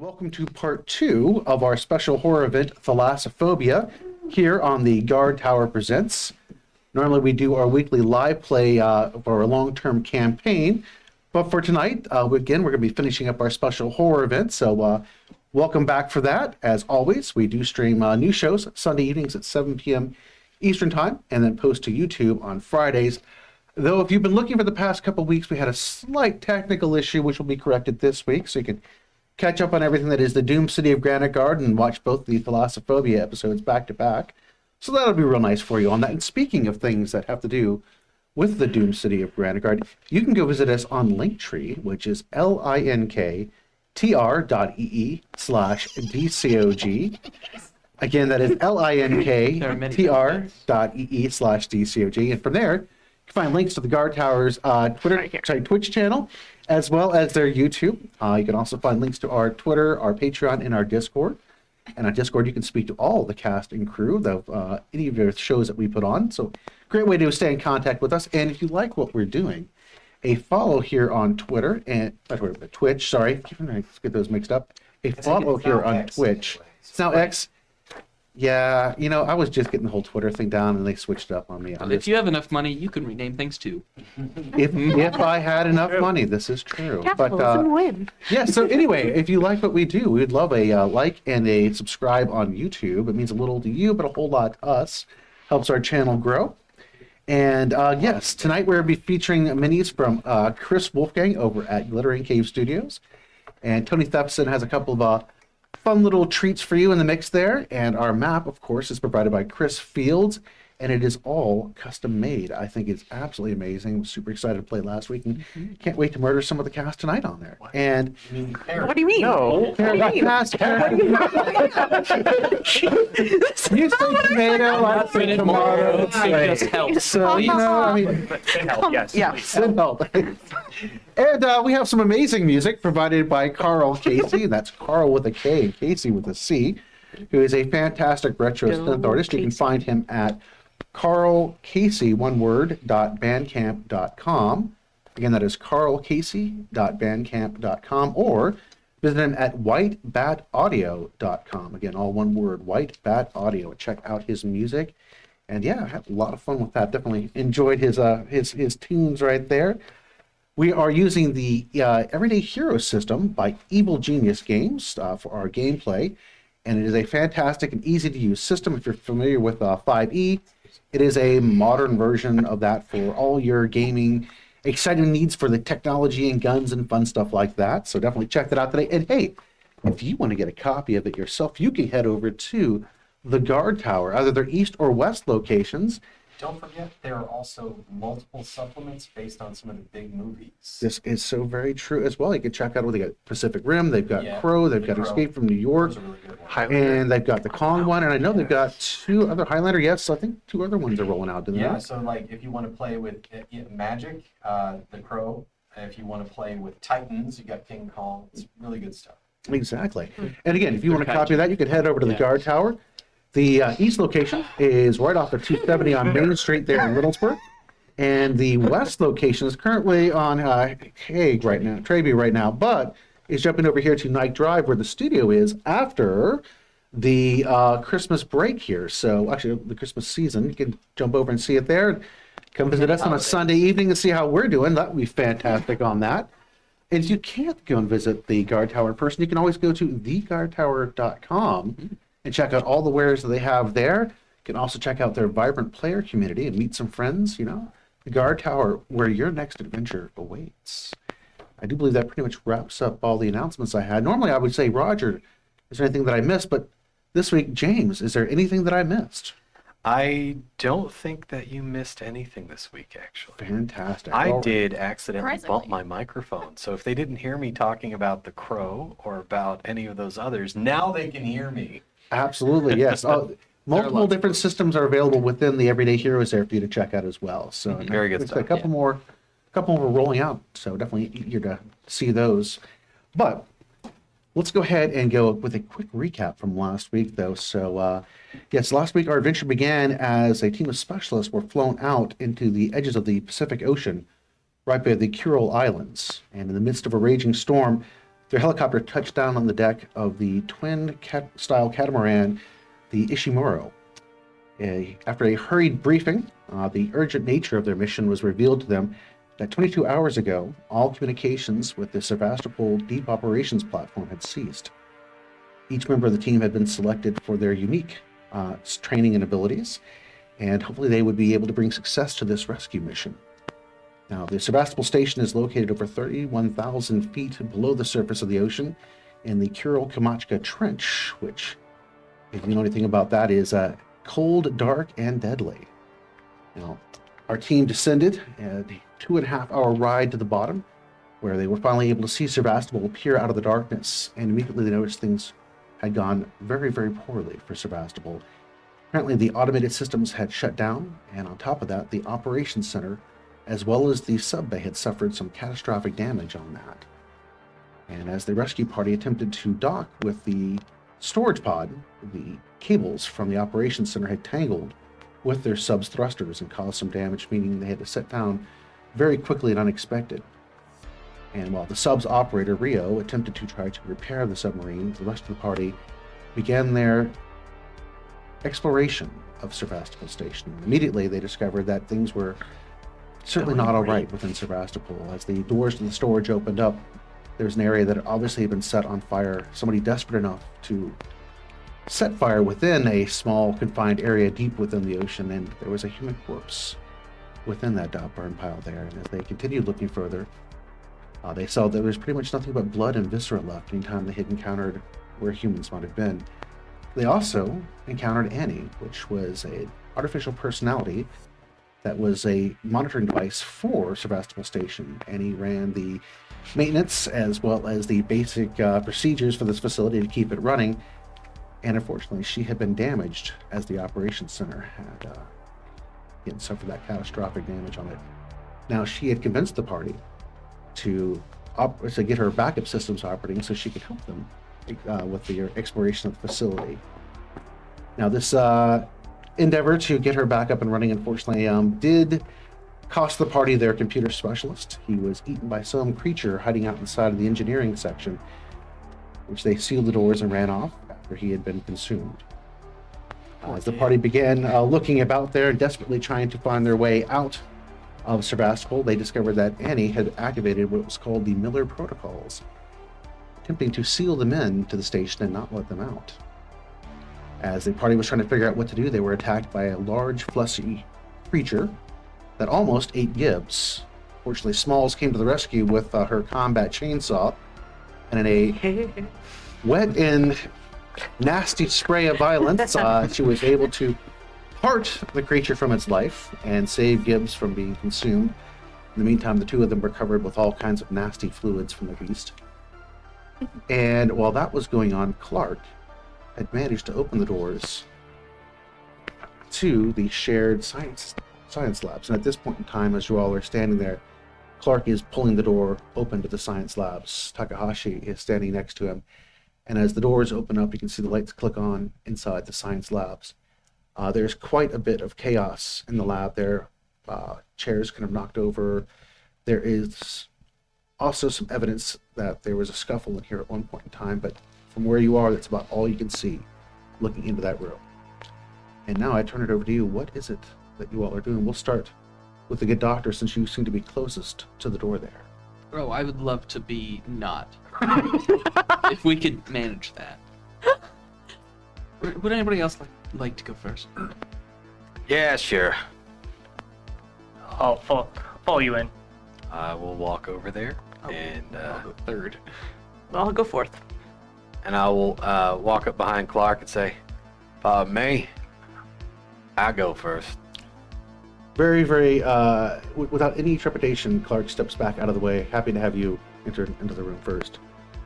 welcome to part 2 of our special horror event, Thalassophobia, here on the Guard Tower Presents. Normally we do our weekly live play for a long-term campaign, but for tonight, again, we're going to be finishing up our special horror event, so welcome back for that. As always, we do stream new shows Sunday evenings at 7 p.m. Eastern Time, and then post to YouTube on Fridays. Though if you've been looking for the past couple weeks, we had a slight technical issue, which will be corrected this week, so you can catch up on everything that is the Doom City of Granite Guard and watch both the Thalassophobia episodes back to back. So that'll be real nice for you on that. And speaking of things that have to do with the Doom City of Granite Guard, you can go visit us on Linktree, which is linktr.ee/DCOG. Again, that is linktr.ee/DCOG. And from there, you can find links to the Guard Tower's Twitch channel, as well as their YouTube. You can also find links to our Twitter, our Patreon, and our Discord. And on Discord, you can speak to all the cast and crew of any of the shows that we put on. So, great way to stay in contact with us. And if you like what we're doing, a follow here on Twitter and Twitch. Sorry, let's get those mixed up. A follow here on Twitch. It's now X. Yeah, you know, I was just getting the whole Twitter thing down, and they switched it up on me. If you have enough money, you can rename things too. If I had enough money, this is true. Capitalism win. Yeah, so anyway, if you like what we do, we'd love a like and a subscribe on YouTube. It means a little to you, but a whole lot to us. Helps our channel grow. And yes, tonight we're going to be featuring minis from Chris Wolfgang over at Glittering Cave Studios. And Tony Thefson has a couple of fun little treats for you in the mix there. And our map, of course, is provided by Chris Fields, and it is all custom made. I think it's absolutely amazing. I was super excited to play last week and can't wait to murder some of the cast tonight on there. And What do you mean? no, cast you say tomato, I say tomato. Just help. So, you know, I mean, Yes. Yeah. send help. And we have some amazing music provided by Carl Casey. That's Carl with a K and Casey with a C, who is a fantastic retro synth artist. You can find him at carlcasey.bandcamp.com. Again, that is carlcasey.bandcamp.com, or visit him at whitebataudio.com. Again, all one word, whitebataudio. Check out his music. And yeah, I had a lot of fun with that. Definitely enjoyed his tunes right there. We are using the Everyday Hero system by Evil Genius Games for our gameplay, and it is a fantastic and easy to use system. If you're familiar with 5e, it is a modern version of that for all your gaming exciting needs for the technology and guns and fun stuff like that. So definitely check that out today. And hey, if you want to get a copy of it yourself, you can head over to the Guard Tower, either their east or west locations. Don't forget, there are also multiple supplements based on some of the big movies. This is so very true as well. You can check out what they got: Pacific Rim, they've got Crow, they've got Crow. Escape from New York, Those are really good ones. and they've got the Kong one, and I know they've got 2 other Highlander. Yes, I think 2 other ones are rolling out. Didn't Yeah, they? so like if you want to play with Magic, the Crow, if you want to play with Titans, you got King Kong. It's really good stuff. Exactly. And again, if you want a copy of that, you can head over to the Guard Tower. The east location is right off of 270 on Main Street there in Littlesburg. And the west location is currently on Hague right now, Treby right now, but is jumping over here to Nike Drive where the studio is after the Christmas break here. So actually the Christmas season, you can jump over and see it there. Come visit us on a Sunday evening and see how we're doing. That would be fantastic on that. And if you can't go and visit the Guard Tower in person, you can always go to theguardtower.com and check out all the wares that they have there. You can also check out their vibrant player community and meet some friends, you know. The Guard Tower, where your next adventure awaits. I do believe that pretty much wraps up all the announcements I had. Normally I would say, Roger, is there anything that I missed? But this week, James, is there anything that I missed? I don't think that you missed anything this week, actually. Fantastic. I Well, did accidentally bump Surprisingly. my microphone, so if they didn't hear me talking about the Crow or about any of those others, now they can hear me. Absolutely, yes. Multiple different systems are available within the Everyday Heroes there for you to check out as well. So Very good like I said, stuff, A couple more rolling out. So definitely eager to see those. But let's go ahead and go with a quick recap from last week, though. So yes, last week our adventure began as a team of specialists were flown out into the edges of the Pacific Ocean, right by the Kuril Islands. And in the midst of a raging storm, Their helicopter touched down on the deck of the twin-style catamaran, the Ishimuro. After a hurried briefing, the urgent nature of their mission was revealed to them that 22 hours ago, all communications with the Sevastopol Deep Operations Platform had ceased. Each member of the team had been selected for their unique training and abilities, and hopefully they would be able to bring success to this rescue mission. Now, the Sevastopol station is located over 31,000 feet below the surface of the ocean in the Kuril Kamchatka Trench, which, if you know anything about that, is cold, dark, and deadly. Now, our team descended a 2.5-hour ride to the bottom, where they were finally able to see Sevastopol appear out of the darkness, and immediately they noticed things had gone very, very poorly for Sevastopol. Apparently, the automated systems had shut down, and on top of that, the operations center, as well as the sub-bay, had suffered some catastrophic damage on that. And as the rescue party attempted to dock with the storage pod, the cables from the operations center had tangled with their sub's thrusters and caused some damage, meaning they had to set down very quickly and unexpected. And while the sub's operator, Rio, attempted to try to repair the submarine, the rest of the party began their exploration of Sevastopol Station. Immediately, they discovered that things were certainly not all right within Sevastopol. As the doors to the storage opened up, there was an area that had obviously been set on fire. Somebody desperate enough to set fire within a small confined area deep within the ocean, and there was a human corpse within that burn pile there. And as they continued looking further, they saw that there was pretty much nothing but blood and viscera left anytime they had encountered where humans might have been. They also encountered Annie, which was an artificial personality that was a monitoring device for Sevastopol Station. Annie ran the maintenance as well as the basic procedures for this facility to keep it running. And unfortunately, she had been damaged as the operations center had suffered that catastrophic damage on it. Now, she had convinced the party to get her backup systems operating so she could help them with the exploration of the facility. Now, this endeavor to get her back up and running, unfortunately, did cost the party their computer specialist. He was eaten by some creature hiding out inside of the engineering section, which they sealed the doors and ran off after he had been consumed. As the party began looking about there and desperately trying to find their way out of Sevastopol, they discovered that Annie had activated what was called the Miller Protocols, attempting to seal them in to the station and not let them out. As the party was trying to figure out what to do, they were attacked by a large, fleshy creature that almost ate Gibbs. Fortunately, Smalls came to the rescue with her combat chainsaw, and in a wet and nasty spray of violence, she was able to part the creature from its life and save Gibbs from being consumed. In the meantime, the two of them were covered with all kinds of nasty fluids from the beast. And while that was going on, Clark had managed to open the doors to the shared science labs. And at this point in time, as you all are standing there, Clark is pulling the door open to the science labs. Takahashi is standing next to him. And as the doors open up, you can see the lights click on inside the science labs. There's quite a bit of chaos in the lab there. Chairs kind of knocked over. There is also some evidence that there was a scuffle in here at one point in time, but from where you are, that's about all you can see looking into that room. And now I turn it over to you. What is it that you all are doing? We'll start with the good doctor, since you seem to be closest to the door there. Bro, I would love to be not. If we could manage that. Would anybody else like to go first? Yeah, sure. I'll follow you in. I will walk over there, and I'll go third. Well, I'll go fourth. and I will walk up behind Clark and say, me, I go first. Very, very, without any trepidation, Clark steps back out of the way, happy to have you enter into the room first,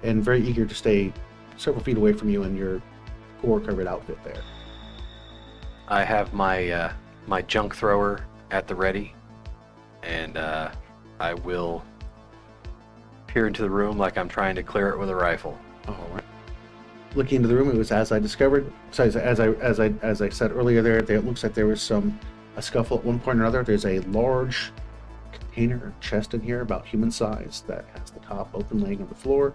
and very eager to stay several feet away from you in your gore-covered outfit there. I have my my junk thrower at the ready, and I will peer into the room like I'm trying to clear it with a rifle. All right. Looking into the room, it was as I discovered. So as I said earlier, it looks like there was a scuffle at one point or another. There's a large container chest in here, about human size, that has the top open, laying on the floor.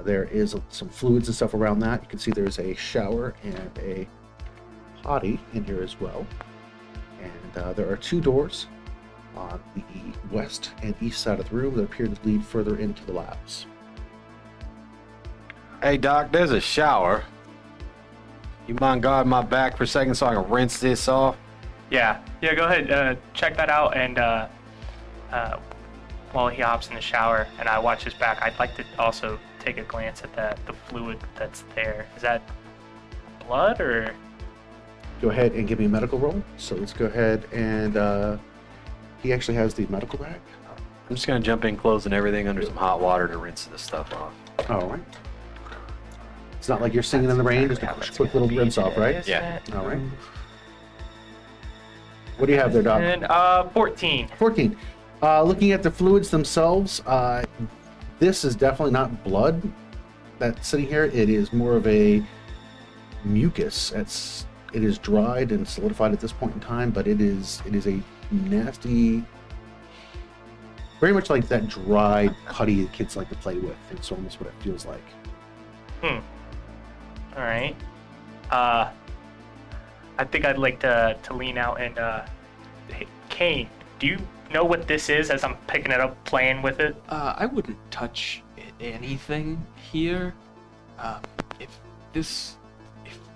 There is some fluids and stuff around that. You can see there's a shower and a potty in here as well. And there are 2 doors on the west and east side of the room that appear to lead further into the labs. Hey, Doc, there's a shower. You mind guarding my back for a second so I can rinse this off? Yeah, go ahead. Check that out, and while he hops in the shower and I watch his back, I'd like to also take a glance at the fluid that's there. Is that blood or? Go ahead and give me a medical roll. So let's go ahead and he actually has the medical bag. I'm just gonna jump in, closing everything under some hot water to rinse this stuff off. All right. It's not like you're singing in the rain, just a quick little rinse off, right? Yeah. All right. What do you have there, Doc? And 14. 14. Looking at the fluids themselves, this is definitely not blood that's sitting here. It is more of a mucus. It is dried and solidified at this point in time, but it is a nasty, very much like that dry putty that kids like to play with. It's almost what it feels like. All right. I think I'd like to lean out and hey, Kane, do you know what this is as I'm picking it up, playing with it? I wouldn't touch anything here. If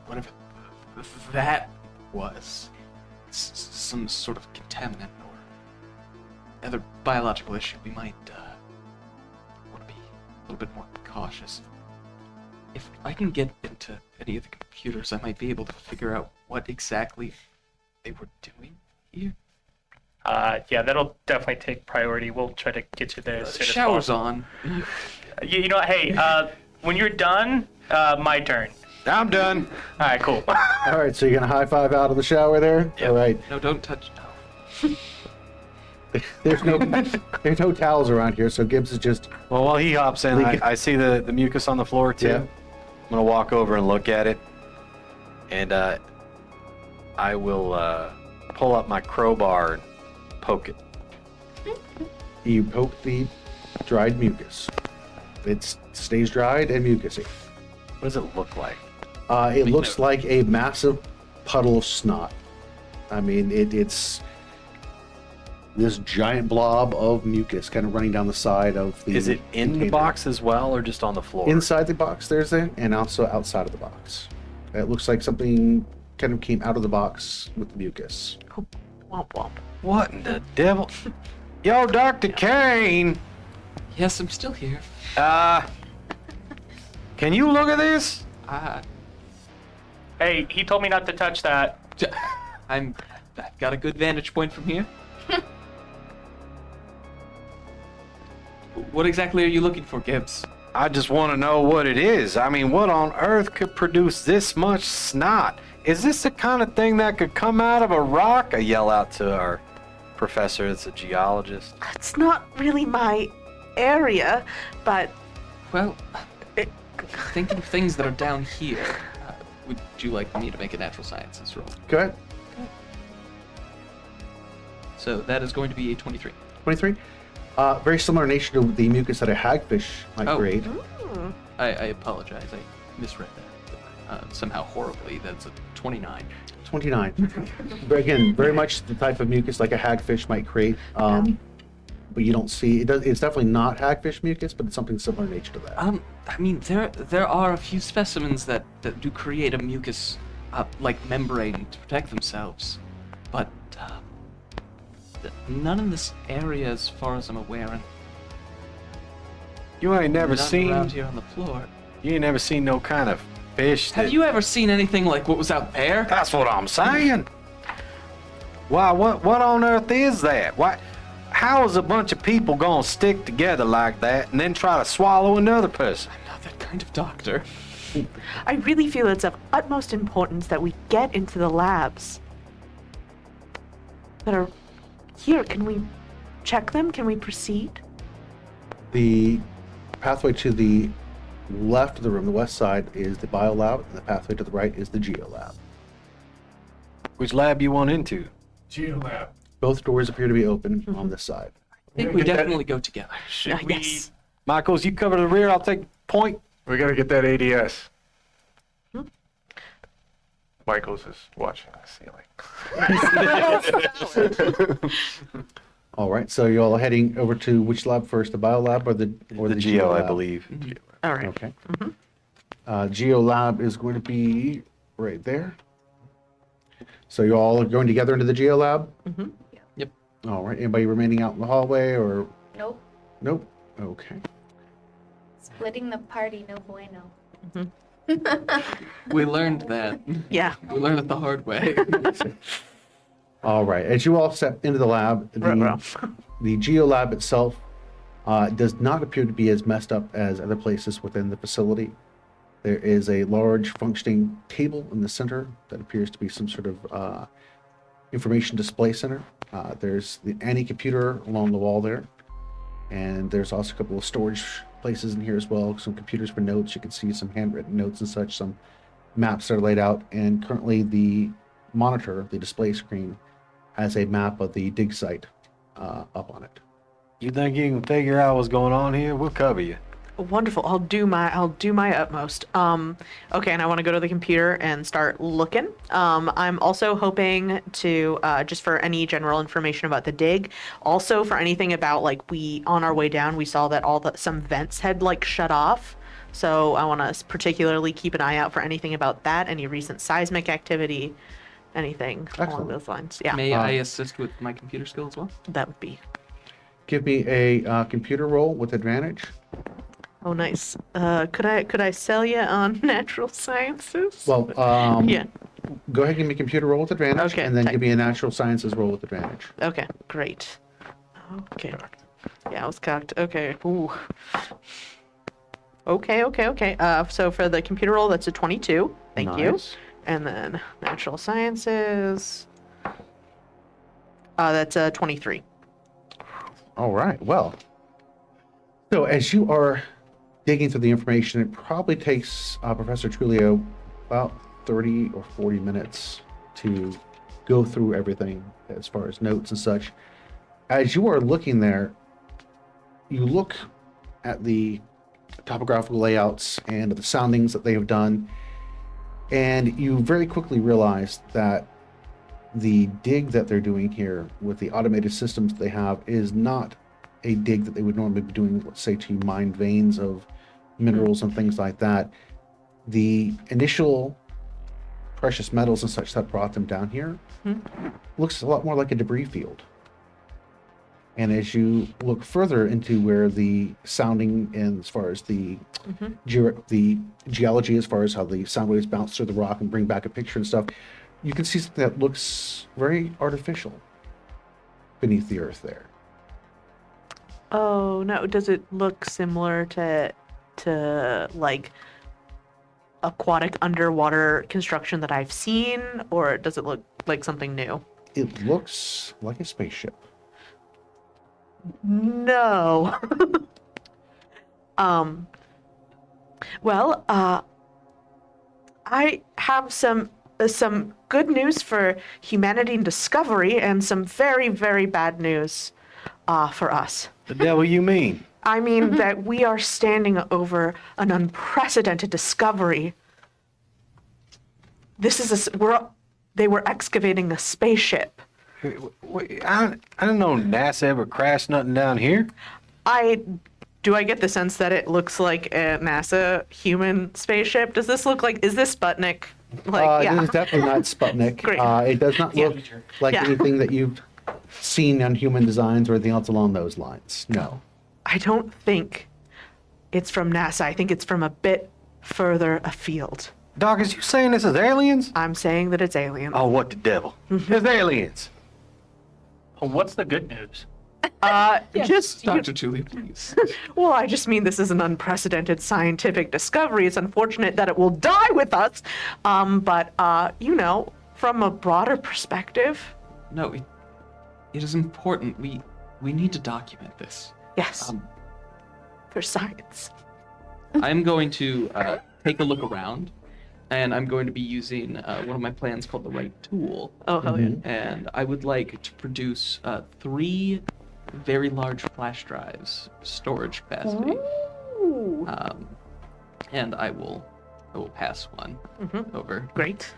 whatever that was, some sort of contaminant or other biological issue, we might want to be a little bit more cautious. If I can get into any of the computers, I might be able to figure out what exactly they were doing here. Yeah, that'll definitely take priority. We'll try to get you there as soon as Shower's possible. on. You know what? Hey, when you're done, my turn. I'm done. All right, cool. All right, so you're gonna high five out of the shower there. Yep. All right. No, don't touch. No. There's no towels around here, so Gibbs is just. Well, while he hops in, I see the mucus on the floor too. Yeah. I'm gonna walk over and look at it, and I will pull up my crowbar and poke it. You poke the dried mucus. It stays dried and mucusy. What does it look like? It looks like a massive puddle of snot. I mean, it's this giant blob of mucus kind of running down the side of the. Is it in the container. box as well, or just on the floor? Inside the box, there's it, and also outside of the box. It looks like something kind of came out of the box with the mucus. Womp womp. What in the devil? Yo, Dr. Kane! Yes, I'm still here. Can you look at this? Hey, he told me not to touch that. I've got a good vantage point from here. What exactly are you looking for, Gibbs? I just want to know what it is. I mean, what on earth could produce this much snot? Is this the kind of thing that could come out of a rock? I yell out to our professor that's a geologist. It's not really my area, but Well, thinking of things that are down here. Would you like me to make a natural sciences roll? Go ahead. So that is going to be a 23. 23. Very similar nature to the mucus that a hagfish might Oh. create. I apologize. I misread that. Somehow horribly. That's a 29. 29. But again, very much the type of mucus like a hagfish might create. But you don't see it. It's definitely not hagfish mucus, but it's something similar in nature to that. I mean, there are a few specimens that do create a mucus, like membrane to protect themselves, but none in this area, as far as I'm aware, and You ain't never none seen. around here on the floor. You ain't never seen no kind of fish. Have that- you ever seen anything like what was out there? That's what I'm saying. Why? What on earth is that? Why? How is a bunch of people gonna stick together like that and then try to swallow another person? I'm not that kind of doctor. I really feel it's of utmost importance that we get into the labs that are here. Can we check them? Can we proceed? The pathway to the left of the room, the west side, is the bio lab, and the pathway to the right is the geo lab. Which lab you want into? Geolab. Both doors appear to be open on this side. I think we definitely go together. Should we? Yes. Michaels, you cover the rear. I'll take Point. We gotta get that ADS. Michael's is watching the ceiling. All right, so you're all heading over to which lab first, the bio lab or the Geo, I lab? believe. All right. Okay. Geo lab is going to be right there. So you all are going together into the Geo lab? Yep. All right. Anybody remaining out in the hallway or? Nope. Nope. Okay. Splitting the party, no bueno. We learned that. Yeah. We learned it the hard way. All right. As you all step into the lab, the Geo lab itself does not appear to be as messed up as other places within the facility. There is a large functioning table in the center that appears to be some sort of information display center. There's the anti-computer along the wall there. And there's also a couple of storage places in here as well. Some computers for notes. You can see some handwritten notes and such, some maps that are laid out. And currently the monitor, the display screen, has a map of the dig site up on it. You think you can figure out what's going on here? We'll cover you. Wonderful. I'll do my utmost. Okay, and I want to go to the computer and start looking. I'm also hoping to just for any general information about the dig. Also for anything about like on our way down we saw that some vents had like shut off. So I want to particularly keep an eye out for anything about that. Any recent seismic activity, anything along Excellent. those lines. Yeah, May I assist with my computer skill as well? that would be. Give me a computer roll with advantage. Oh, nice. Could I sell you on natural sciences? Well, yeah. go ahead and give me a computer roll with advantage, Okay, and then give me a natural sciences roll with advantage. Okay, great. Okay. Yeah, I was cocked. Okay. Ooh. Okay. So for the computer roll, that's a 22. Thank you. Nice. And then natural sciences. That's a 23. All right. Well, so as you are digging through the information, it probably takes Professor Trulio about 30 or 40 minutes to go through everything as far as notes and such. As you are looking there, you look at the topographical layouts and the soundings that they have done, and you very quickly realize that the dig that they're doing here with the automated systems they have is not a dig that they would normally be doing, let's say, to mine veins of minerals and things like that. The initial precious metals and such that brought them down here looks a lot more like a debris field. And as you look further into where the sounding and as far as the the geology, as far as how the sound waves bounce through the rock and bring back a picture and stuff, you can see something that looks very artificial beneath the earth there. Oh no! Does it look similar to like aquatic underwater construction that I've seen, or does it look like something new? It looks like a spaceship. No. Well, I have some good news for humanity and discovery, and some very, very bad news for us. The devil you mean? I mean that we are standing over an unprecedented discovery. This is they were excavating a spaceship. Wait, I don't know NASA ever crashed nothing down here. Do I get the sense that it looks like a NASA human spaceship? Does this look like, is this Sputnik? Like, It is definitely not Sputnik. Great. It does not look like Yeah. anything that you've seen on human designs or anything else along those lines. No. I don't think it's from NASA. I think it's from a bit further afield. Doc, is you saying this is aliens? I'm saying that it's alien. Oh, what the devil? It's aliens. Well, what's the good news? Just Dr. Julie, please. well, I just mean this is an unprecedented scientific discovery. It's unfortunate that it will die with us, but from a broader perspective, No, it is important. We need to document this. yes, for science. I'm going to take a look around, and I'm going to be using one of my plans called the right tool. Oh hell yeah! And I would like to produce 3 very large flash drives, storage capacity. Ooh. And I will pass one over. Great.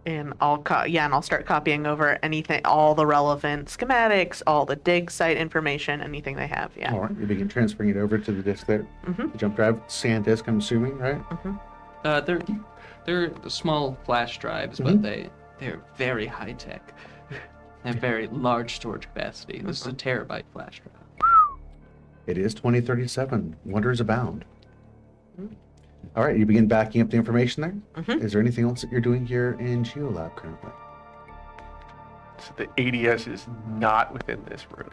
And I'll start copying over anything, all the relevant schematics, all the dig site information, anything they have. Yeah. All right, you begin transferring it over to the disk there. The jump drive, SAN disk, I'm assuming, right? They're the small flash drives, but they're very high tech. They have very large storage capacity. This is a terabyte flash drive. It is 2037. Wonders abound. All right, you begin backing up the information there. Is there anything else that you're doing here in GeoLab currently? So the ADS is not within this room.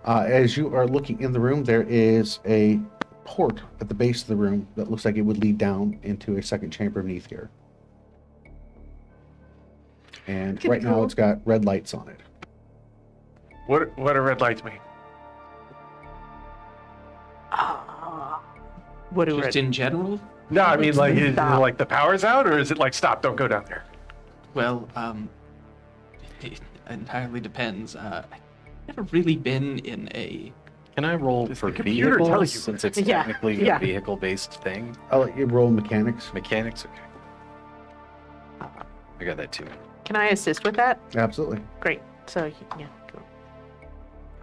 As you are looking in the room, there is a port at the base of the room that looks like it would lead down into a second chamber beneath here. And right now it's got red lights on it. What do red lights mean? What do Just in general? No, I mean, like, is it Stop. like the power's out, or is it like, stop, don't go down there? Well, it entirely depends. I've never really been in a. Can I roll Does for the computer tell vehicles you? since it's Yeah, technically yeah. a vehicle-based thing? I'll let you roll mechanics. Mechanics, okay. I got that too. Can I assist with that? Absolutely. Great. So, yeah.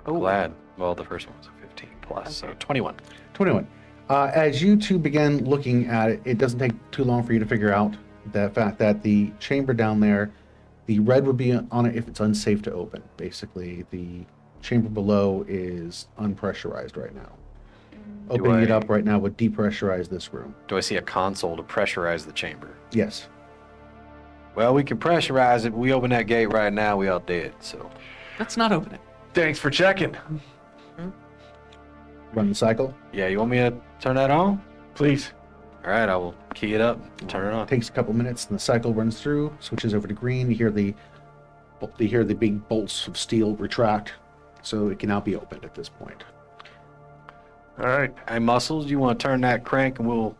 Go. Glad. Well, the first one was a 15 plus, so 21. 21. As you two begin looking at it, it doesn't take too long for you to figure out the fact that the chamber down there, the red would be on it if it's unsafe to open. Basically, the chamber below is unpressurized right now. Opening it I- up right now would depressurize this room. Do I see a console to pressurize the chamber? Yes. Well, we can pressurize it, but we open that gate right now, we all dead, so. Let's not open it. Thanks for checking. Run the cycle. Yeah, you want me to turn that on? Please. All right, I will key it up and turn it on. Takes a couple minutes, and the cycle runs through, switches over to green. You hear the big bolts of steel retract, so it can now be opened at this point. All right. Hey, Muscles, you want to turn that crank and well,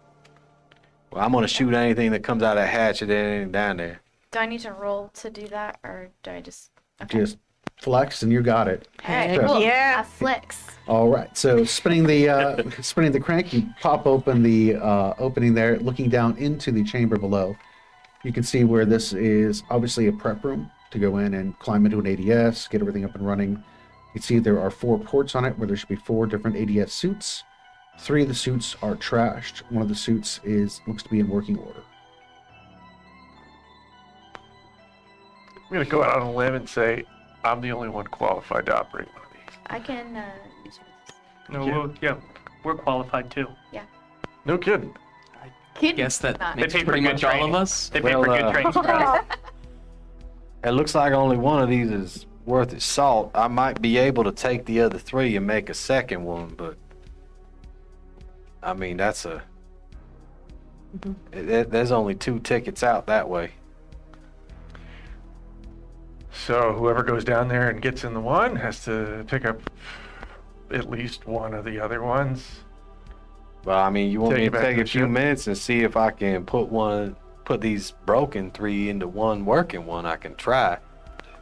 I'm going to shoot anything that comes out of that hatch that ain't down there. Do I need to roll to do that, or do I just? Okay. Just flex, and you got it. All right, Sure. cool. Yeah. I flex. All right. So spinning the crank, you pop open the opening there, looking down into the chamber below. You can see where this is obviously a prep room to go in and climb into an ADS, get everything up and running. You can see there are 4 ports on it where there should be 4 different ADS suits. 3 of the suits are trashed. One of the suits looks to be in working order. I'm going to go out on a limb and say I'm the only one qualified to operate one of these. I can. No, we're qualified too. No kidding. Kid Guess that not. makes They pay for pretty good much all training. of us. They pay for Well, good training for us. It looks like only one of these is worth its salt. I might be able to take the other 3 and make a second one, but I mean, that's a. There's only 2 tickets out that way. So whoever goes down there and gets in the one has to pick up at least one of the other ones. Well, I mean, you want Take me it to back take to a the few ship? minutes and see if I can put these broken 3 into one working one? I can try.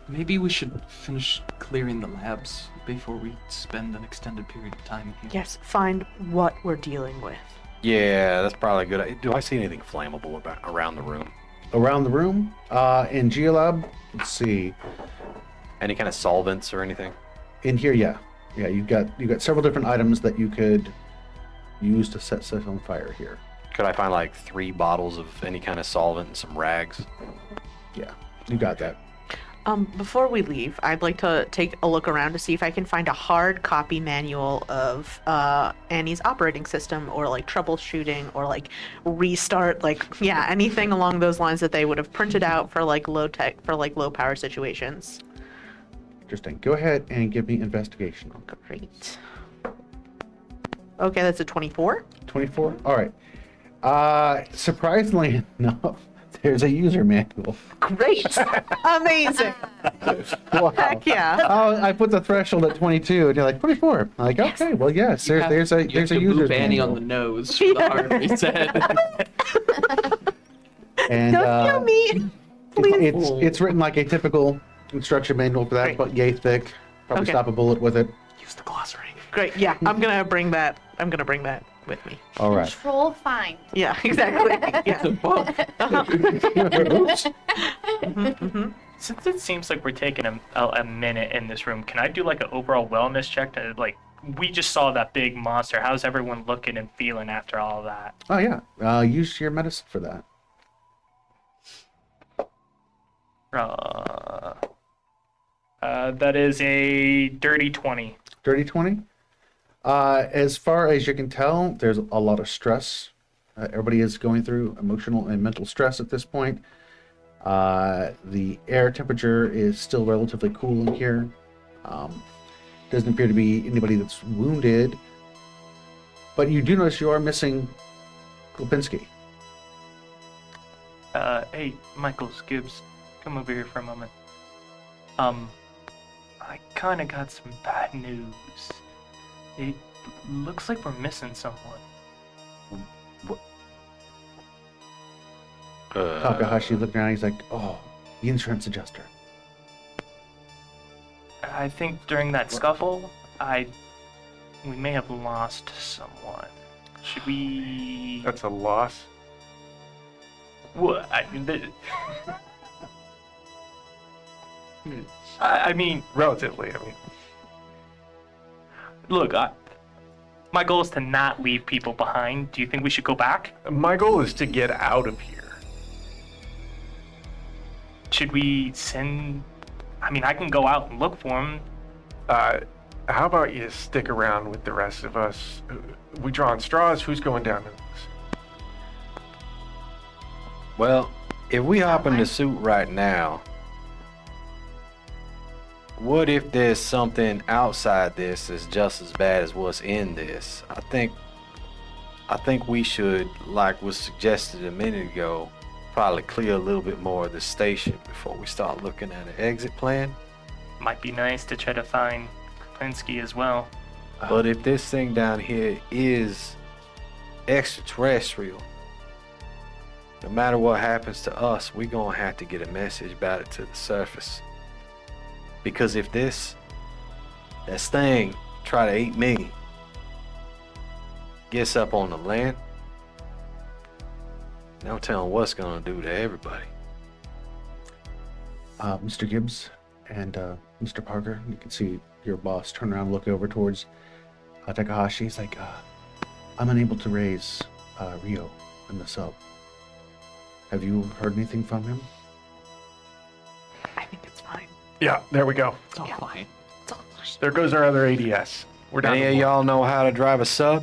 Maybe we should finish clearing the labs before we spend an extended period of time here. Yes, find what we're dealing with. Yeah, that's probably a good idea. Do I see anything flammable around the room? Around the room, in GeoLab, let's see. Any kind of solvents or anything? In here, yeah, you've got several different items that you could use to set stuff on fire here. Could I find like 3 bottles of any kind of solvent and some rags? Yeah, you got that. Before we leave, I'd like to take a look around to see if I can find a hard copy manual of Annie's operating system, or like troubleshooting, or like restart, anything along those lines that they would have printed out for like low power situations. Interesting. Go ahead and give me investigation. Great. Okay, that's a 24. 24? All right. Surprisingly enough, there's a user manual. Great. Amazing. Wow. Heck yeah. Oh, I put the threshold at 22, and you're like, 24. I'm like, okay, well, yes, there's a You have to user's boop Annie manual. on the nose for the hard reset. And Don't kill me. Please. it's written like a typical instruction manual for that, Great. but yay thick. Probably Okay. stop a bullet with it. Use the glossary. Great. Yeah, I'm gonna bring that with me. All right. Control find. Yeah, exactly. Yeah. Since it seems like we're taking a minute in this room, can I do like an overall wellness check to like, we just saw that big monster. How's everyone looking and feeling after all of that? Oh yeah. Use your medicine for that. That is a dirty 20. Dirty 20. As far as you can tell, there's a lot of stress. Everybody is going through emotional and mental stress at this point. The air temperature is still relatively cool in here. Doesn't appear to be anybody that's wounded. But you do notice you are missing Klipinski. Hey, Michael Gibbs, come over here for a moment. I kind of got some bad news. It looks like we're missing someone. Takahashi looked around, he's like, oh, the insurance adjuster. I think during that scuffle, we may have lost someone. Should we? That's a loss. What? I mean, Relatively, I mean. look, my goal is to not leave people behind. Do you think we should go back? My goal is to get out of here. Should we send? I mean, I can go out and look for him. How about you stick around with the rest of us? We drawing straws? Who's going down in this? Well, if we hop in the suit right now, what if there's something outside this that's just as bad as what's in this? I think we should, like was suggested a minute ago, probably clear a little bit more of the station before we start looking at an exit plan. Might be nice to try to find Klinsky as well. But if this thing down here is extraterrestrial, no matter what happens to us, we're gonna have to get a message about it to the surface. Because if this thing try to eat me, gets up on the land, no telling what's gonna do to everybody. Mr. Gibbs and Mr. Parker, you can see your boss turn around and look over towards Takahashi. He's like, I'm unable to raise Rio in the sub. Have you heard anything from him? I think it's fine. Yeah, there we go. It's all fine. It's all fine. There goes our other ADS. We're down Any to of one. y'all know how to drive a sub?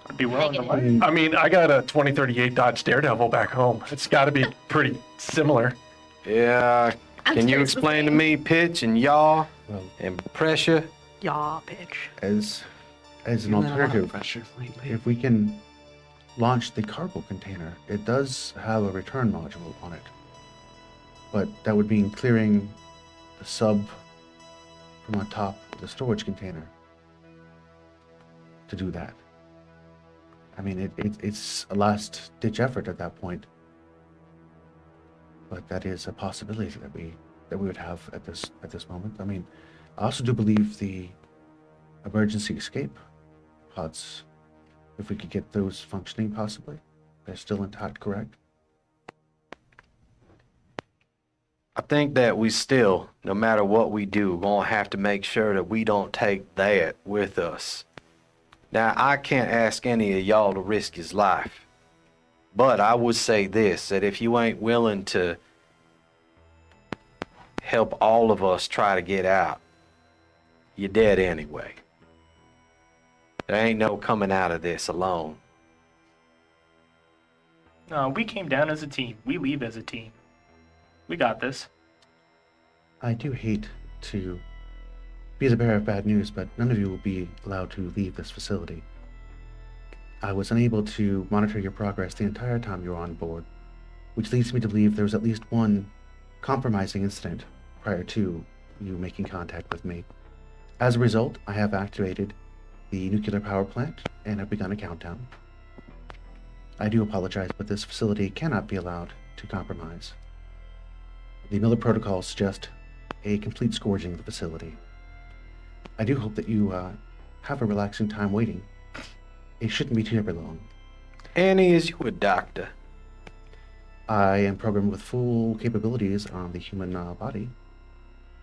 I'd be willing to Negative. learn. I mean, I got a 2038 Dodge Daredevil back home. It's got to be pretty similar. Yeah. Can you explain to me pitch and yaw Well, and pressure? Yaw, bitch. as an Feeling a lot of alternative, pressure lately. if we can launch the cargo container, it does have a return module on it. But that would mean clearing the sub from on top of the storage container to do that. I mean, it's a last-ditch effort at that point. But that is a possibility that we would have at this moment. I mean, I also do believe the emergency escape pods, if we could get those functioning, possibly, they're still intact, correct? I think that we still, no matter what we do, gonna have to make sure that we don't take that with us. Now, I can't ask any of y'all to risk his life, but I would say this, that if you ain't willing to help all of us try to get out, you're dead anyway. There ain't no coming out of this alone. No, we came down as a team. We leave as a team. We got this. I do hate to be the bearer of bad news, but none of you will be allowed to leave this facility. I was unable to monitor your progress the entire time you were on board, which leads me to believe there was at least one compromising incident prior to you making contact with me. As a result, I have activated the nuclear power plant and have begun a countdown. I do apologize, but this facility cannot be allowed to compromise. The Miller Protocol suggests a complete scourging of the facility. I do hope that you have a relaxing time waiting. It shouldn't be too very long. Annie, is you a doctor? I am programmed with full capabilities on the human body.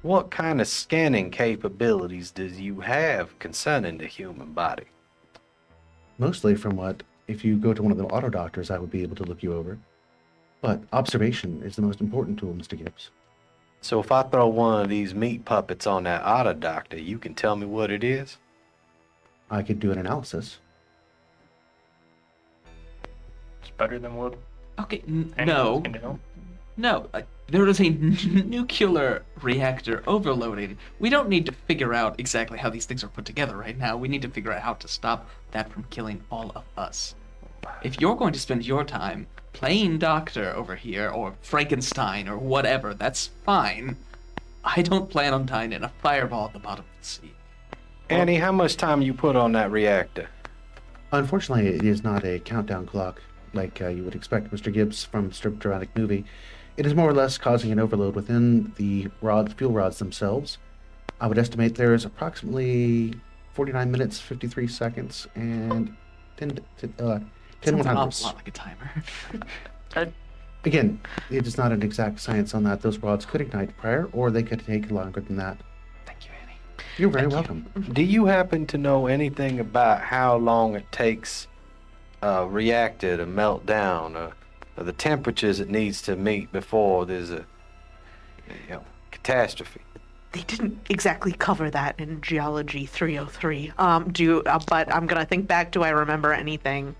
What kind of scanning capabilities does you have concerning the human body? Mostly from what, if you go to one of the auto doctors, I would be able to look you over. But observation is the most important tool, Mr. Gibbs. So if I throw one of these meat puppets on that otter doctor, you can tell me what it is? I could do an analysis. It's better than what Okay, anyone no. can do. No, there is a nuclear reactor overloading. We don't need to figure out exactly how these things are put together right now. We need to figure out how to stop that from killing all of us. If you're going to spend your time playing doctor over here, or Frankenstein, or whatever, that's fine. I don't plan on dying in a fireball at the bottom of the sea. Annie, how much time you put on that reactor? Unfortunately, it is not a countdown clock like you would expect, Mr. Gibbs, from a dramatic movie. It is more or less causing an overload within the fuel rods themselves. I would estimate there is approximately 49 minutes, 53 seconds, and 10 Sounds an 100s. awful lot like a timer. Again, it is not an exact science on that. Those rods could ignite prior, or they could take longer than that. Thank you, Annie. You're very Thank you. welcome. Do you happen to know anything about how long it takes a reactor to melt down, or the temperatures it needs to meet before there's a catastrophe? They didn't exactly cover that in Geology 303. But I'm gonna think back. Do I remember anything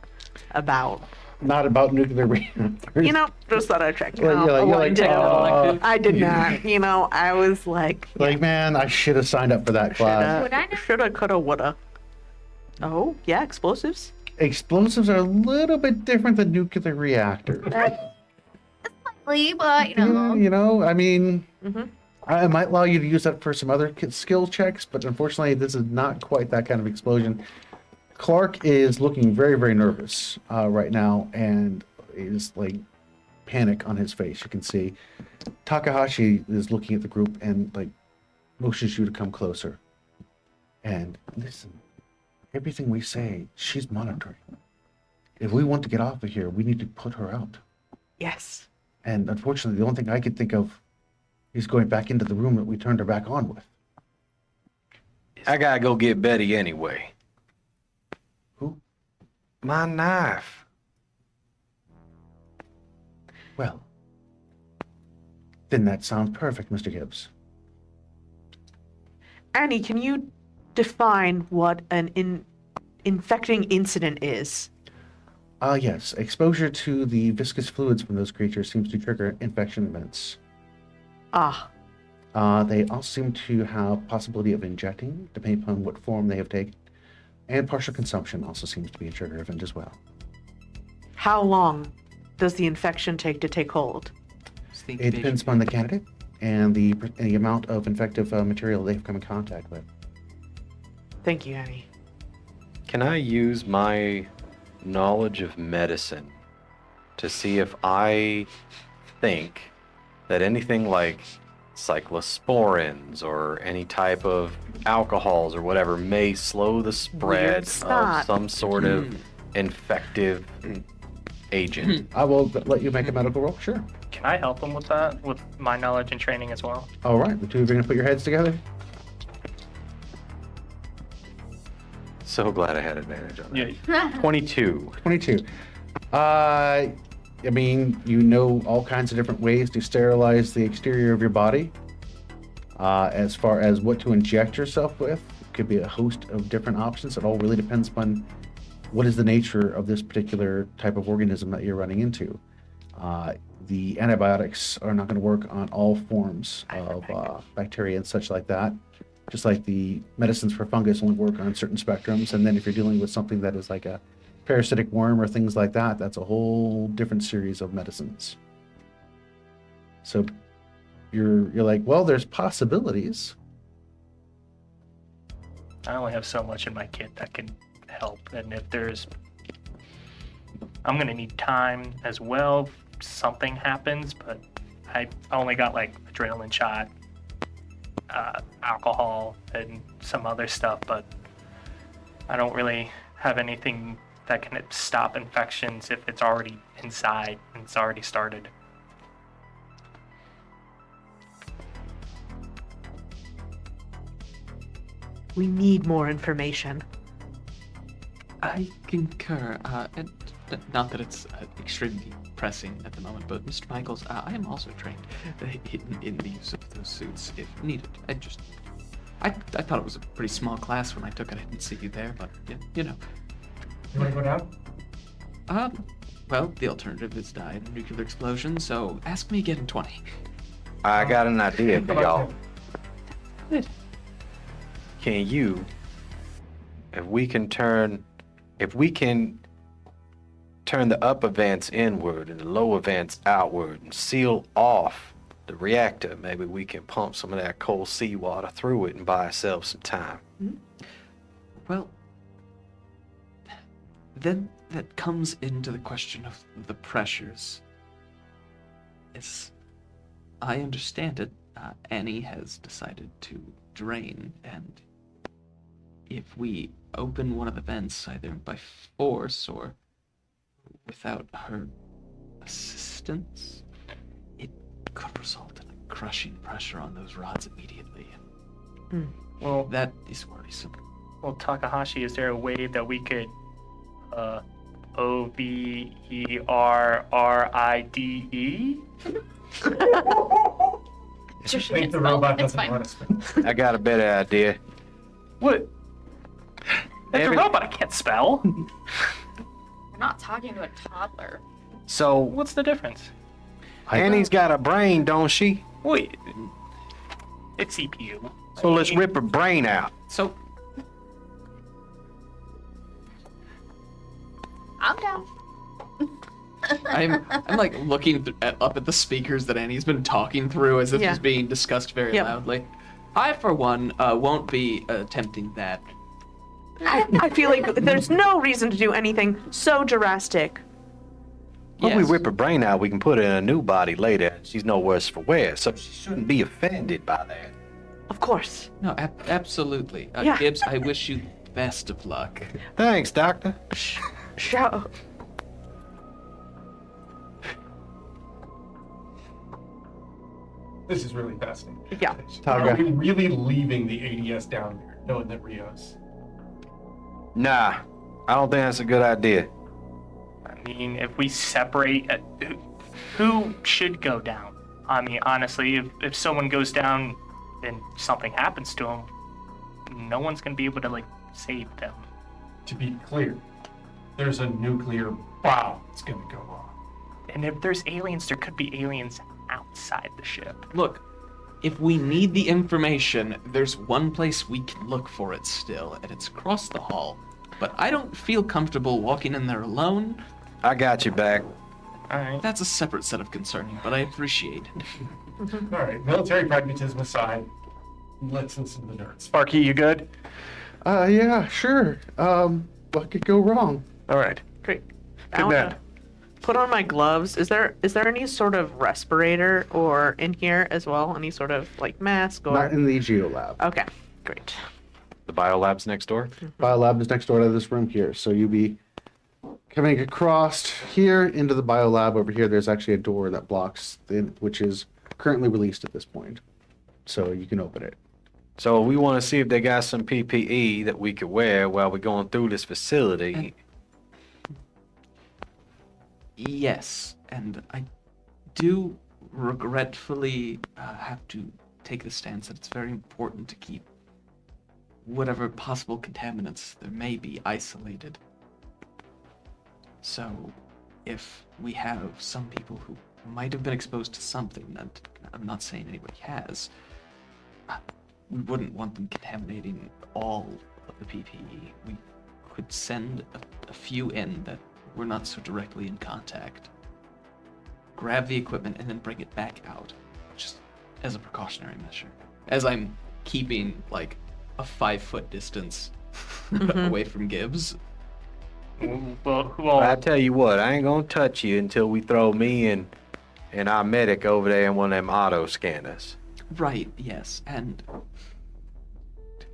about? Not about nuclear reactors. Just thought I'd check. You're like, I did not. I was like, like, man, I should have signed up for that class. Would I know? shoulda, coulda, woulda. Oh yeah, explosives. Explosives are a little bit different than nuclear reactors. Slightly, but I mean, Mhm. I might allow you to use that for some other skill checks, but unfortunately, this is not quite that kind of explosion. Clark is looking very, very nervous right now, and is like panic on his face. You can see Takahashi is looking at the group and like motions you to come closer. And listen, everything we say, she's monitoring. If we want to get off of here, we need to put her out. Yes. And unfortunately, the only thing I could think of is going back into the room that we turned her back on with. I gotta go get Betty anyway. Who? My knife. Well, then that sounds perfect, Mr. Gibbs. Annie, can you define what an infecting incident is? Yes. Exposure to the viscous fluids from those creatures seems to trigger infection events. Ah, They also seem to have possibility of injecting, depending upon what form they have taken. And partial consumption also seems to be a trigger event as well. how long does the infection take to take hold? It depends upon the candidate and the amount of infective material they've come in contact with. Thank you, Annie. Can I use my knowledge of medicine to see if I think that anything like cyclosporins or any type of alcohols or whatever may slow the spread of snot. some sort of infective agent? I will let you make a medical roll, sure. Can I help him with that, with my knowledge and training as well? All right, the two of you are going to put your heads together. So glad I had advantage on that. Yeah. 22. 22. I mean, you know all kinds of different ways to sterilize the exterior of your body. As far as what to inject yourself with, it could be a host of different options. It all really depends upon what is the nature of this particular type of organism that you're running into. The antibiotics are not going to work on all forms of bacteria and such like that. Just like the medicines for fungus only work on certain spectrums. And then if you're dealing with something that is like a parasitic worm or things like that, that's a whole different series of medicines. So you're like, well, there's possibilities. I only have so much in my kit that can help, and if there's, I'm gonna need time as well. If something happens, but I only got like adrenaline shot, alcohol and some other stuff, but I don't really have anything that can stop infections if it's already inside and it's already started. We need more information. I concur. And not that it's extremely pressing at the moment, but Mr. Michaels, I am also trained in the use of those suits if needed. I thought it was a pretty small class when I took it. I didn't see you there, but you know. You want to go down? Well, the alternative is die in a nuclear explosion, so ask me again in 20. I got an idea for Come on, y'all. Tim. Can you, if we can turn the upper vents inward and the lower vents outward and seal off the reactor, maybe we can pump some of that cold seawater through it and buy ourselves some time. Well, then that comes into the question of the pressures. As I understand it, Annie has decided to drain, and if we open one of the vents, either by force or without her assistance, it could result in a crushing pressure on those rods immediately. Well, That is worrisome. well, Takahashi, is there a way that we could OBERRIDE? Just Think the spell. robot It's doesn't fine. want to spell. I got a better idea. What? That's Every- a robot. I can't spell. We're not talking to a toddler. So, What's the difference? Annie's got a brain, don't she? Wait. It's CPU. So let's rip her brain out. So, I'm down. I'm like looking up at the speakers that Annie's been talking through as if Yeah. it's being discussed very Yep. loudly. I, for one, won't be attempting that. I feel like there's no reason to do anything so drastic. When we Yes. rip her brain out, we can put her in a new body later. She's no worse for wear, so she shouldn't be offended by that. Of course. No, absolutely. Yeah. Gibbs, I wish you the best of luck. Thanks, Doctor. Shout. This is really fascinating. Yeah. Are we really leaving the ADS down there, knowing that Rios? Nah, I don't think that's a good idea. I mean, if we separate, who should go down? I mean, honestly, if someone goes down and something happens to them, no one's gonna be able to like save them. To be clear, there's a nuclear bomb that's going to go off. And if there's aliens, there could be aliens outside the ship. Look, if we need the information, there's one place we can look for it still, and it's across the hall. But I don't feel comfortable walking in there alone. I got you back. All right. That's a separate set of concerning, but I appreciate it. All right, military pragmatism aside, let's listen to the nerds. Sparky, you good? Yeah, sure. What could go wrong? All right. Great. I Good wanna man. put on my gloves. Is there any sort of respirator or in here as well? Any sort of like mask or? Not in the geolab. Okay. Great. The biolab's next door. Biolab is next door to this room here. So you'll be coming across here into the biolab. Over here, there's actually a door that blocks it, which is currently released at this point. So you can open it. So we want to see if they got some PPE that we could wear while we're going through this facility. Yes, and I do regretfully have to take the stance that it's very important to keep whatever possible contaminants there may be isolated. So, if we have some people who might have been exposed to something that I'm not saying anybody has, we wouldn't want them contaminating all of the PPE. We could send a few in that we're not so directly in contact. Grab the equipment and then bring it back out, just as a precautionary measure. As I'm keeping like a 5-foot distance away from Gibbs. Well, who all? I tell you what, I ain't gonna touch you until we throw me and our medic over there in one of them auto scanners. Right, yes, and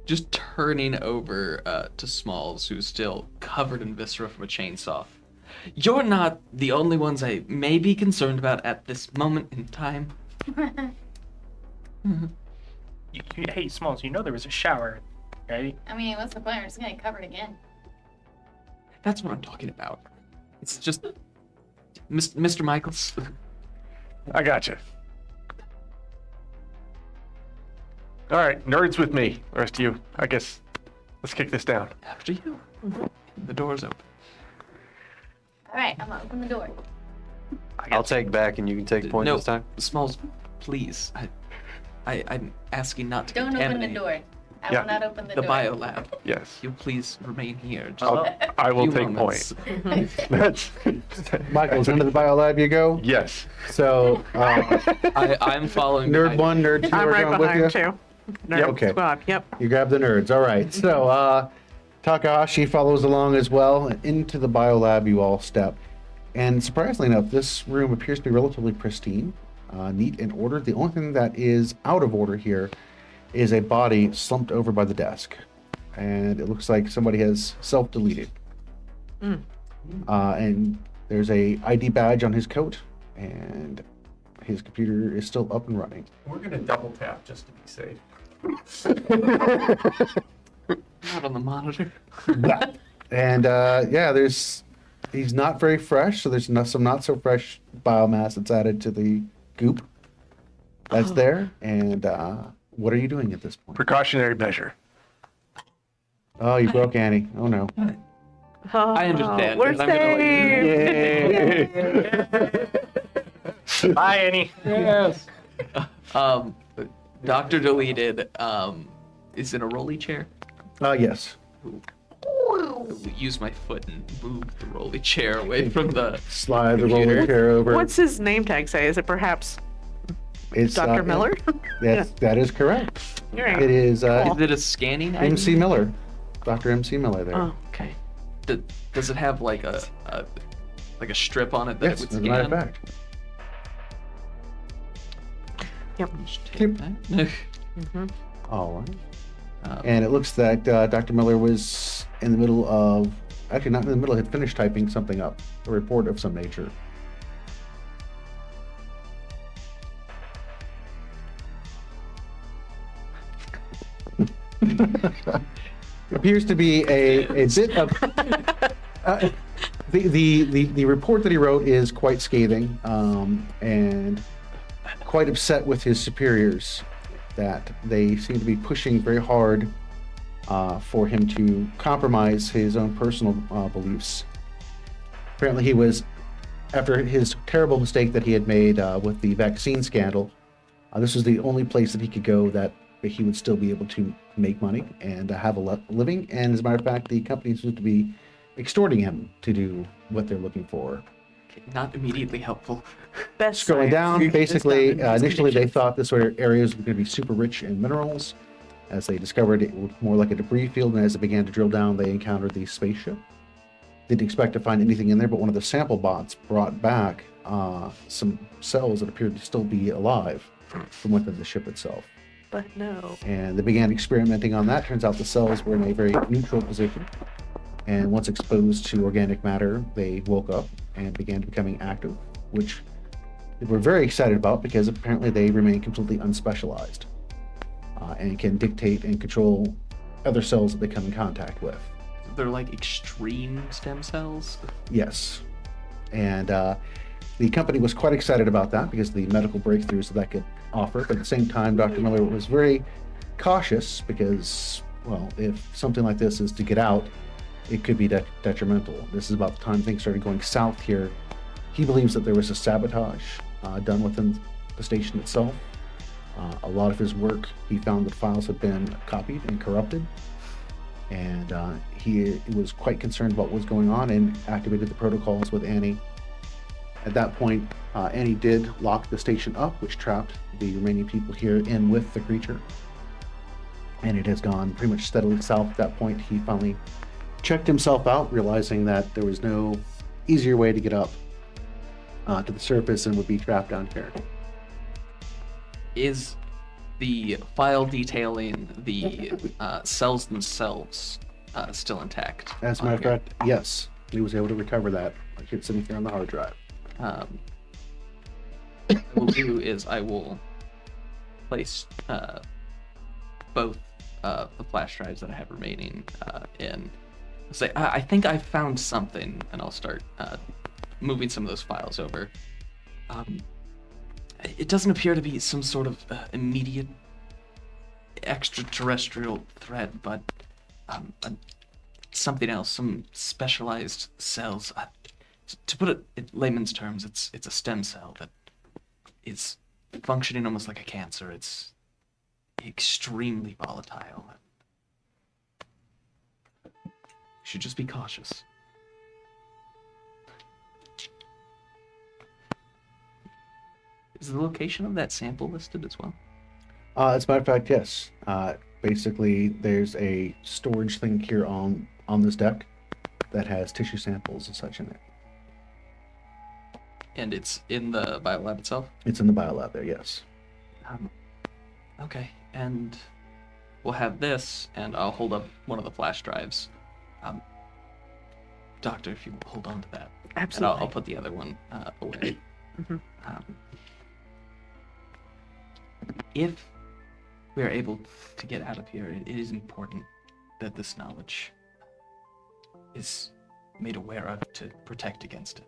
just turning over to Smalls, who's still covered in viscera from a chainsaw. You're not the only ones I may be concerned about at this moment in time. Hey, Smalls, you know there was a shower, right? I mean, what's the point? We're just gonna get covered again. That's what I'm talking about. It's just... Mr. Michaels. I gotcha. All right, nerds with me. The rest of you, I guess, let's kick this down. After you. The door's open. All right, I'm gonna open the door. I'll take back and you can take point No, this time. Smalls, please. I'm asking not to Don't open the contaminate door. I Yeah. will not open the the door. biolab. Yes. You please remain here. Just I will few take moments. point. That's Michael's into the biolab you go. yes. So, I'm following. nerd behind. 1, nerd 2 I'm are right going with you. behind too. Nerd Okay. squad. Yep. You grab the nerds. All right. So, Takahashi follows along as well. And into the biolab you all step. And surprisingly enough, this room appears to be relatively pristine, neat and ordered. The only thing that is out of order here is a body slumped over by the desk. And it looks like somebody has self-deleted. And there's a ID badge on his coat, and his computer is still up and running. We're gonna double tap just to be safe. Not on the monitor. And yeah, he's not very fresh, so there's some not so fresh biomass that's added to the goop that's there. And what are you doing at this point? Precautionary measure. Oh, you broke Annie. Oh no. I understand. We're and I'm gonna safe. Bye, Annie. Yes. Dr. Deleted is in a rolly chair. Yes. Use my foot and move the rolly chair away from the Slide the computer. rolling chair over. What's his name tag say? Is it perhaps It's Dr. Miller? That is correct. Right. It is Is it a scanning ID? MC Miller. Dr. MC Miller there. Oh, okay. Does it have like a strip on it that Yes, it as would a matter scan? of fact. Yep. Just take Yep. that. All right. Um, And it looks that Dr. Miller was in the middle of, actually not in the middle, had finished typing something up, a report of some nature. Appears to be a bit of the report that he wrote is quite scathing, and quite upset with his superiors that they seem to be pushing very hard for him to compromise his own personal beliefs. Apparently he was, after his terrible mistake that he had made with the vaccine scandal, this was the only place that he could go that he would still be able to make money and have a living. And as a matter of fact, the company seems to be extorting him to do what they're looking for. Not immediately helpful. Best Scrolling science. down, basically, It's not in these initially they conditions. thought this sort of areas were going to be super rich in minerals. As they discovered it was more like a debris field, and as they began to drill down, they encountered the spaceship. Didn't expect to find anything in there, but one of the sample bots brought back some cells that appeared to still be alive from within the ship itself. But no. And they began experimenting on that. Turns out the cells were in a very neutral position. And once exposed to organic matter, they woke up and began becoming active, which they were very excited about because apparently they remain completely unspecialized and can dictate and control other cells that they come in contact with. They're like extreme stem cells. Yes. And the company was quite excited about that because of the medical breakthroughs that could offer. But at the same time, Dr. Miller was very cautious because, well, if something like this is to get out, it could be detrimental. This is about the time things started going south here. He believes that there was a sabotage done within the station itself. A lot of his work, he found that files had been copied and corrupted. And he was quite concerned about what was going on and activated the protocols with Annie. At that point, Annie did lock the station up, which trapped the remaining people here in with the creature. And it has gone pretty much steadily south at that point. He finally checked himself out, realizing that there was no easier way to get up to the surface and would be trapped down here. Is the file detailing the cells themselves still intact? As a on matter of here? fact, yes, he was able to recover that. Like it's sitting here on the hard drive. What I will do is I will place both the flash drives that I have remaining in. Say, I think I found something, and I'll start moving some of those files over. It doesn't appear to be some sort of immediate extraterrestrial threat, but something else, some specialized cells. To put it in layman's terms, it's a stem cell that is functioning almost like a cancer. It's extremely volatile. You should just be cautious. Is the location of that sample listed as well? As a matter of fact, yes. Basically, there's a storage thing here on this deck that has tissue samples and such in it. And it's in the biolab itself? It's in the biolab there, yes. Okay, and we'll have this, and I'll hold up one of the flash drives. Doctor, if you will hold on to that. Absolutely. And I'll put the other one away. Mhm. If we are able to get out of here, it is important that this knowledge is made aware of to protect against it.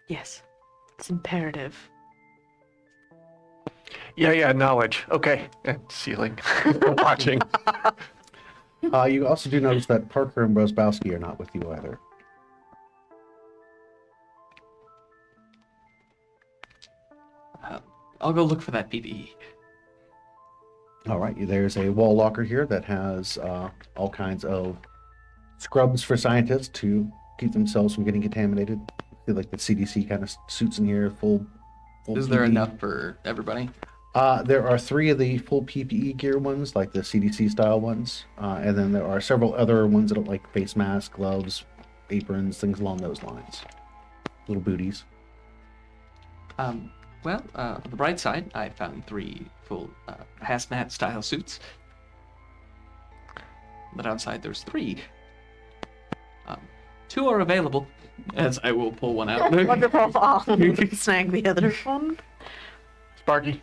Yes, it's imperative. Yeah, knowledge. Okay. And ceiling. Watching. You also do notice that Parker and Brosbowski are not with you either. I'll go look for that PPE. All right, there's a wall locker here that has all kinds of scrubs for scientists to keep themselves from getting contaminated. I feel like the CDC kind of suits in here, full Is there PPE. enough for everybody? There are 3 of the full PPE gear ones, like the CDC style ones, and then there are several other ones that are like face masks, gloves, aprons, things along those lines. Little booties. Well, on the bright side, I found 3 full hazmat style suits. On the downside, there's 3. 2 are available, as I will pull one out. Wonderful. I'll snag the other one. Sparky.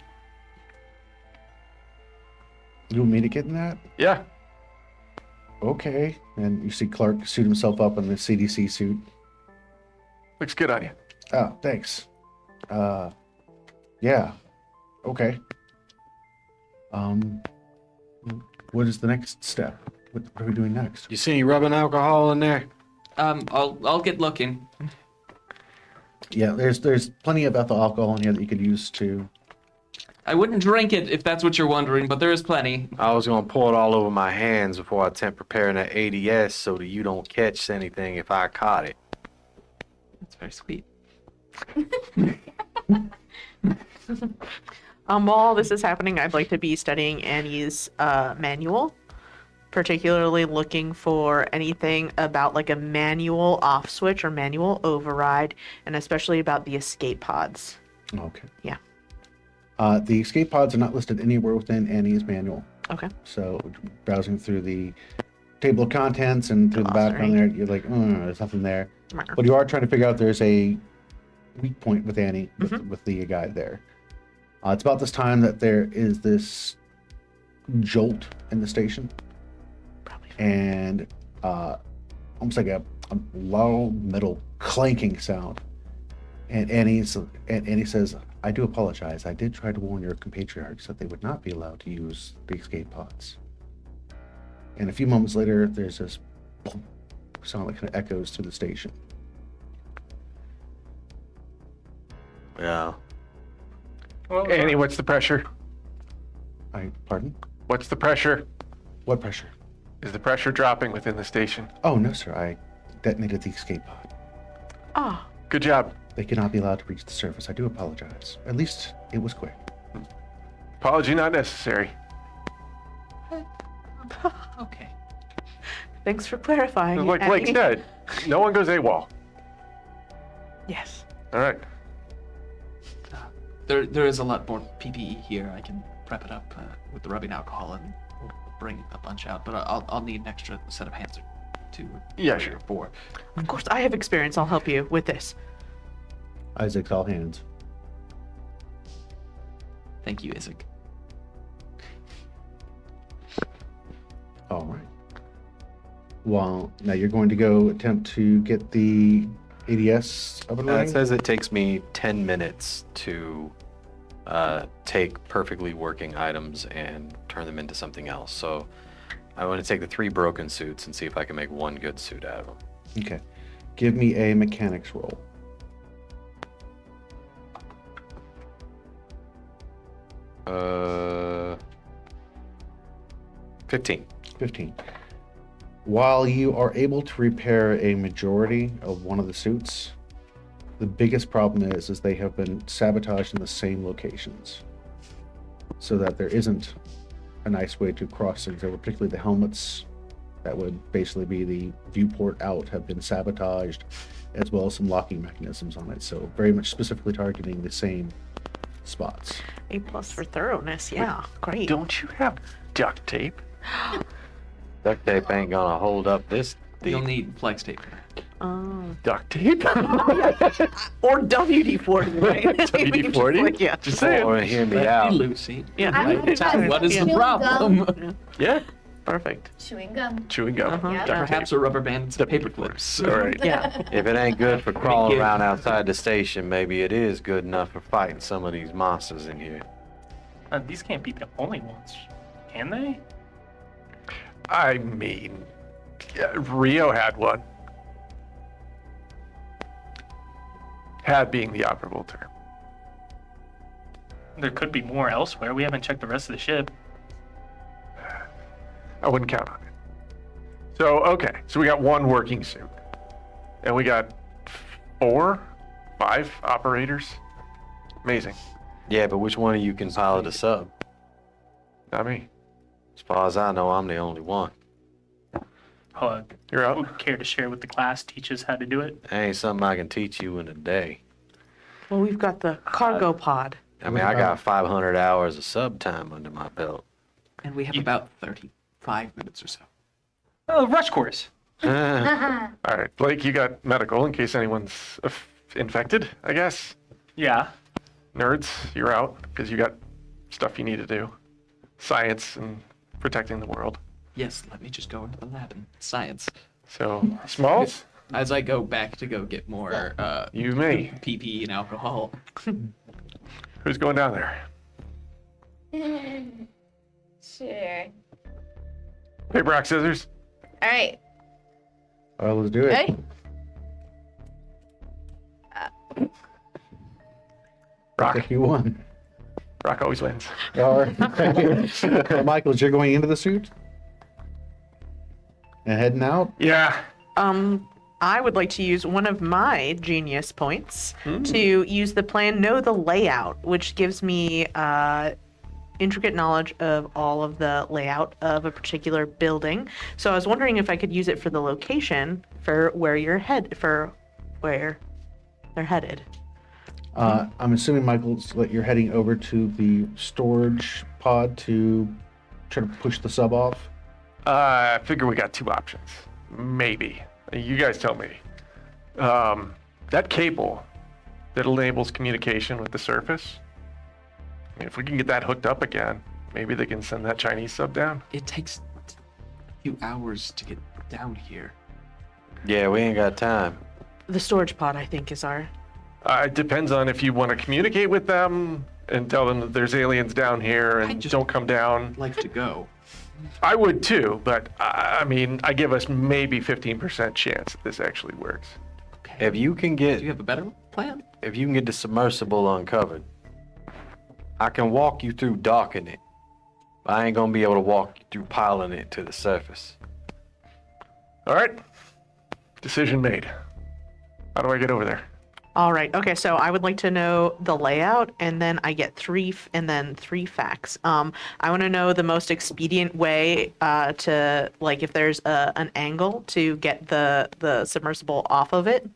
You want me to get in that? Yeah. Okay. And you see Clark suit himself up in the CDC suit. Looks good on you. Oh, thanks. Yeah. Okay. What is the next step? What are we doing next? You see any rubbing alcohol in there? I'll get looking. Yeah, there's plenty of ethyl alcohol in here that you could use to. I wouldn't drink it if that's what you're wondering, but there is plenty. I was gonna pour it all over my hands before I attempt preparing that ADS so that you don't catch anything if I caught it. That's very sweet. While this is happening, I'd like to be studying Annie's manual, particularly looking for anything about like a manual off switch or manual override, and especially about the escape pods. Okay. Yeah. The escape pods are not listed anywhere within Annie's manual. Okay. So browsing through the table of contents and through the Glossary. background there, you're like, there's nothing there. Meh. But you are trying to figure out there's a weak point with Annie, with the guide there. It's about this time that there is this jolt in the station. Probably. And almost like a loud metal clanking sound. And Annie says, I do apologize. I did try to warn your compatriots that they would not be allowed to use the escape pods. And a few moments later, there's this boom sound that kind of echoes through the station. Yeah. Well, Annie, what's the pressure? Pardon? What's the pressure? What pressure? Is the pressure dropping within the station? Oh, no, sir. I detonated the escape pod. Oh, Good job. They cannot be allowed to reach the surface. I do apologize. At least it was quick. Apology not necessary. Okay. thanks for clarifying. Like Blake Annie. said, no one goes AWOL. Yes. All right. there is a lot more PPE here. I can prep it up with the rubbing alcohol and bring a bunch out, but I'll need an extra set of hands or two. Yeah, three sure. or four. Of course, I have experience. I'll help you with this. Isaac's all hands. Thank you, Isaac. All right. Well, now you're going to go attempt to get the ADS up and It running? says it takes me 10 minutes to take perfectly working items and turn them into something else. So I want to take the 3 broken suits and see if I can make one good suit out of them. Okay. Give me a mechanics roll. Uh, 15. 15. While you are able to repair a majority of one of the suits, the biggest problem is they have been sabotaged in the same locations, so that there isn't a nice way to cross things over. Particularly the helmets, that would basically be the viewport out, have been sabotaged, as well as some locking mechanisms on it. So very much specifically targeting the same spots. A+ for thoroughness. Yeah, great. Don't you have duct tape? Duct tape ain't gonna hold up this You'll deep. need flex tape for that. Oh. Duct tape? Or WD-40, right? WD-40? Yeah. Just saying. Or hear me That'd out. be Lucy. Yeah. What is the Yeah. problem? Yeah, Perfect. Chewing gum. chewing gum. Uh-huh. Yeah. Duct Perhaps a rubber band and some paper clips. tape. All right. Yeah. If it ain't good for crawling Good. around outside the station, maybe it is good enough for fighting some of these monsters in here. These can't be the only ones, can they? I mean, yeah, Rio had one. Had being the operable term. There could be more elsewhere. We haven't checked the rest of the ship. I wouldn't count on it. So, okay. So we got one working suit. And we got 4, 5 operators. Amazing. Yeah, but which one of you can pilot a sub? Not me. As far as I know, I'm the only one. You're out. Would care to share with the class, teach us how to do it? That ain't something I can teach you in a day. Well, we've got the cargo pod. I mean, I got 500 hours of sub time under my belt. And we have about 35 minutes or so. Oh, rush course. All right. Blake, you got medical in case anyone's infected, I guess. Yeah. Nerds, you're out because you got stuff you need to do. Science and protecting the world. Yes, let me just go into the lab and science. So, Smalls, As I go back to go get more you may. PPE and alcohol. Who's going down there? Sure. Paper, rock, scissors. All right. All right, let's do it. Ready? Rock. If you won. Rock always wins. All right. Michaels, you're going into the suit? And heading out? Yeah. I would like to use one of my genius points to use the plan Know the Layout, which gives me intricate knowledge of all of the layout of a particular building. So I was wondering if I could use it for the location for where where they're headed. I'm assuming, Michaels, that you're heading over to the storage pod to try to push the sub off. I figure we got 2 options. Maybe. You guys tell me. That cable that enables communication with the surface, if we can get that hooked up again, maybe they can send that Chinese sub down. It takes a few hours to get down here. Yeah, we ain't got time. The storage pod, I think, is our... It depends on if you want to communicate with them and tell them that there's aliens down here and just- don't come down. Like to go. I would too, but I mean, I give us maybe 15% chance that this actually works. Okay. If you can Do you get have a better plan? the submersible uncovered, I can walk you through docking it. But I ain't gonna be able to walk you through piling it to the surface. All right. Decision made. How do I get over there? All right. Okay. So I would like to know the layout, and then I get 3 facts. I want to know the most expedient way to, like, if there's an angle to get the submersible off of it.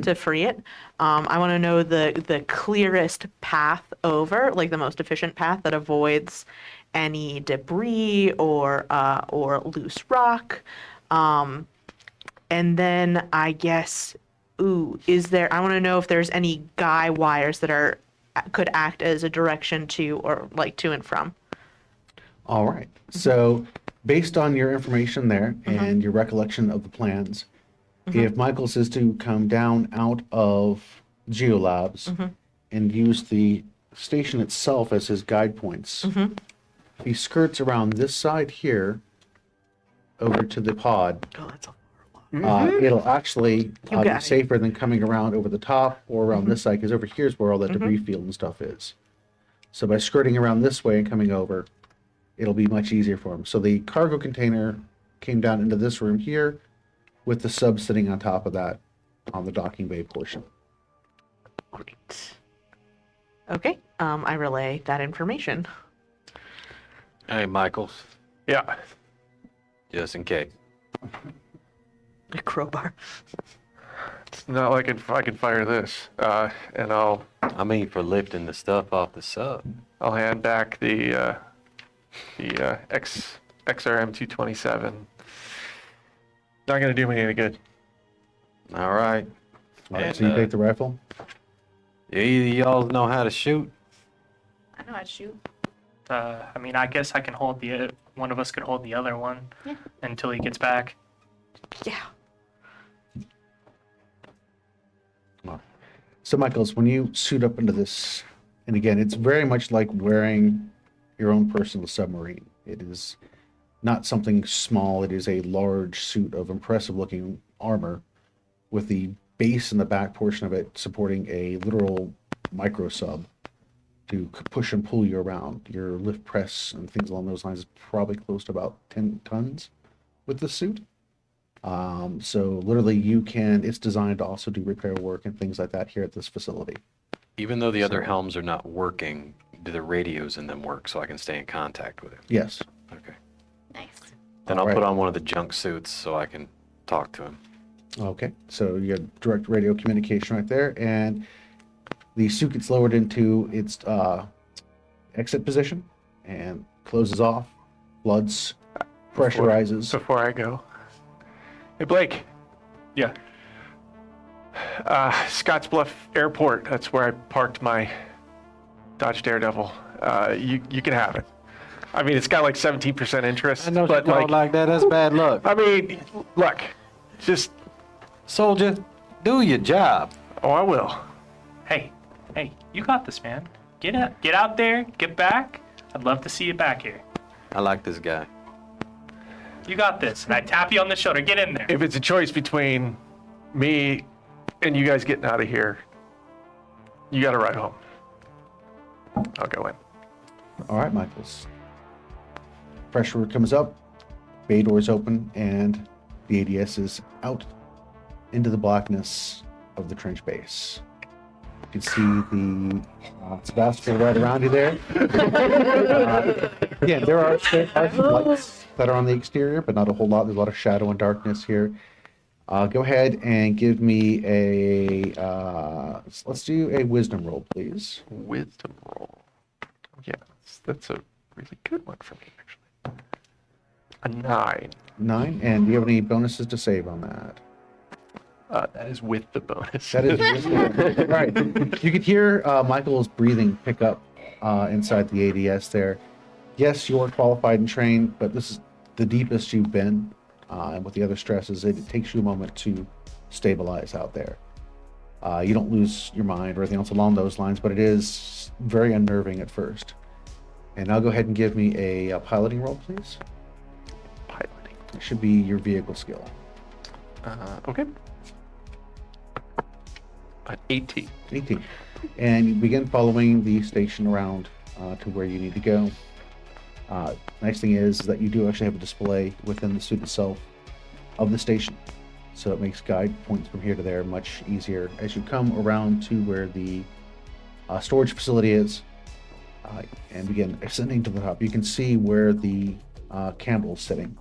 to free it. I want to know the clearest path over, like the most efficient path that avoids any debris or loose rock. And then I guess, I want to know if there's any guy wires that could act as a direction to, or like to and from. All right. So, based on your information there and your recollection of the plans, if Michaels is to come down out of Geolabs and use the station itself as his guide points, he skirts around this side here over to the pod. Oh, that's a It'll actually You be got it. safer than coming around over the top or around this side, because over here is where all that debris field and stuff is. So by skirting around this way and coming over, it'll be much easier for him. So the cargo container came down into this room here, with the sub sitting on top of that on the docking bay portion. great. Okay, I relay that information. Hey, Michaels, Yeah. just in case. A crowbar. It's not like I can fire this. And I'll I mean, for lifting the stuff off the sub. hand back the XRM 227. Not gonna do me any good. All right. All right, And, so you take the rifle. Either y'all know how to shoot. I know how to shoot. I mean, I guess I can hold one of us could hold the other one Yeah. until he gets back. Yeah. So, Michaels, when you suit up into this, and again, it's very much like wearing your own personal submarine. It is not something small. It is a large suit of impressive-looking armor with the base and the back portion of it supporting a literal micro sub to push and pull you around. Your lift press and things along those lines is probably close to about 10 tons with the suit. So literally it's designed to also do repair work and things like that here at this facility. Even though the other So- helms are not working, do the radios in them work so I can stay in contact with him? Yes. Okay. Nice. Then All I'll put right. on one of the junk suits so I can talk to him. Okay. So you got direct radio communication right there, and the suit gets lowered into its exit position and closes off, floods, pressurizes. Before I go. Hey, Blake. Yeah. Scottsbluff Airport. That's where I parked my Dodge Daredevil. You can have it. I mean, it's got like 17% interest. but like, that. That's bad luck. I mean, look, just, Soldier, do your job. oh, I will. Hey, you got this, man. Get out there, get back. I'd love to see you back here. I like this guy. You got this. And I tap you on the shoulder. Get in there. If it's a choice between me and you guys getting out of here, you got to ride home. I'll go in. All right, Michaels. Pressure comes up, bay doors open, and the ADS is out into the blackness of the trench base. You can see the Sebastian right around you there. Again, there are some lights that are on the exterior, but not a whole lot. There's a lot of shadow and darkness here. Go ahead and give me let's do a wisdom roll, please. Wisdom roll. Yes, that's a really good one for me, actually. A 9. 9, and do you have any bonuses to save on that? That is with the bonus. That is all right. You could hear Michael's breathing pick up inside the ADS there. Yes, you're qualified and trained, but this is the deepest you've been. And with the other stresses, it takes you a moment to stabilize out there. You don't lose your mind or anything else along those lines, but it is very unnerving at first. And now go ahead and give me a piloting roll, please. Piloting. It should be your vehicle skill. Okay. An 18. 18. And you begin following the station around to where you need to go. Nice thing is that you do actually have a display within the suit itself of the station. So it makes guide points from here to there much easier. As you come around to where the storage facility is and begin ascending to the top, you can see where the Campbell's sitting.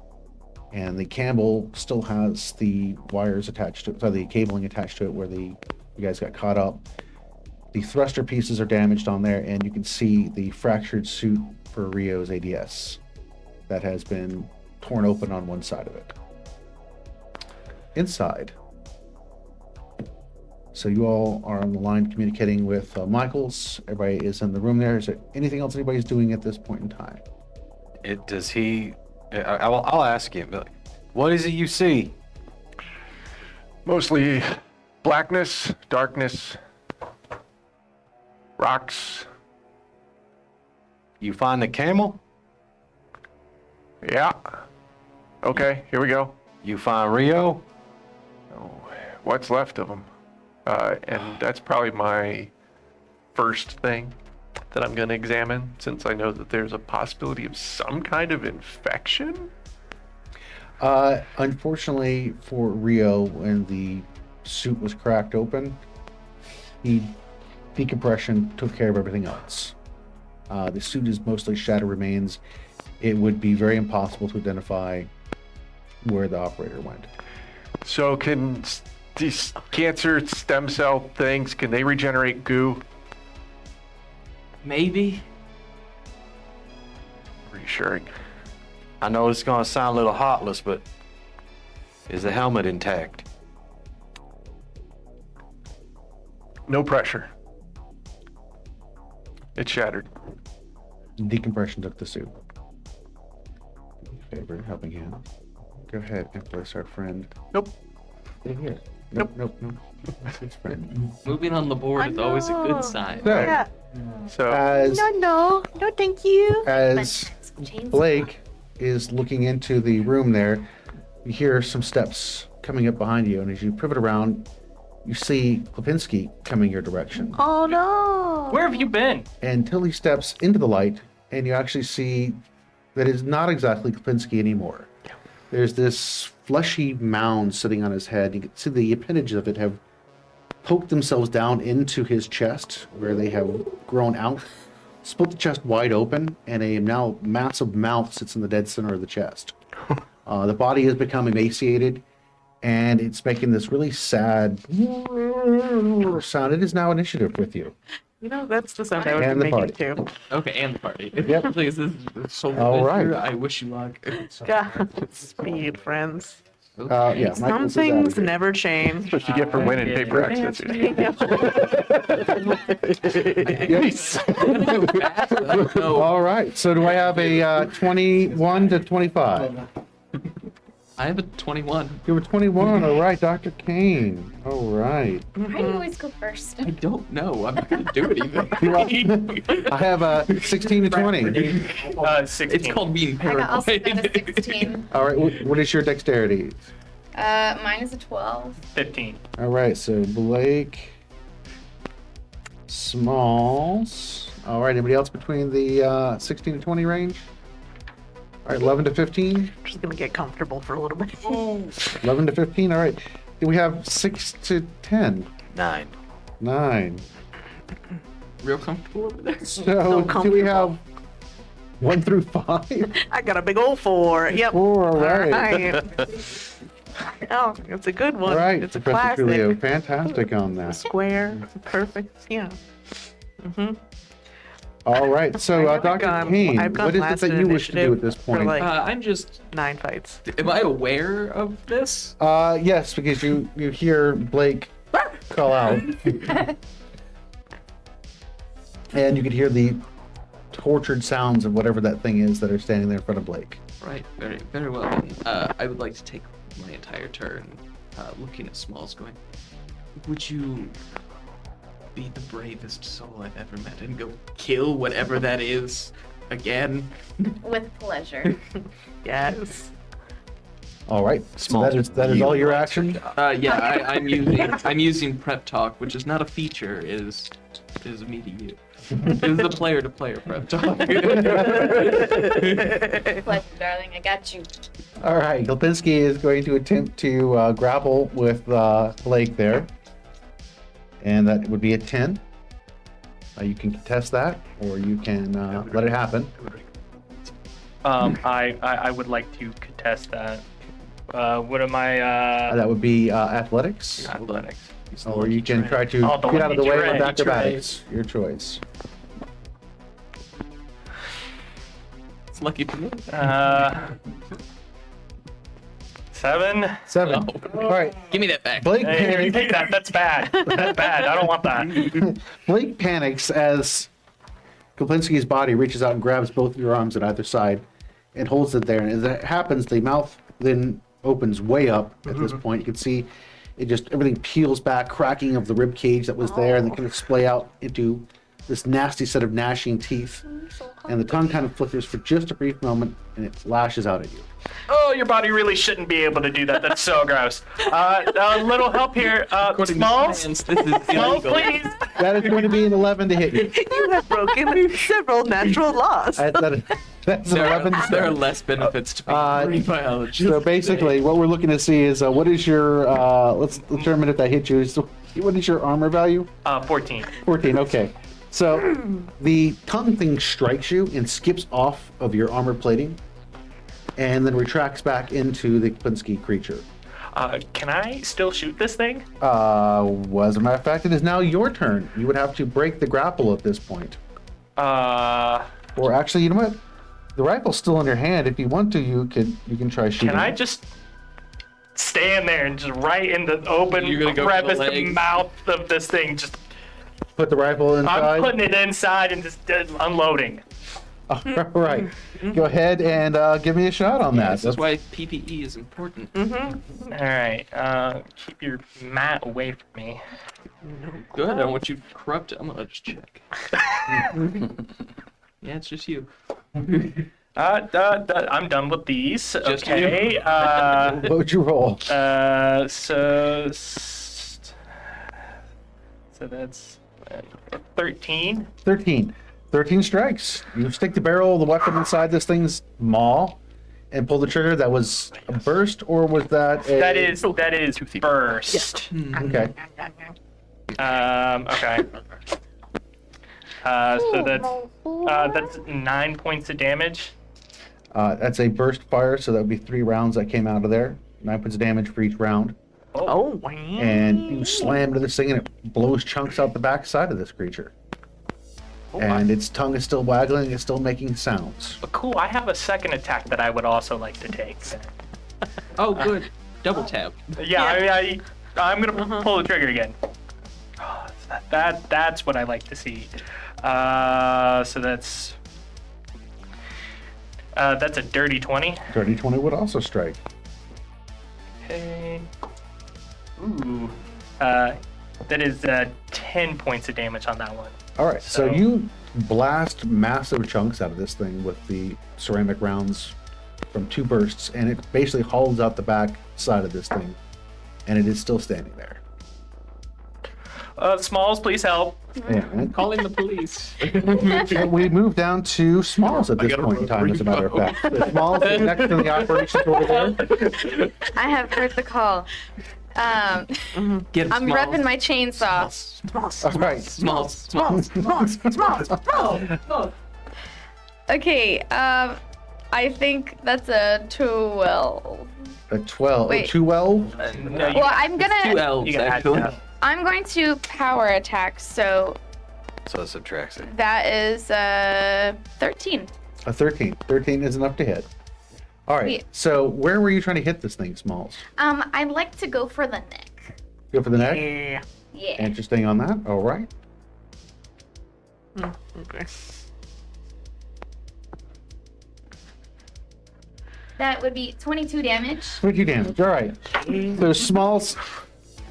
And the Campbell still has the wires attached to it, so the cabling attached to it where you guys got caught up. The thruster pieces are damaged on there, and you can see the fractured suit for Rio's ADS that has been torn open on one side of it. Inside. So you all are on the line communicating with Michaels. Everybody is in the room there. Is there anything else anybody's doing at this point in time? Does he? I'll ask him. But what is it you see? Mostly blackness, darkness, rocks. You find the camel? Yeah. Okay, here we go. You find Rio? Oh, what's left of them? And that's probably my first thing that I'm going to examine, since I know that there's a possibility of some kind of infection. Unfortunately for Rio, when the suit was cracked open, decompression took care of everything else. The suit is mostly shattered remains. It would be very impossible to identify where the operator went. So can these cancer stem cell things, can they regenerate goo? Maybe. Reassuring. I know it's gonna sound a little heartless, but is the helmet intact? No pressure. It's shattered. Decompression took the suit. Favorite helping hand. Go ahead and place our friend. Nope. Stay here. Nope. That's his friend. Moving on the board is always a know. good sign. So, Yeah. So as No, thank you. as Blake is looking into the room there, you hear some steps coming up behind you, and as you pivot around, you see Lipinski coming your direction. Oh no. Where have you been? Until he steps into the light, and you actually see that it's not exactly Lipinski anymore. There's this fleshy mound sitting on his head. You can see the appendages of it have poked themselves down into his chest, where they have grown out, split the chest wide open, and a now massive mouth sits in the dead center of the chest. The body has become emaciated, and it's making this really sad sound. It is now initiative with you. You know, that's the sound I would And be the making too. Okay, and the party. Yep. Please, this is so All right. I wish you luck. God, speed, friends. Yeah, Some Michael's is out of things here. never change. that's what you get for winning paper access. Yes. No, All right. So do I have a 21 to 25? I have a 21. You were 21. All right, Dr. Kane. All right. Why do you always go first? I don't know. I'm not gonna do anything. I have a 16 to 20. 16. It's called being I got also got a paranoid. 16. All right. What is your dexterity? Mine is a 12. 15. All right. So Blake, Smalls. All right. Anybody else between the 16 to 20 range? All right. 11 to 15. Just gonna get comfortable for a little bit. 11 to 15. All right. Do we have 6 to 10? 9. 9. Real comfortable over there. So So do we have 1 through 5? I got a big old 4. Yep. 4. All right. Oh, it's a good one. All right, It's a Professor classic. Julio, fantastic on that. Square. It's perfect. Yeah. Mm-hmm. All right, so I haven't Dr. gone- Kane, I've gone what is it last that in you wish to do initiative at this for, point? like- I'm just. 9 fights. Am I aware of this? Yes, because you hear Blake call out, and you can hear the tortured sounds of whatever that thing is that are standing there in front of Blake. Right. Very, very well. Then. I would like to take my entire turn looking at Smalls, going, "Would you be the bravest soul I've ever met and go kill whatever that is again?" With pleasure. Yes. All right, so Small. that is all your action. Yeah, I'm using prep talk, which is not a feature. Is me to you. It is a player-to-player prep talk. Pleasure, darling. I got you. All right, Gilpinski is going to attempt to grapple with Blake there, and that would be a 10. You can contest that, or you can let it happen. I would like to contest that. What am I? That would be athletics. Athletics. Or you can try to Oh, the get out of the way lucky with tray. acrobatics. Your choice. It's lucky for me. 7. 7. Oh. All right. Give me that back. Blake Hey, panics. take that. That's bad. That's bad. I don't want that. Blake panics as Koplinski's body reaches out and grabs both of your arms at either side and holds it there. And as that happens, the mouth then opens way up at this point. You can see it just, everything peels back, cracking of the rib cage that was there, and then kind of splay out into this nasty set of gnashing teeth. And the tongue kind of flickers for just a brief moment, and it lashes out at you. Oh, your body really shouldn't be able to do that. That's so gross. A little help here. According to Smalls? science, this is Smalls, illegal. please. That is going to be an 11 to hit you. You have broken several natural laws. That's an There 11 are, to there are less benefits to being a marine biologist. So basically, what we're looking to see is what is your, let's determine if that hit you. So what is your armor value? 14. 14, okay. So the tongue thing strikes you and skips off of your armor plating and then retracts back into the Koplinski creature. Can I still shoot this thing? As a matter of fact, it is now your turn. You would have to break the grapple at this point. Or actually, you know what? The rifle's still in your hand. If you want to, you can try shooting. Can I just stand there and just right in the open You're gonna go for the crevice, the legs? mouth of this thing? Just put the rifle inside? I'm putting it inside and just unloading. All right. Go ahead and give me a shot on that. This is why PPE is important. All right. Keep your mat away from me. Good. I want you corrupt. I'm gonna just check. Yeah, it's just you. I'm done with these. Just Okay. What would you roll? So that's 13. 13. 13 strikes. You stick the barrel of the weapon inside this thing's maw and pull the trigger. That was a burst, or was that a... That is burst. Okay. Okay. So that's 9 points of damage. That's a burst fire, so that would be 3 rounds that came out of there. 9 points of damage for each round. Oh, wow. And you slam into this thing, and it blows chunks out the backside of this creature. And its tongue is still waggling, it's still making sounds. Cool. I have a second attack that I would also like to take. Oh, good. Double tap. Yeah, I'm gonna pull the trigger again. Oh, that's what I like to see. So that's a dirty 20. Dirty 20 would also strike. Okay. Ooh. That is 10 points of damage on that one. All right, so So- you blast massive chunks out of this thing with the ceramic rounds from 2 bursts, and it basically holds out the back side of this thing, and it is still standing there. Smalls, please help. And Calling the police. we move down to Smalls at this gotta point in time, as a matter of reload. fact. So Smalls is next to the operations over there. I have heard the call. Get I'm repping my chainsaw. All right, Small. Okay, I think that's a 12. a 12. Wait. 12? No, you, Well, I'm Two gonna. elves, you can add actually. that. I'm going to power attack, so So it subtracts it. that is 13. A 13. 13 is enough to hit. All right, Wait. so where were you trying to hit this thing, Smalls? I'd like to go for the neck. Go for the neck? Yeah. Yeah. Interesting on that. All right. Okay. That would be 22 damage. 22 damage. All right. So Smalls,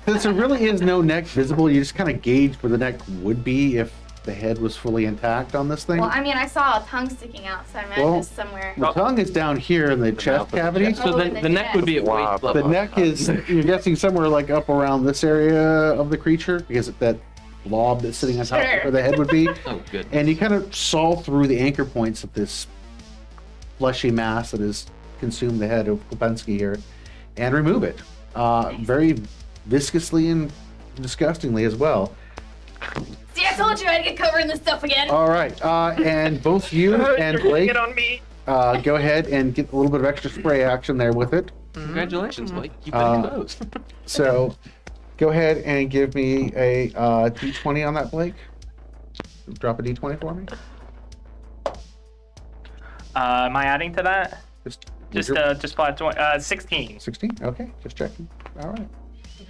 since there really is no neck visible, you just kind of gauge where the neck would be if the head was fully intact on this thing. Well, I mean, I saw a tongue sticking out, so I imagine Well, it's somewhere. The tongue is down here in the chest mouth of the cavity. chest. So Oh, the, in the the neck would be at Wow. waist level. The neck is, you're guessing, somewhere like up around this area of the creature, because that blob that's sitting on top Sure. where the head would be. Oh, good. And you kind of saw through the anchor points of this fleshy mass that has consumed the head of Koplinski here and remove it. Very viscously and disgustingly as well. See, I told you I'd get covered in this stuff again. All right. And both you and You're gonna Blake get on me. go ahead and get a little bit of extra spray action there with it. Congratulations, Blake. You've been close. So, go ahead and give me a d20 on that, Blake. Drop a d20 for me. Am I adding to that? Just flat 20, 16. 16. Okay, just checking. All right.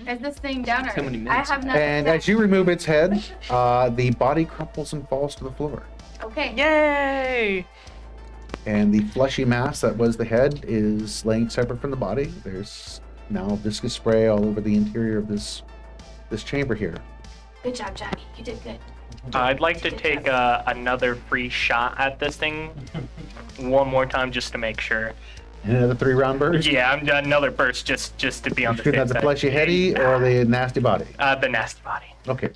Is this thing down How many or? I minutes? have nothing. And as you remove its head, the body crumples and falls to the floor. Okay. Yay! And the fleshy mass that was the head is laying separate from the body. There's now viscous spray all over the interior of this chamber here. Good job, Johnny. You did good. I'd like to take another free shot at this thing one more time just to make sure. And another 3-round burst. Yeah, I'm done another burst just to be on the Should safe have the side. fleshy heady or the nasty body. The nasty body. Okay.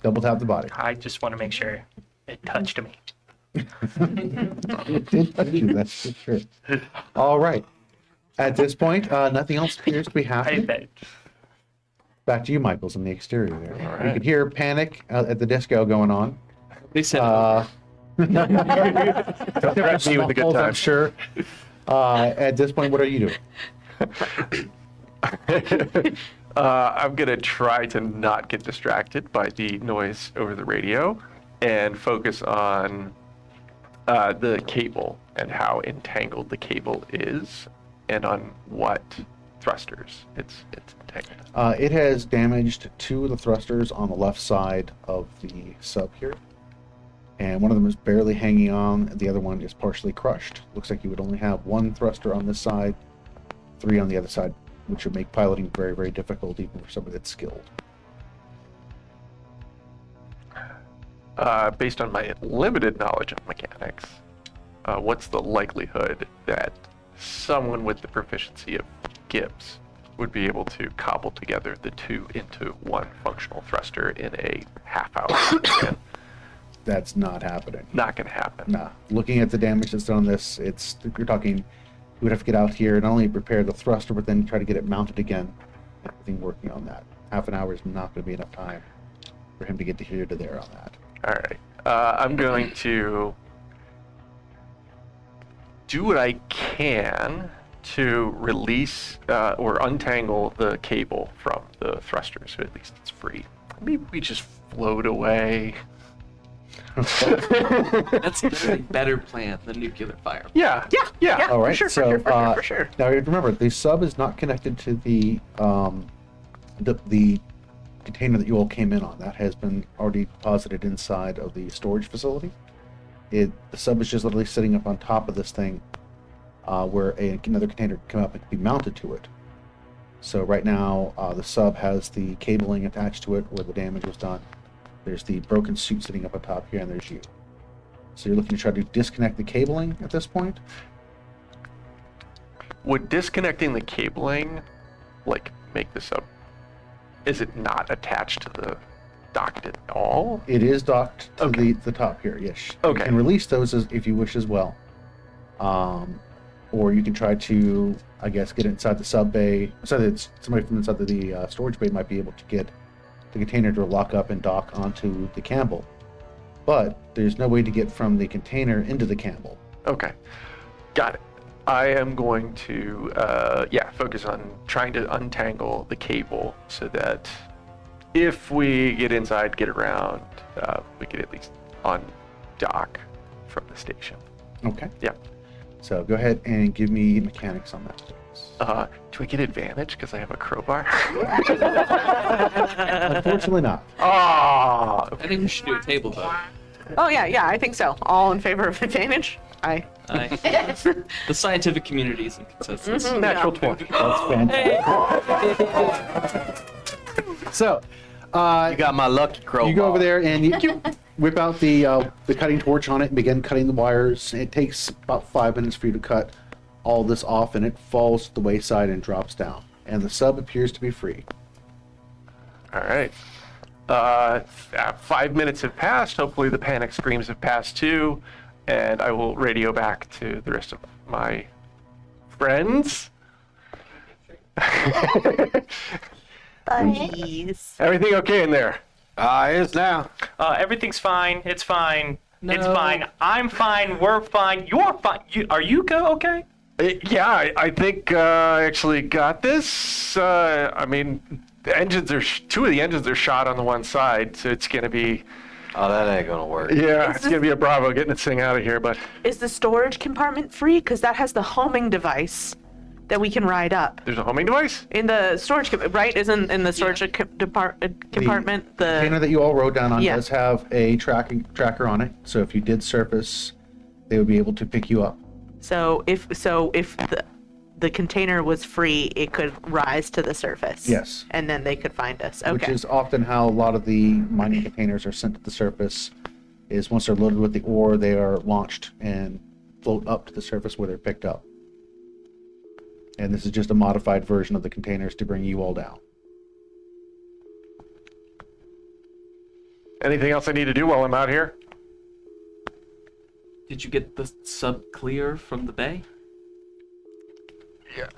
Double tap the body. I just want to make sure it touched me. It did touch you, that's for sure. All right. At this point, nothing else appears to be I happening. bet. Back to you, Michaels, in the exterior there. You right. could hear panic at the disco going on. They said Don't threaten me with a good I'm time. sure. At this point, what are you doing? I'm gonna try to not get distracted by the noise over the radio and focus on the cable and how entangled the cable is, and on what thrusters it's entangled. It has damaged 2 of the thrusters on the left side of the sub here. And one of them is barely hanging on, the other one is partially crushed. Looks like you would only have 1 thruster on this side, 3 on the other side, which would make piloting very, very difficult even for somebody that's skilled. Based on my limited knowledge of mechanics, what's the likelihood that someone with the proficiency of Gibbs would be able to cobble together the 2 into 1 functional thruster in a half-hour? That's not happening. Not gonna happen. Nah. Looking at the damage that's done on this, you're talking, you would have to get out here, not only repair the thruster, but then try to get it mounted again. Everything working on that. Half an hour is not going to be enough time for him to get to here to there on that. All right. I'm going to do what I can to release or untangle the cable from the thruster, so at least it's free. Maybe we just float away. that's a better plan than nuclear fire. Yeah. All right. For sure. Now remember, the sub is not connected to the container that you all came in on. That has been already deposited inside of the storage facility. The sub is just literally sitting up on top of this thing, where another container can come up and be mounted to it. So right now, the sub has the cabling attached to it where the damage was done. There's the broken suit sitting up on top here, and there's you. So you're looking to try to disconnect the cabling at this point? Would disconnecting the cabling, make the sub? Is it not attached to the dock at all? It is docked to Okay. the top here, yes. Okay. You can release those if you wish as well. Or you can try to, I guess, get inside the sub bay. So that somebody from inside the storage bay might be able to get the container to lock up and dock onto the Campbell. But there's no way to get from the container into the Campbell. Okay. Got it. I am going to, focus on trying to untangle the cable so that if we get inside, get around, we can at least undock from the station. Okay. Yeah. So go ahead and give me mechanics on that, please. Do I get advantage because I have a crowbar? Unfortunately not. Oh! I think we should do a table vote. Oh yeah, I think so. All in favor of advantage? Aye. The scientific community is in consensus. Mhm. Natural Yeah. 20. That's fantastic. So, You got my lucky crowbar. you go over there and you whip out the cutting torch on it and begin cutting the wires. It takes about 5 minutes for you to cut all this off, and it falls to the wayside and drops down. And the sub appears to be free. All right. 5 minutes have passed. Hopefully the panic screams have passed too. And I will radio back to the rest of my friends. Please. Everything okay in there? Is now. Everything's fine. It's fine. It's No. fine. I'm fine. We're fine. You're fine. Are you okay? Yeah, I think I actually got this. I mean, the engines are two of the engines are shot on the one side, so it's gonna be. Oh, that ain't gonna work. Yeah, Is it's gonna be a Bravo getting this thing out of here, but Is the storage compartment free? Because that has the homing device that we can ride up. there's a homing device? In the storage, right? Isn't in the storage compartment The container that you all rode down on Yeah. does have a tracker on it, so if you did surface, they would be able to pick you up. So if the container was free, it could rise to the surface. Yes. And then they could find us. Which Okay. is often how a lot of the mining containers are sent to the surface, is once they're loaded with the ore, they are launched and float up to the surface where they're picked up. And this is just a modified version of the containers to bring you all down. Anything else I need to do while I'm out here? Did you get the sub clear from the bay? Yeah,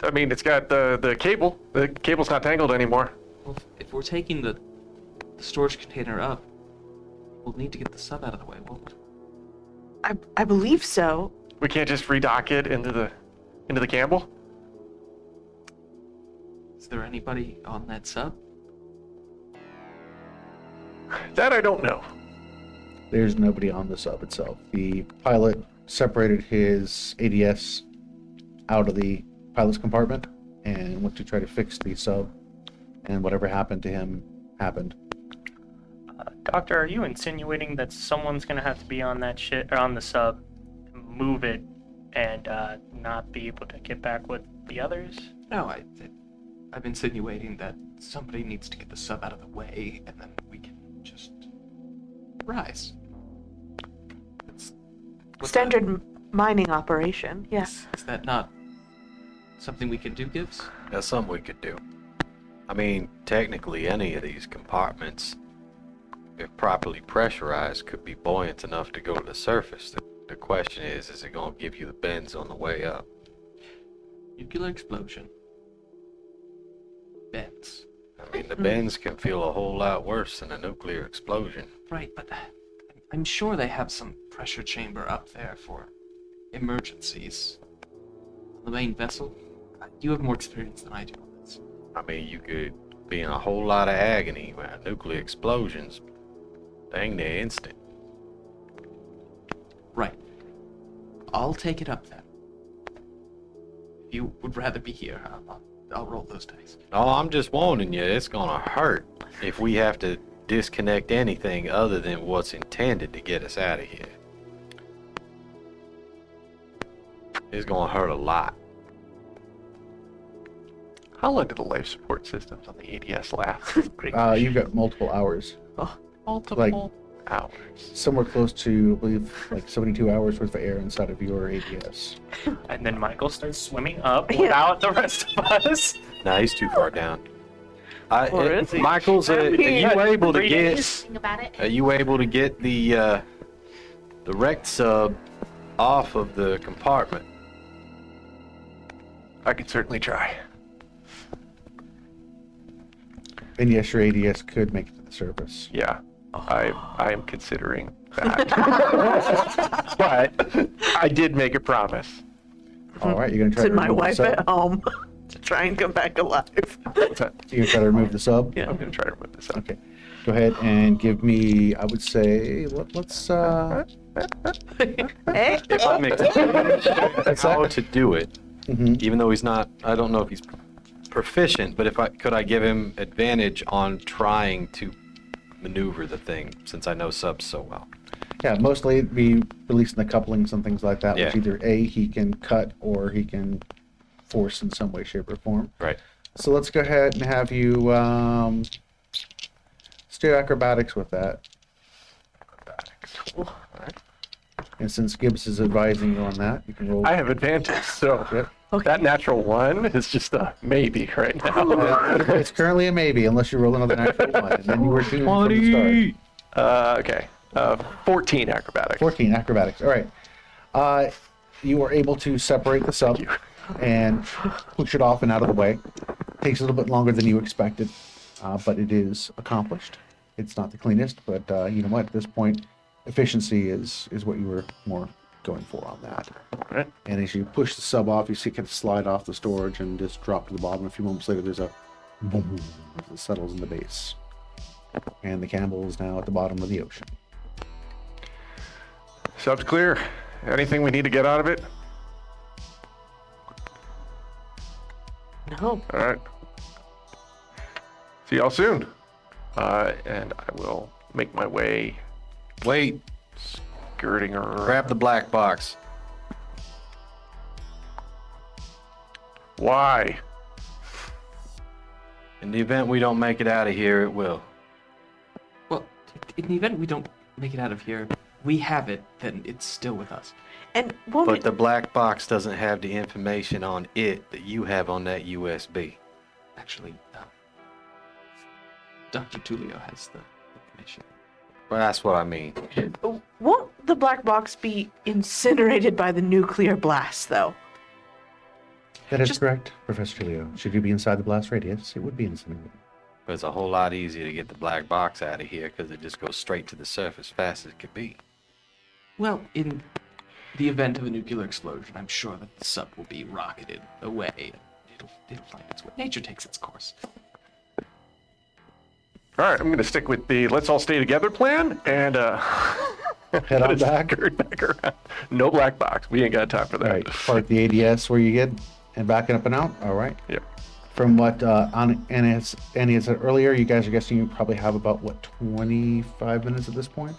I mean, it's got the cable. The cable's not tangled anymore. Well, if we're taking the storage container up, we'll need to get the sub out of the way, won't we? I believe so. We can't just redock it into the Campbell? Is there anybody on that sub? That I don't know. There's nobody on the sub itself. The pilot separated his ADS out of the pilot's compartment and went to try to fix the sub, and whatever happened to him happened. Doctor, are you insinuating that someone's gonna have to be on that shit or on the sub, move it, and not be able to get back with the others? No, I'm insinuating that somebody needs to get the sub out of the way, and then we can just rise. It's what's that? Standard mining operation. Yes. Is that not something we can do, Gibbs? That's something we could do. I mean, technically, any of these compartments, if properly pressurized, could be buoyant enough to go to the surface. The question is it going to give you the bends on the way up? Nuclear explosion. Bends. I mean, the bends can feel a whole lot worse than a nuclear explosion. Right, but I'm sure they have some pressure chamber up there for emergencies. On the main vessel, you have more experience than I do on this. I mean, you could be in a whole lot of agony when nuclear explosions, dang near instant. Right. I'll take it up then. If you would rather be here, I'll roll those dice. Oh, I'm just warning you, it's gonna hurt if we have to disconnect anything other than what's intended to get us out of here. It's gonna hurt a lot. How long do the life support systems on the ADS last? You've got multiple hours. Multiple. Hours. Somewhere close to, I believe, like 72 hours worth of air inside of your ADS. And then Michael starts swimming up without the rest of us. Nah, he's too far down. Or is he? Michael's, are you able to get? Think about it. Are you able to get the wrecked sub off of the compartment? I could certainly try. And yes, your ADS could make it to the surface. Yeah, I am considering that. But I did make a promise. All right, you're gonna try Send to my remove the wife sub. at home to try and come back alive. What's that? You're gonna try to remove the sub. Yeah. I'm gonna try to remove this up. Okay. Go ahead and give me. I would say let's. Hey? If I make how to do it, Mhm. even though he's not, I don't know if he's proficient, but could I give him advantage on trying to maneuver the thing since I know subs so well? Yeah, mostly it'd be releasing the couplings and things like that, which Yeah. either A, he can cut or he can force in some way, shape, or form. Right. So let's go ahead and have you let's do acrobatics with that. And since Gibbs is advising you on that, you can roll. I have advantage, so Yep. that natural one is just a maybe right now. It's currently a maybe unless you roll another natural one, and then you were doomed from the start. Okay. 14 acrobatics. 14 acrobatics. All right. You are able to separate the sub and push it off and out of the way. Takes a little bit longer than you expected, but it is accomplished. It's not the cleanest, but you know what? At this point, efficiency is what you were more going for on that. All right. And as you push the sub off, you see it kind of slide off the storage and just drop to the bottom. A few moments later, there's a boom that settles in the base. And the Campbell is now at the bottom of the ocean. Sub's clear. Anything we need to get out of it? No. All right. See y'all soon. And I will make my way Wait, skirting around. grab the black box. Why? In the event we don't make it out of here, it will. Well, in the event we don't make it out of here, we have it, then it's still with us. And won't But it, the black box doesn't have the information on it that you have on that USB. Actually, Dr. Tulio has the information. Well, that's what I mean. won't the black box be incinerated by the nuclear blast, though? That is Just- correct, Professor Julio. Should you be inside the blast radius, it would be incinerated. But it's a whole lot easier to get the black box out of here because it just goes straight to the surface fast as it could be. Well, in the event of a nuclear explosion, I'm sure that the sub will be rocketed away. It'll find its way. Nature takes its course. All right, I'm going to stick with the let's all stay together plan and Head on back. skirt back around. No black box. We ain't got time for All that. right, park the ADS where you get and backing up and out. All right. Yep. From what Annie had said earlier, you guys are guessing you probably have about, what, 25 minutes at this point?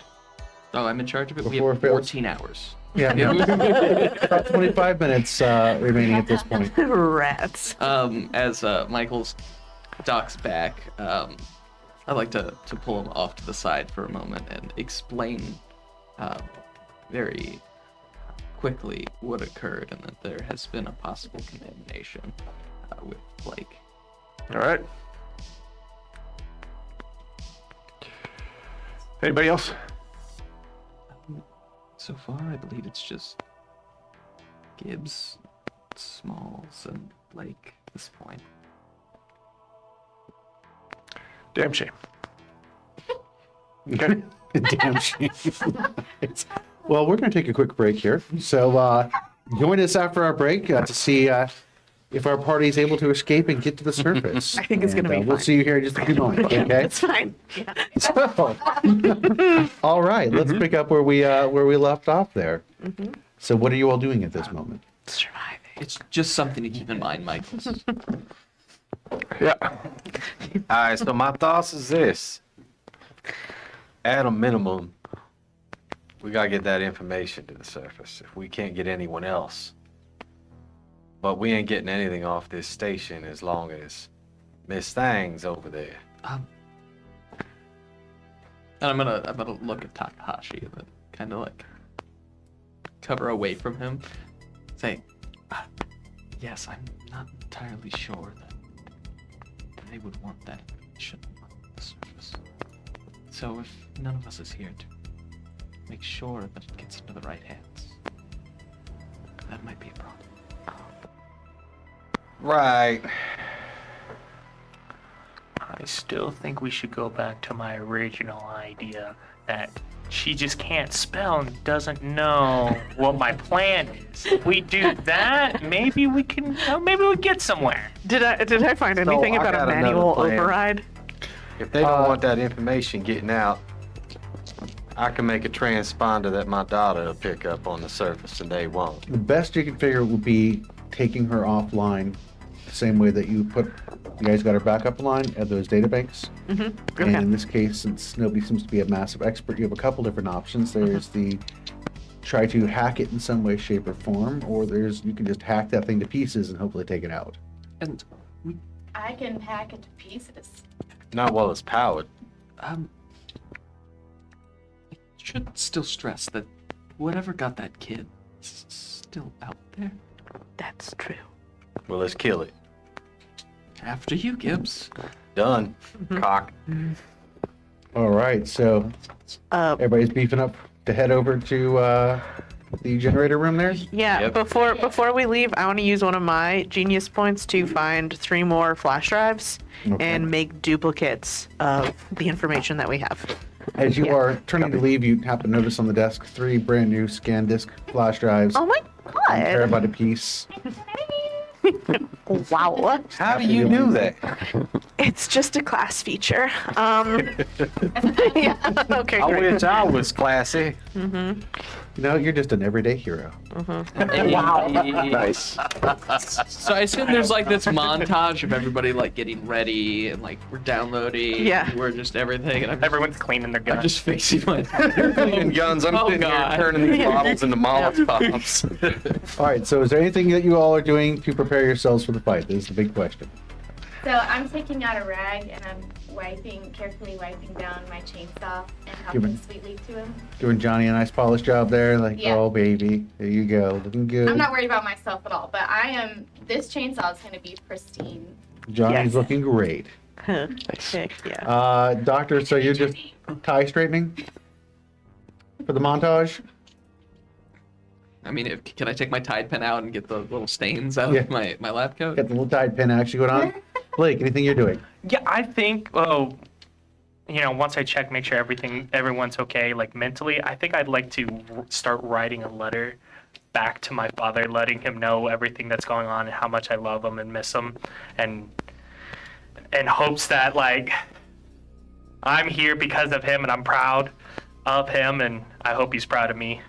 Oh, I'm in charge of it. Before we it have fails. 14 hours. Yeah, about 25 minutes remaining at this point. Rats. As Michael's docks back, I'd like to pull him off to the side for a moment and explain very quickly what occurred and that there has been a possible contamination with Blake. All right. Anybody else? So far, I believe it's just Gibbs, Smalls, and Blake at this point. Damn shame. Okay. Damn shame. Well, we're going to take a quick break here. So join us after our break to see if our party is able to escape and get to the surface. I think it's gonna And, be We'll fine. see you here in just a few moments, okay? It's fine. Yeah. So, all right, let's pick up where we left off there. So what are you all doing at this moment? Surviving. It's just something to keep in mind, Michael. Yeah. All right, so my thoughts is this. At a minimum, we got to get that information to the surface if we can't get anyone else. But we ain't getting anything off this station as long as Miss Thang's over there. And I'm gonna look at Takahashi and then kind of like cover away from him, say, "Yes, I'm not entirely sure that they would want that information on the surface. So if none of us is here to make sure that it gets into the right hands, that might be a problem." Right. I still think we should go back to my original idea that she just can't spell and doesn't know what my plan is. If we do that, maybe we can, maybe we get somewhere. Did I find anything I about a got another manual plan. override? If they don't want that information getting out, I can make a transponder that my daughter will pick up on the surface and they won't. The best you can figure would be taking her offline, the same way that you guys got her backup line at those data banks. And Okay. in this case, since nobody seems to be a massive expert, you have a couple different options. There's the try to hack it in some way, shape, or form, or you can just hack that thing to pieces and hopefully take it out. And we I can hack it to pieces. Not while it's powered. I should still stress that whatever got that kid is still out there. That's true. Well, let's kill it. After you, Gibbs. Done. Cock. All right, so everybody's beefing up to head over to the generator room there. Yeah, Yep. before we leave, I want to use one of my genius points to find 3 more flash drives Okay. and make duplicates of the information that we have. As you are turning to leave, you happen to notice on the desk 3 brand new scan disk flash drives. Oh my god. Terabyte a piece. Wow. How do you do that? It's just a class feature. Yeah. Okay, I great. wish I was classy. No, you're just an everyday hero. Wow. Nice. So I assume there's like this montage of everybody like getting ready and like we're downloading. Yeah. We're just everything, and Everyone's cleaning their I'm guns. just fixing my. Cleaning guns. I'm Oh, sitting here God. turning these bottles into Molotovs. All right, so is there anything that you all are doing to prepare yourselves for the fight? This is the big question. So I'm taking out a rag and I'm carefully wiping down my chainsaw and talking sweetly to him. Giving Johnny a nice polished job there. Like, Yeah. oh, baby, there you go. Looking good. I'm not worried about myself at all, but this chainsaw is going to be pristine. Johnny's Yes. looking great. Heck yeah. Doctor, so you're just tie straightening for the montage? I mean, can I take my Tide pen out and get the little stains out Yeah. of my lab coat? Got the little tied pin actually going on. Blake, anything you're doing? Yeah, I think. Once I check, make sure everyone's okay, like mentally. I think I'd like to start writing a letter back to my father, letting him know everything that's going on and how much I love him and miss him, and in hopes that like I'm here because of him and I'm proud of him and I hope he's proud of me.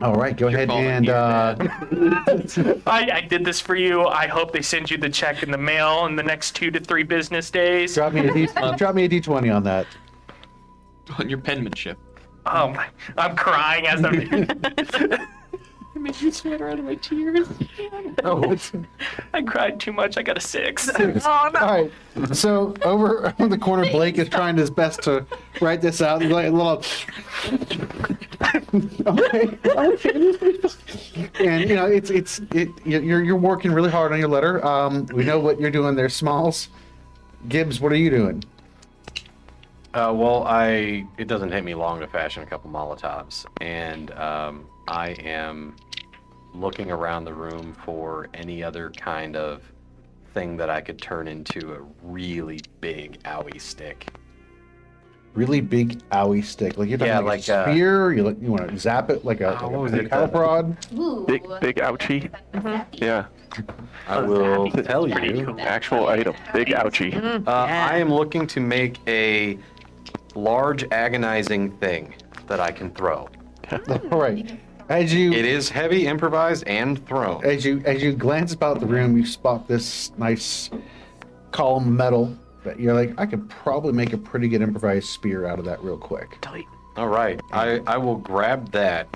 All right, go ahead calling and here, I did this for you. I hope they send you the check in the mail in the next 2 to 3 business days. drop me a D20 on that. On your penmanship. Oh my, I'm crying as I'm. It made me sweat right out of my tears. Oh, I cried too much. I got a 6. Oh no. all right. So over in the corner, Blake is trying his best to write this out. He's like a little. Okay. And you're working really hard on your letter. We know what you're doing there, Smalls. Gibbs, what are you doing? Well, it doesn't take me long to fashion a couple Molotovs, and I am looking around the room for any other kind of thing that I could turn into a really big owie stick. Really big owie stick, like you're talking Yeah, like like, a spear. You want to zap it like a what was like a it? cattle prod. Ooh. Big ouchie. Yeah. I will tell you. Actual item. Big ouchie. I am looking to make a large agonizing thing that I can throw. All right. As you It is heavy, improvised, and thrown. As you glance about the room, you spot this nice column of metal that you're like, I could probably make a pretty good improvised spear out of that real quick. Tight. All right, I will grab that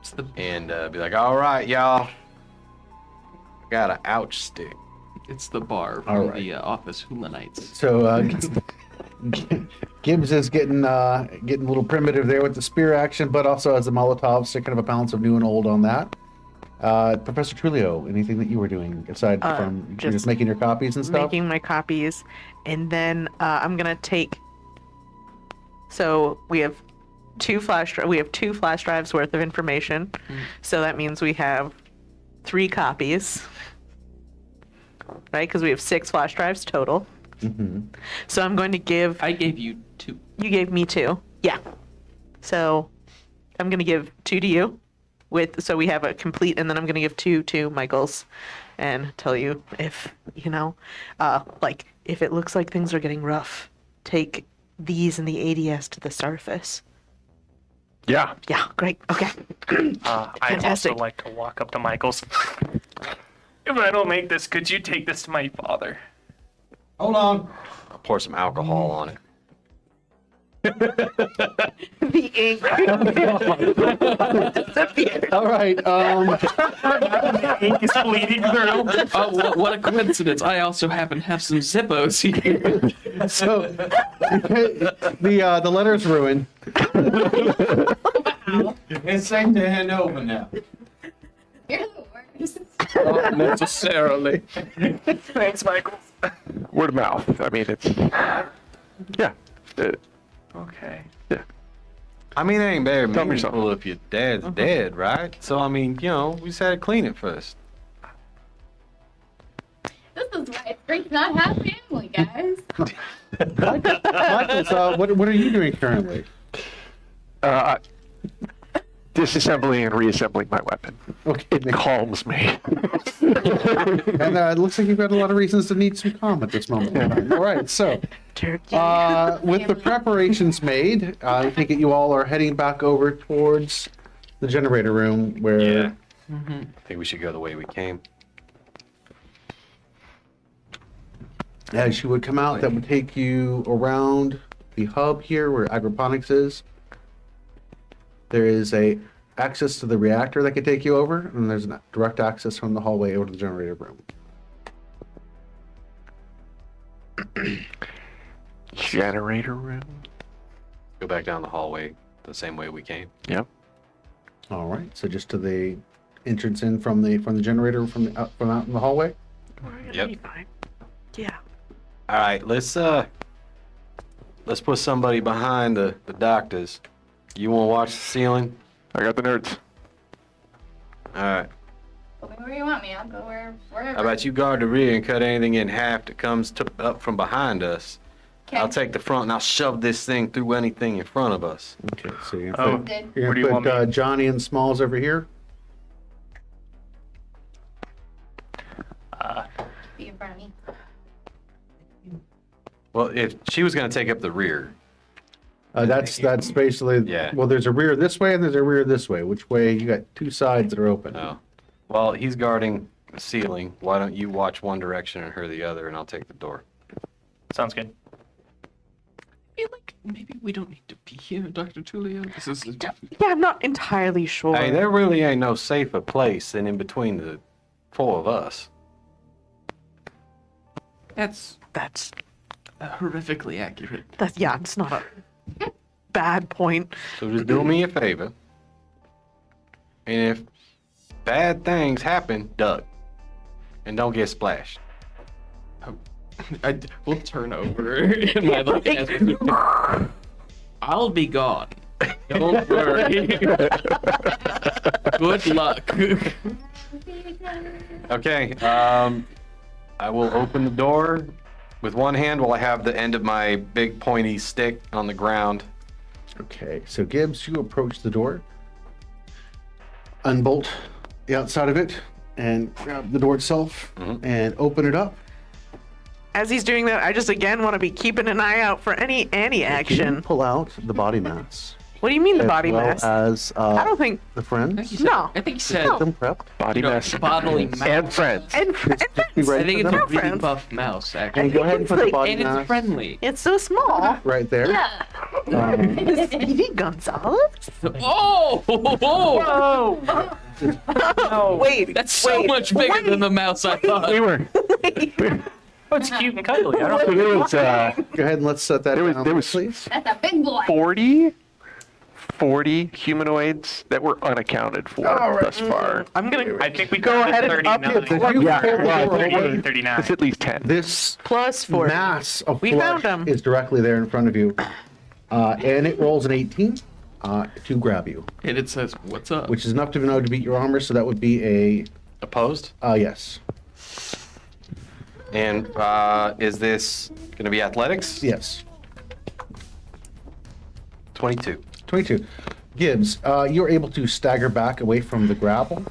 It's the and be like, all right, y'all, I got an ouch stick. it's the bar All from right. the office Hula Nights. So Gibbs is getting a little primitive there with the spear action, but also as the Molotov, so kind of a balance of new and old on that. Professor Trulio, anything that you were doing aside from you're just just making your copies and stuff? Making my copies, and then I'm gonna take. So we have two flash drives worth of information. So that means we have 3 copies, right? Because we have 6 flash drives total. So I'm going to give. I gave you 2. You gave me 2. Yeah. So I'm going to give 2 to you. So we have a complete, and then I'm going to give 2 to Michael's and tell you if, if it looks like things are getting rough, take these and the ADS to the surface. Yeah. Yeah, great. Okay. I'd also Fantastic. like to walk up to Michael's. If I don't make this, could you take this to my father? Hold on. I'll pour some alcohol on it. The ink disappeared. All right. Ink is bleeding through. Oh, what a coincidence! I also happen to have some Zippos here. So the letter's ruined. It's safe to hand over now. You're the worst. Not necessarily. Thanks, Michael. Word of mouth. I mean, it's. Yeah. Okay. I mean, it ain't very Tell me something. meaningful if your dad's dead, right? So, I mean, we just had to clean it first. This is why it's great to not have family, guys. Michael, so what are you doing currently? Disassembling and reassembling my weapon. Okay. It calms me. And it looks like you've got a lot of reasons to need some calm at this moment in time. All right, so Turkey. with the preparations made, I think you all are heading back over towards the generator room where... Yeah. I think we should go the way we came. As you would come out, that would take you around the hub here where agroponics is. There is a access to the reactor that could take you over, and there's a direct access from the hallway over to the generator room. Generator room? Go back down the hallway the same way we came. Yep. All right, so just to the entrance in from the generator from out in the hallway. We're gonna Yep. be fine. Yeah. All right, let's put somebody behind the doctors. You want to watch the ceiling? I got the nerds. All right. Put me where you want me. I'll go wherever. How about you guard the rear and cut anything in half that comes up from behind us? Okay. I'll take the front and I'll shove this thing through anything in front of us. Okay, so you're Oh. gonna put, Did. you're Where do gonna you put want me? Johnny and Smalls over here. Be in front of me. Well, if she was going to take up the rear, That's basically, Yeah. well, there's a rear this way and there's a rear this way. Which way? You got two sides that are open. no. Well, he's guarding the ceiling. Why don't you watch one direction and her the other, and I'll take the door. Sounds good. I feel like maybe we don't need to be here, Dr. Tulio. This is Yeah, I'm not entirely sure. Hey, there really ain't no safer place than in between the four of us. that's That's horrifically accurate. yeah. It's not a bad point. So just do me a favor. And if bad things happen, duck. And don't get splashed. We'll turn over in my look. I'll be gone. Don't worry. Good luck. Okay, I will open the door with one hand while I have the end of my big pointy stick on the ground. Okay, so Gibbs, you approach the door, unbolt the outside of it, and grab the door itself and open it up. As he's doing that, I just again want to be keeping an eye out for any Can you action. pull out the body mass? What do you mean the as body well mass? As I don't think. the I friends. think he said, No. I think he said No. Them prepped. Body you know, mess. bodily mass. And friends. And Be friends. ready I think for it's them. a really friends. buff mouse, And actually. go ahead and put the Like- body And it's mass friendly. It's so small. right there. Yeah. Stevie Gonzalez? Oh! Oh, wait. That's so much bigger than the mouse I thought. We were. Oh, it's cute and cuddly. I don't So there was Go ahead and let's set that down, there was please. That's a big boy. 40 humanoids that were unaccounted for thus far. I'm gonna I think we Go counted ahead and up it. 39. You pull the door 38, open. 39. It's at least 10. This plus 40. mass of We flesh found 'em. is directly there in front of you, and it rolls an 18 to grab you, And it says, "What's up?" which is enough to know to beat your armor. So that would be a Opposed? yes, And is this going to be athletics? yes. 22. 22. Gibbs, you're able to stagger back away from the grapple,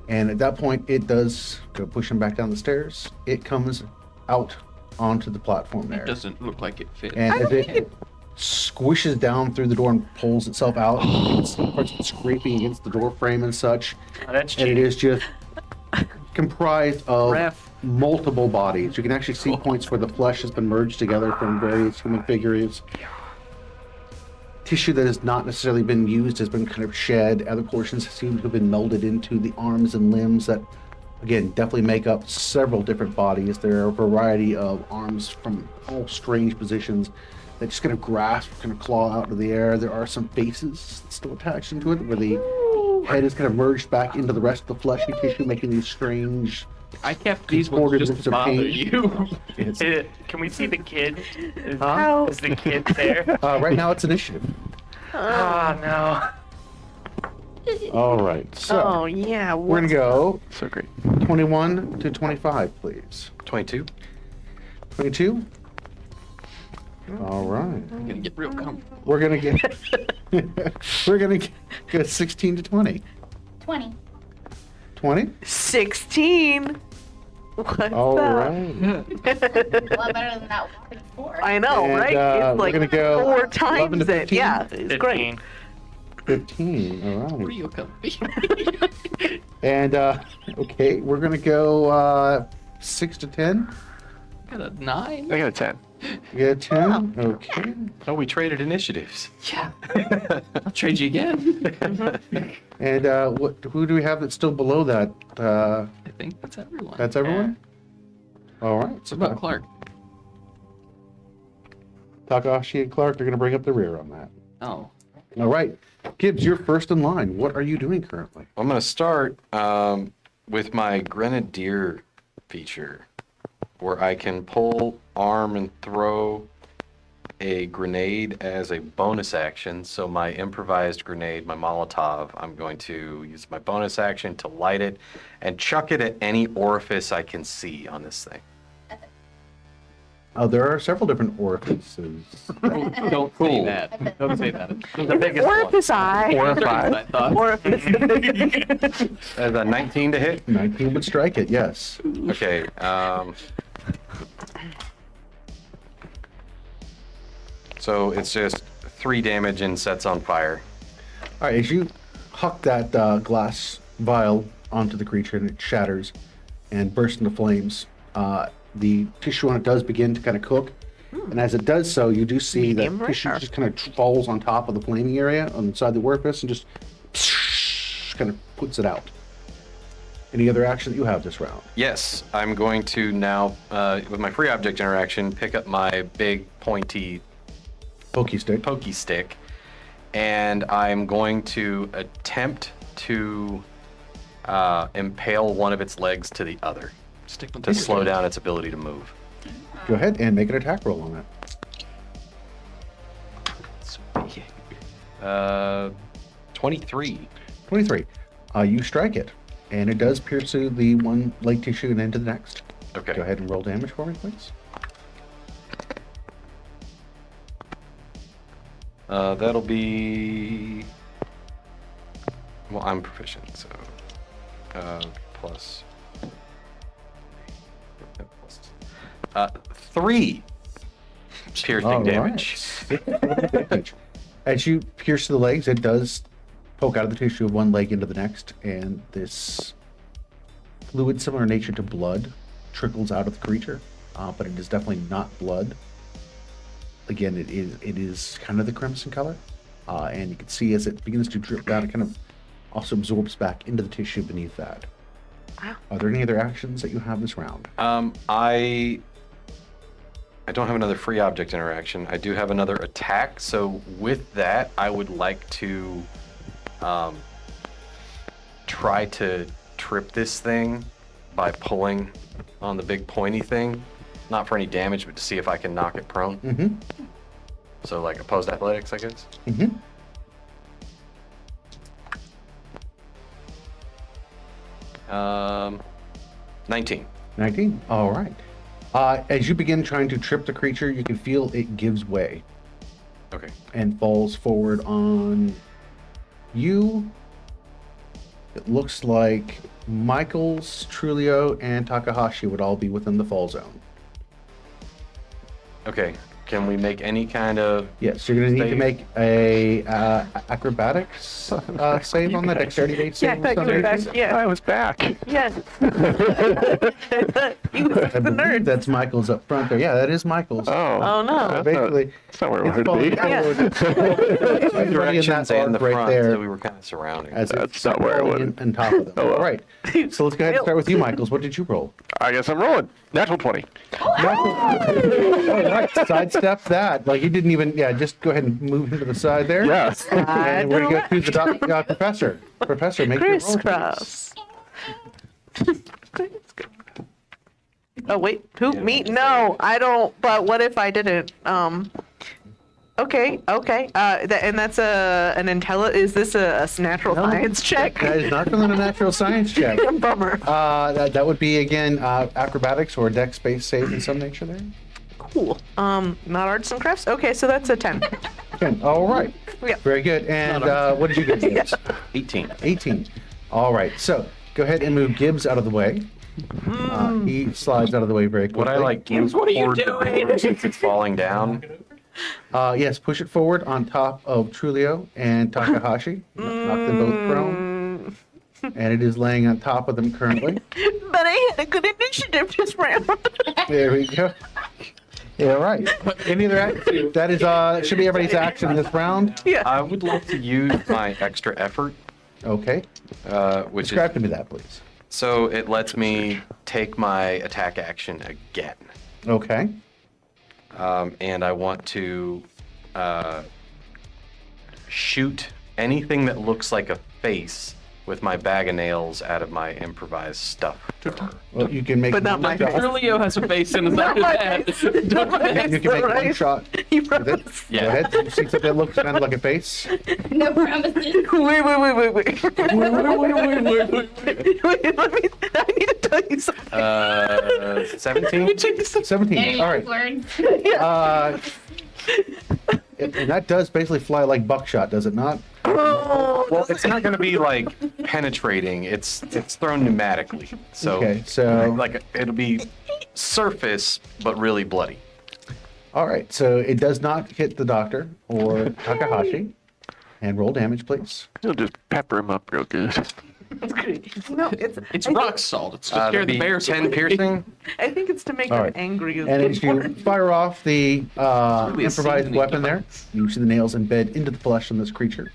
and at that point, it does go push him back down the stairs. It comes out onto the platform there, It doesn't look like it fits. and as it squishes down through the door and pulls itself out, it starts scraping against the door frame and such. Oh, that's And it cheating. is just comprised of Ref. multiple bodies. You can actually see points where the flesh has been merged together from various human figures. Tissue that has not necessarily been used has been kind of shed. Other portions seem to have been melded into the arms and limbs that, again, definitely make up several different bodies. There are a variety of arms from all strange positions that just kind of grasp, kind of claw out into the air. There are some faces still attached into it where the head is kind of merged back into the rest of the fleshy tissue, making these strange. I kept these Contorted ones looks just to of bother pain. you. It's, Can we see the kid? Is, How? is the kid there? right now, it's initiative. Oh, no. All right, so Oh, yeah. we're gonna go So great. 21 to 25, please. 22. 22. All right. I'm gonna get real comfortable. We're gonna get get 16 to 20. 20. 20. 16. What's All that? right. A lot better than that one before. I know, And, right? we're It's like gonna go 4 11 times to it. 15? Yeah, it's great. 15. 15. All right. Real comfy. And okay, we're gonna go 6 to 10. Got a 9. I got a 10. You get a 10. Okay. Oh, we traded initiatives. Yeah. I'll trade you again. And who do we have that's still below that? I think that's everyone. That's everyone. All right. What about Clark? Takahashi and Clark are gonna bring up the rear on that. Oh. All right. Gibbs, you're first in line. What are you doing currently? I'm going to start with my Grenadier feature, where I can pull, arm, and throw a grenade as a bonus action. So my improvised grenade, my Molotov, I'm going to use my bonus action to light it and chuck it at any orifice I can see on this thing. There are several different orifices. Don't say that. Don't say that. The biggest one. Orifice eye. Or a I 5. thought. Orifice. As a 19 to hit. 19 would strike it, yes. Okay. So it's just 3 damage and sets on fire. All right, as you huck that glass vial onto the creature and it shatters and bursts into flames, the tissue on it does begin to kind of cook. And as it does so, you do see Medium that tissue rare. just kind of falls on top of the flaming area on the side of the orifice and just kind of puts it out. Any other action that you have this round? Yes, I'm going to now, with my free object interaction, pick up my big pointy Pokey stick. pokey stick, and I'm going to attempt to impale one of its legs to the other Stick with to slow down its ability to move. Go ahead and make an attack roll on that. 23. 23. You strike it, and it does pierce through the one leg tissue and into the next. Okay. Go ahead and roll damage for me, please. That'll be. Well, I'm proficient, so. Plus. 3 piercing All damage. right. As you pierce the legs, it does poke out of the tissue of one leg into the next, and this fluid similar in nature to blood trickles out of the creature, but it is definitely not blood. Again, it is kind of the crimson color, and you can see as it begins to drip down, it kind of also absorbs back into the tissue beneath that. Wow. Are there any other actions that you have this round? I don't have another free object interaction. I do have another attack. So with that, I would like to try to trip this thing by pulling on the big pointy thing. Not for any damage, but to see if I can knock it prone. Mm-hmm. So like opposed athletics, I guess. Mm-hmm. Um, 19. 19. All right. As you begin trying to trip the creature, you can feel it gives way Okay. and falls forward on you. It looks like Michaels, Trulio, and Takahashi would all be within the fall zone. Okay. Can we make any kind of... Yes, you're going to need to Save. make a acrobatics save on that dexterity-based Yeah, save. I thought you were back. Yeah. I was back. Yes. He was I the believe nerd. that's Michaels up front there. Yeah, that is Michaels. Oh, no. Basically, That's not where we it's wanted to be. falling forward. Everybody in that directions and the arc right front, there. so we were kind of surrounding. As That's it's not where I falling wanted. on top of them. Oh, well. All right. So let's go ahead and start with you, Michaels. What did you roll? I guess I'm rolling. Natural 20. All right. Sidestep that. Like you didn't even. Yeah. Just go ahead and move him to the side there. Yes. And we're gonna go through the professor. Professor, make your roll. please. Crisscross. Oh wait, who? Me? No, I don't. But what if I didn't? Okay. And that's an Is this a natural science check? That is not going to a natural science check. Bummer. That would be again acrobatics or dex-based save in some nature there. Cool. Not arts and crafts. Okay, so that's a 10. 10. All right. Yeah. Very good. And what did you get, Gibbs? 18. 18. All right. So go ahead and move Gibbs out of the way. He slides out of the way very quickly. Would I like Gibbs, what are you doing? Since it's falling down. Yes, push it forward on top of Trulio and Takahashi. Knock them both prone. And it is laying on top of them currently. But I had a good initiative this round. There we go. Yeah, right. Any other action? That is, should be everybody's action this round. Yeah. I would like to use my extra effort, Okay. which is Describe to me that, please. so it lets me take my attack action again. Okay. And I want to shoot anything that looks like a face with my bag of nails out of my improvised stuff. Well, you can make But not my one shot. Leo has a face in his head. You can make one shot You with it. promise? Yeah. Go ahead. You see something that looks kind of like a face? No promises. Wait. Wait, let me, I need to tell you something. 17? 17. All right. Words. And that does basically fly like buckshot, does it not? Well, it's not going to be like penetrating. It's thrown pneumatically. So, Okay, so- like it'll be surface, but really bloody. All right. So it does not hit the doctor or Takahashi. And roll damage, please. He'll just pepper him up real good. No, It's rock salt. It's to scare That'd the be bears 10 away. piercing. I think it's to make All them right. angry. And as you fire off the really a improvised seasoning weapon there, device. you see the nails embed into the flesh of this creature.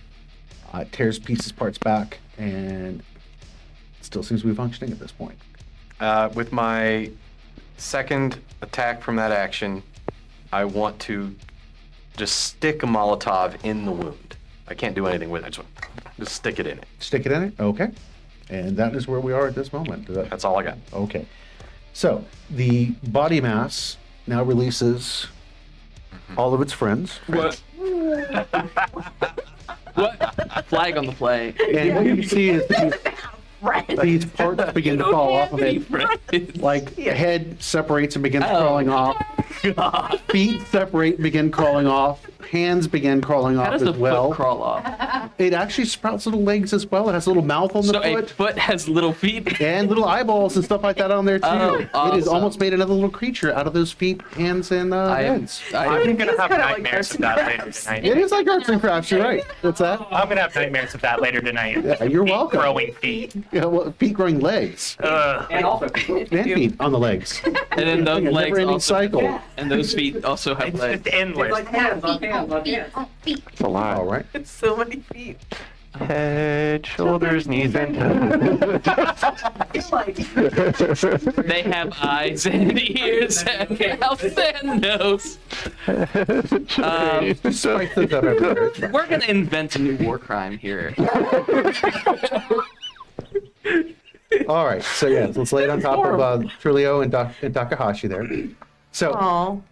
It tears parts back, and it still seems to be functioning at this point. With my second attack from that action, I want to just stick a Molotov in the wound. I can't do anything with it. I just want to stick it in it. Stick it in it? Okay. And that is where we are at this moment. That's all I got. Okay. So the body mass now releases all of its friends. What? What? Flag on the play. And what you see is these parts begin to fall off of it. Like head separates and begins crawling off. Feet separate and begin crawling off. Hands begin crawling How off does as the well. foot crawl off? It actually sprouts little legs as well. It has a little mouth on the So a foot. foot has little feet. And little eyeballs and stuff like that on there too. Oh, It is awesome. almost made another little creature out of those feet, hands, and heads. I'm gonna have kinda like nightmares of that later tonight. It is like arts and crafts. You're right. What's that? I'm gonna have nightmares of that later tonight. Yeah, you're Feet welcome. Growing feet. Yeah, well, feet growing legs Ugh. and feet on the legs. And then those A legs never-ending also, cycle. and those feet also have It's legs. just endless. It's a lot. All right. It's so many feet. Head, shoulders, knees, and toes. They have eyes and ears and mouths and nose. Spice things up everywhere. It's fine. We're gonna invent a new war crime here. All right. So yeah, let's lay it on top of Trulio and Takahashi there. So, Oh,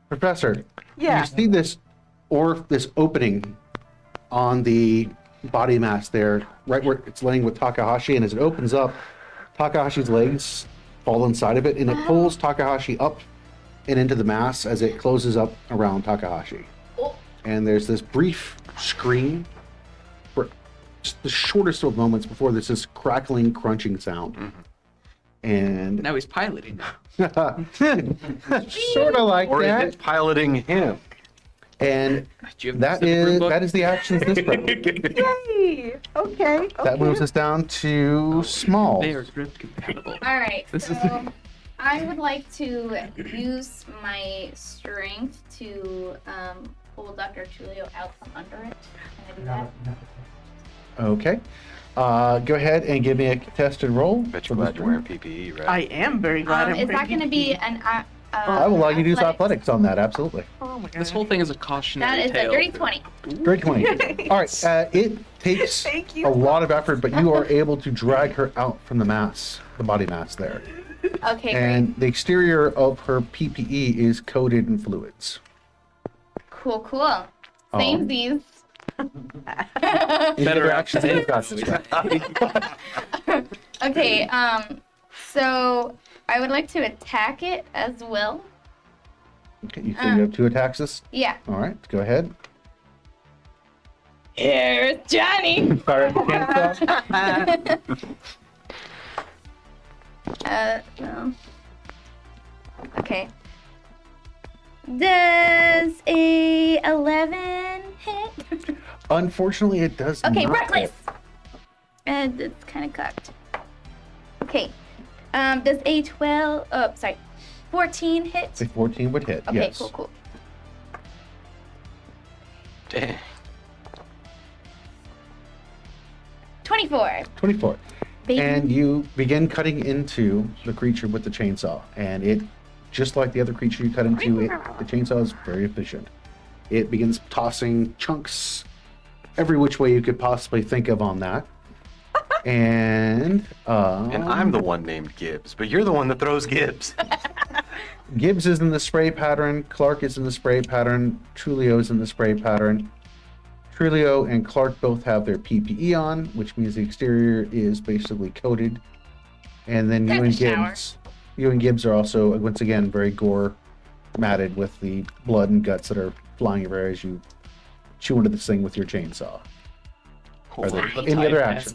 Professor, yeah. you see this opening on the body mass there, right where it's laying with Takahashi, and as it opens up, Takahashi's legs fall inside of it, and it pulls Takahashi up and into the mass as it closes up around Takahashi. And there's this brief scream for just the shortest of moments before there's this crackling, crunching sound. And Now he's piloting. sort of like Or that. is it piloting him? And Do you have that the is book? that is the actions this round. Yay! Okay. That moves us down to small. They are grip compatible. All right, This is so I would like to use my strength to pull Dr. Tulio out from under it. Can I do that? Okay. Go ahead and give me a contested roll. Bet for you're this glad you're wearing round. PPE, right? I am very glad I'm Is that wearing going to be PPE. an I will allow you to use athletics on that, absolutely. Oh my god. This whole thing is a cautionary That is tale. a dirty 20. Great 20. All right. It takes Thank a you. lot of effort, but you are able to drag her out from the mass, the body mass there. Okay, And the exterior of her PPE is coated in fluids. great. Cool. Same these. Better actions than Okay, so I would like to attack it as well. Okay, you said you have 2 attacks this? Yeah. All right, go ahead. Here's Johnny. Fire at the chainsaw. No. Okay. Does a 11 hit? Unfortunately, it does Okay, not. reckless. And it's kind of cocked. Okay. Does a 12? Oh, sorry. 14 hit? A 14 would hit, Okay, yes. cool. Dang. 24. 24. Baby. And you begin cutting into the creature with the chainsaw. And it, just like the other creature you cut into, the chainsaw is very efficient. It begins tossing chunks every which way you could possibly think of on that. And I'm the one named Gibbs, but you're the one that throws Gibbs. Gibbs is in the spray pattern, Clark is in the spray pattern, Trulio is in the spray pattern. Trulio and Clark both have their PPE on, which means the exterior is basically coated. And then you Time and to shower. Gibbs are also, once again, very gore matted with the blood and guts that are flying everywhere as you chew into this thing with your chainsaw. Are there any other action?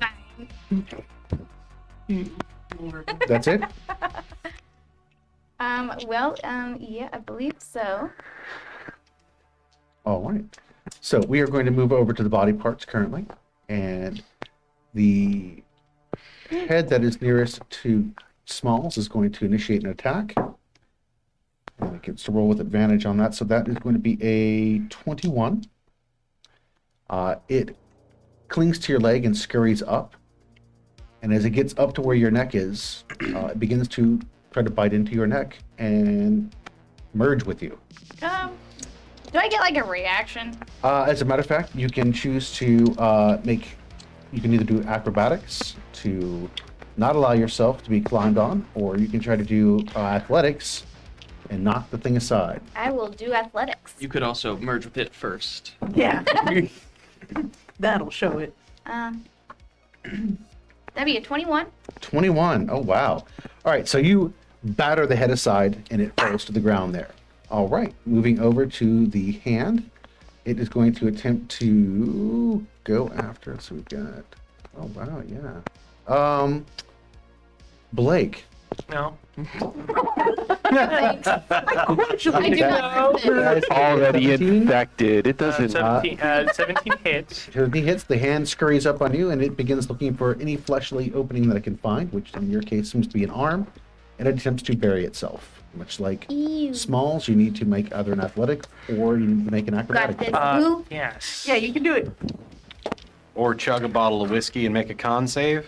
That's it? Yeah, I believe so. All right. So we are going to move over to the body parts currently. And the head that is nearest to Smalls is going to initiate an attack. And it gets to roll with advantage on that. So that is going to be a 21. It clings to your leg and scurries up. And as it gets up to where your neck is, it begins to try to bite into your neck and merge with you. Do I get like a reaction? As a matter of fact, you can choose to you can either do acrobatics to not allow yourself to be climbed on, or you can try to do athletics and knock the thing aside. I will do athletics. You could also merge with it first. Yeah. That'll show it. That'd be a 21. 21. Oh, wow. All right, so you batter the head aside and it falls to the ground there. All right, moving over to the hand. It is going to attempt to go after, so we've got, oh, wow, yeah. Blake. No. Thanks. I do not have this. It's already 17? infected. It doesn't. 17 hits. 17 hits, the hand scurries up on you and it begins looking for any fleshly opening that it can find, which in your case seems to be an arm, and it attempts to bury itself. Much like Ew. Smalls, you need to make either an athletic or you need to make an acrobatic. Got this. Who? Yes. Yeah, you can do it. Or chug a bottle of whiskey and make a con save.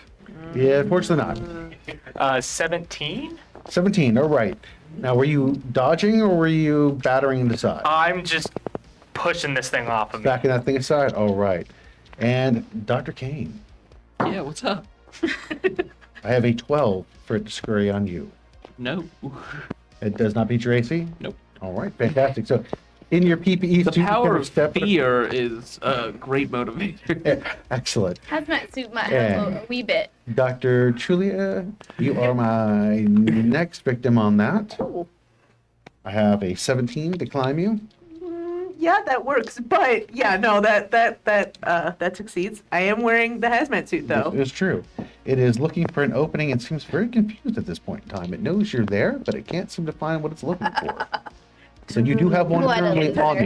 Yeah, unfortunately not. 17? 17, all right. Now, were you dodging or were you battering it aside? I'm just pushing this thing off of me. Backing that thing aside? All right. And Dr. Kane, Yeah, what's up? I have a 12 for it to scurry on you. No. It does not beat your AC? Nope. All right, fantastic. So, in your PPE The suit, you power kind of of step. fear is a great motivator. Excellent. Hazmat suit might Yeah. help a wee bit. Dr. Trulia, you are my next victim on that. I have a 17 to climb you. Yeah, that works. But yeah, no, that succeeds. I am wearing the hazmat suit though. It is true. It is looking for an opening and seems very confused at this point in time. It knows you're there, but it can't seem to find what it's looking for. So you do have one What a currently on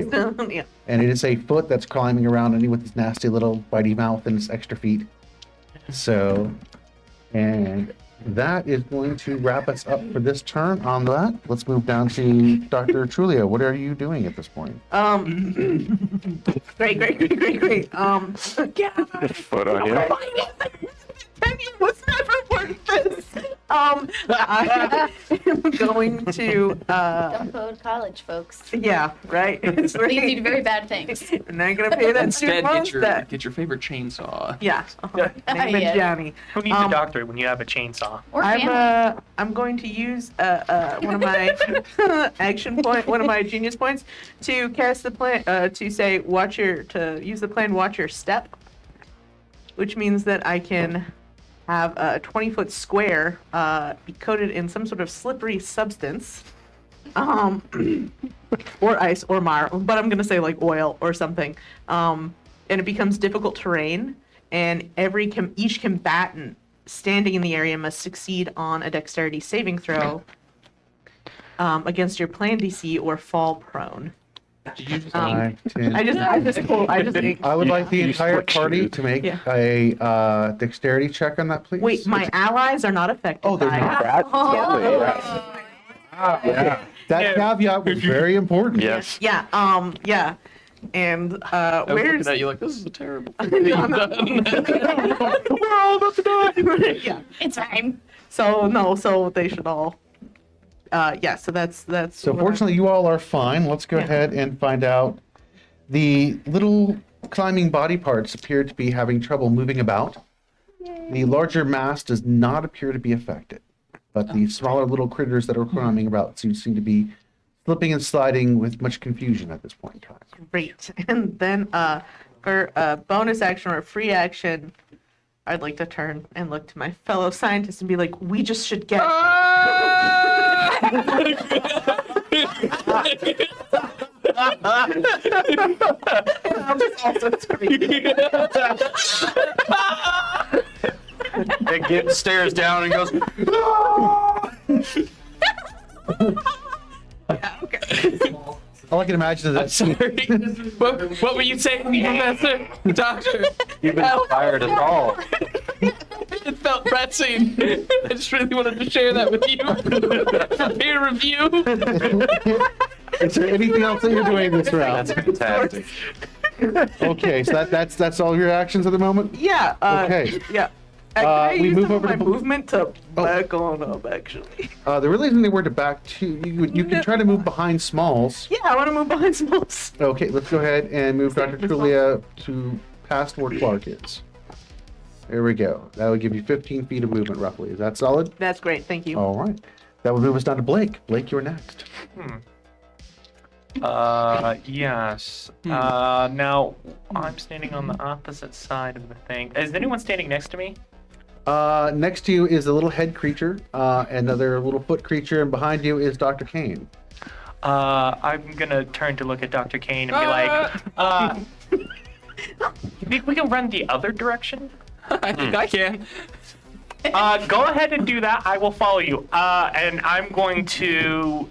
you. Yeah. And it is a foot that's climbing around on you with his nasty little bitey mouth and his extra feet. So, and that is going to wrap us up for this turn on that. Let's move down to Dr. Trulio. What are you doing at this point? Great. Yeah. Foot on you. Penny was never worth this. I am going to, Don't go to college, folks. yeah, right. It's Leads you to right. very bad things. I'm not gonna pay that Instead, student loans debt. get your favorite chainsaw. Yeah. Name it Yeah. Johnny. Who needs a doctor when you have a chainsaw? Or family. I'm going to use one of my one of my genius points to cast the plan to say use the plan watch your step, which means that I can have a 20-foot square be coated in some sort of slippery substance or ice or mire, but I'm gonna say like oil or something. And it becomes difficult terrain, and each combatant standing in the area must succeed on a dexterity saving throw against your plan DC or fall prone. Five, 10. I just I would like the entire party to make Yeah. a dexterity check on that, please. wait. My allies are not affected. Oh, they're by not. it. That's totally Yeah. That caveat was very important. Yes. Yeah. Yeah. And I was where's looking at you like, this is a terrible thing that you've done. we're all about to die. Yeah. It's fine. So they should all. Yeah. So that's. So what fortunately, you all are fine. Let's go Yeah. ahead and find out. The little climbing body parts appear to be having trouble moving about. The larger mass does not appear to be affected, but the smaller little critters that are climbing about seem to be slipping and sliding with much confusion at this point in time. Great. And then for a bonus action or a free action, I'd like to turn and look to my fellow scientists and be like, we just should get. I'll just also scream. It gets stares down and goes. Yeah, okay. All I can imagine is that Sorry. What were you saying, Professor? Doctor? You've inspired us all. It felt pressing. I just really wanted to share that with you. For peer review. Is there anything else that you're doing this round? That's fantastic. Okay, so that's all your actions at the moment? Yeah. Okay. Yeah. Can I we use move some of over my to- movement to back on up, actually. There really isn't anywhere to back to. You can try to move behind Smalls. Yeah, I want to move behind Smalls. Okay, let's go ahead and move Dr. Trulia to past where Clark is. There we go. That would give you 15 feet of movement roughly. Is that solid? That's great. Thank you. All right. That would move us down to Blake. Blake, you're next. Yes. Now, I'm standing on the opposite side of the thing. Is anyone standing next to me? Next to you is a little head creature, another little foot creature, and behind you is Dr. Kane. I'm gonna turn to look at Dr. Kane and be like, you think we can run the other direction? I think I can. Go ahead and do that. I will follow you. And I'm going to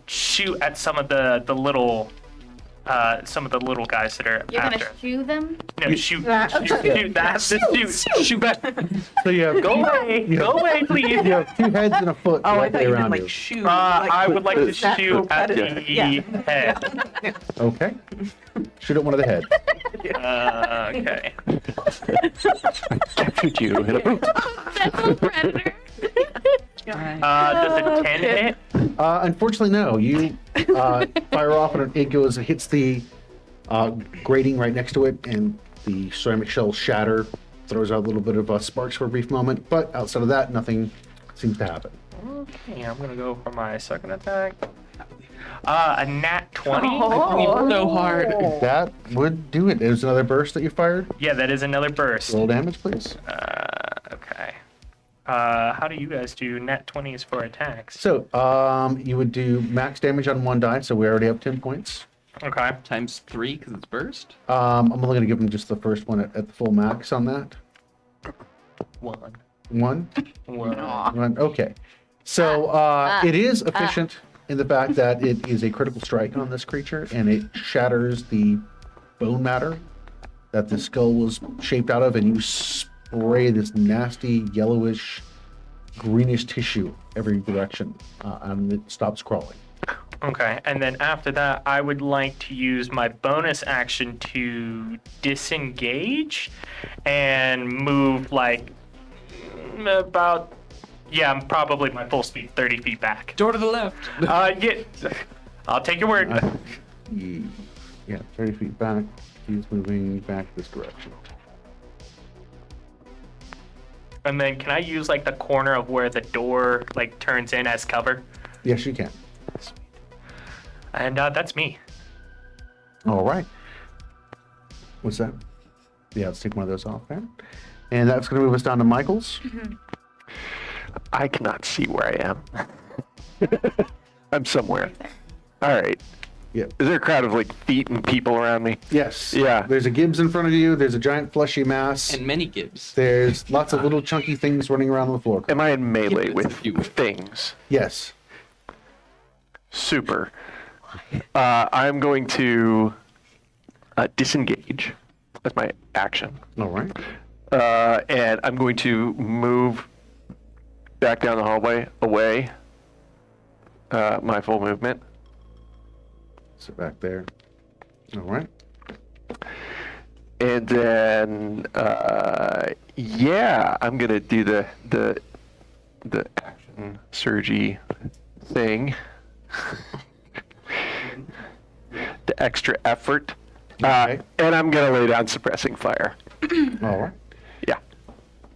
shoot at some of the little guys that are You're after. gonna shoo them? No, shoot that. Shoot back. So you have Go away. Go away, please. you have two heads and a foot Oh, I directly thought you meant around like you. shoot. I would like to that shoot at the predator. Yeah. head. Okay. Shoot at one of the heads. Okay. Captured you in a boot. That's a predator. Does a 10 hit? Unfortunately, no. You fire off and it hits the grating right next to it, and the ceramic shells shatter, throws out a little bit of sparks for a brief moment, but outside of that, nothing seems to happen. Okay, I'm gonna go for my second attack. A nat 20. So hard. That would do it. There's another burst that you fired. Yeah, that is another burst. Roll damage, please. Okay. How do you guys do nat 20s for attacks? So, you would do max damage on one die, so we already have 10 points. Okay. Times 3 because it's burst. I'm only going to give him just the first one at the full max on that. One. One? One. One. Okay. So, it is efficient in the fact that it is a critical strike on this creature, and it shatters the bone matter that the skull was shaped out of, and you spray this nasty yellowish greenish tissue every direction, and it stops crawling. Okay, and then after that, I would like to use my bonus action to disengage and move like about, yeah, probably my full speed, 30 feet back. Door to the left. Yeah, I'll take your word. Yeah, 30 feet back. He's moving back this direction. And then can I use like the corner of where the door like turns in as cover? Yes, you can. And that's me. All right. What's that? Yeah, let's take one of those off there. And that's going to move us down to Michael's. I cannot see where I am. I'm somewhere. Right there. All right. Yep. Is there a crowd of like feet and people around me? Yes. Yeah. There's a Gibbs in front of you. There's a giant fleshy mass. And many Gibbs. There's lots of little chunky things running around on the floor. Am I in melee Yeah, with it's a few. things? Yes. Super. I'm going to disengage. That's my action. All right. And I'm going to move back down the hallway away. My full movement. Sit back there. All right. And then, yeah, I'm gonna do the action surgy thing, the extra effort, Okay. and I'm gonna lay down suppressing fire. All right. Yeah.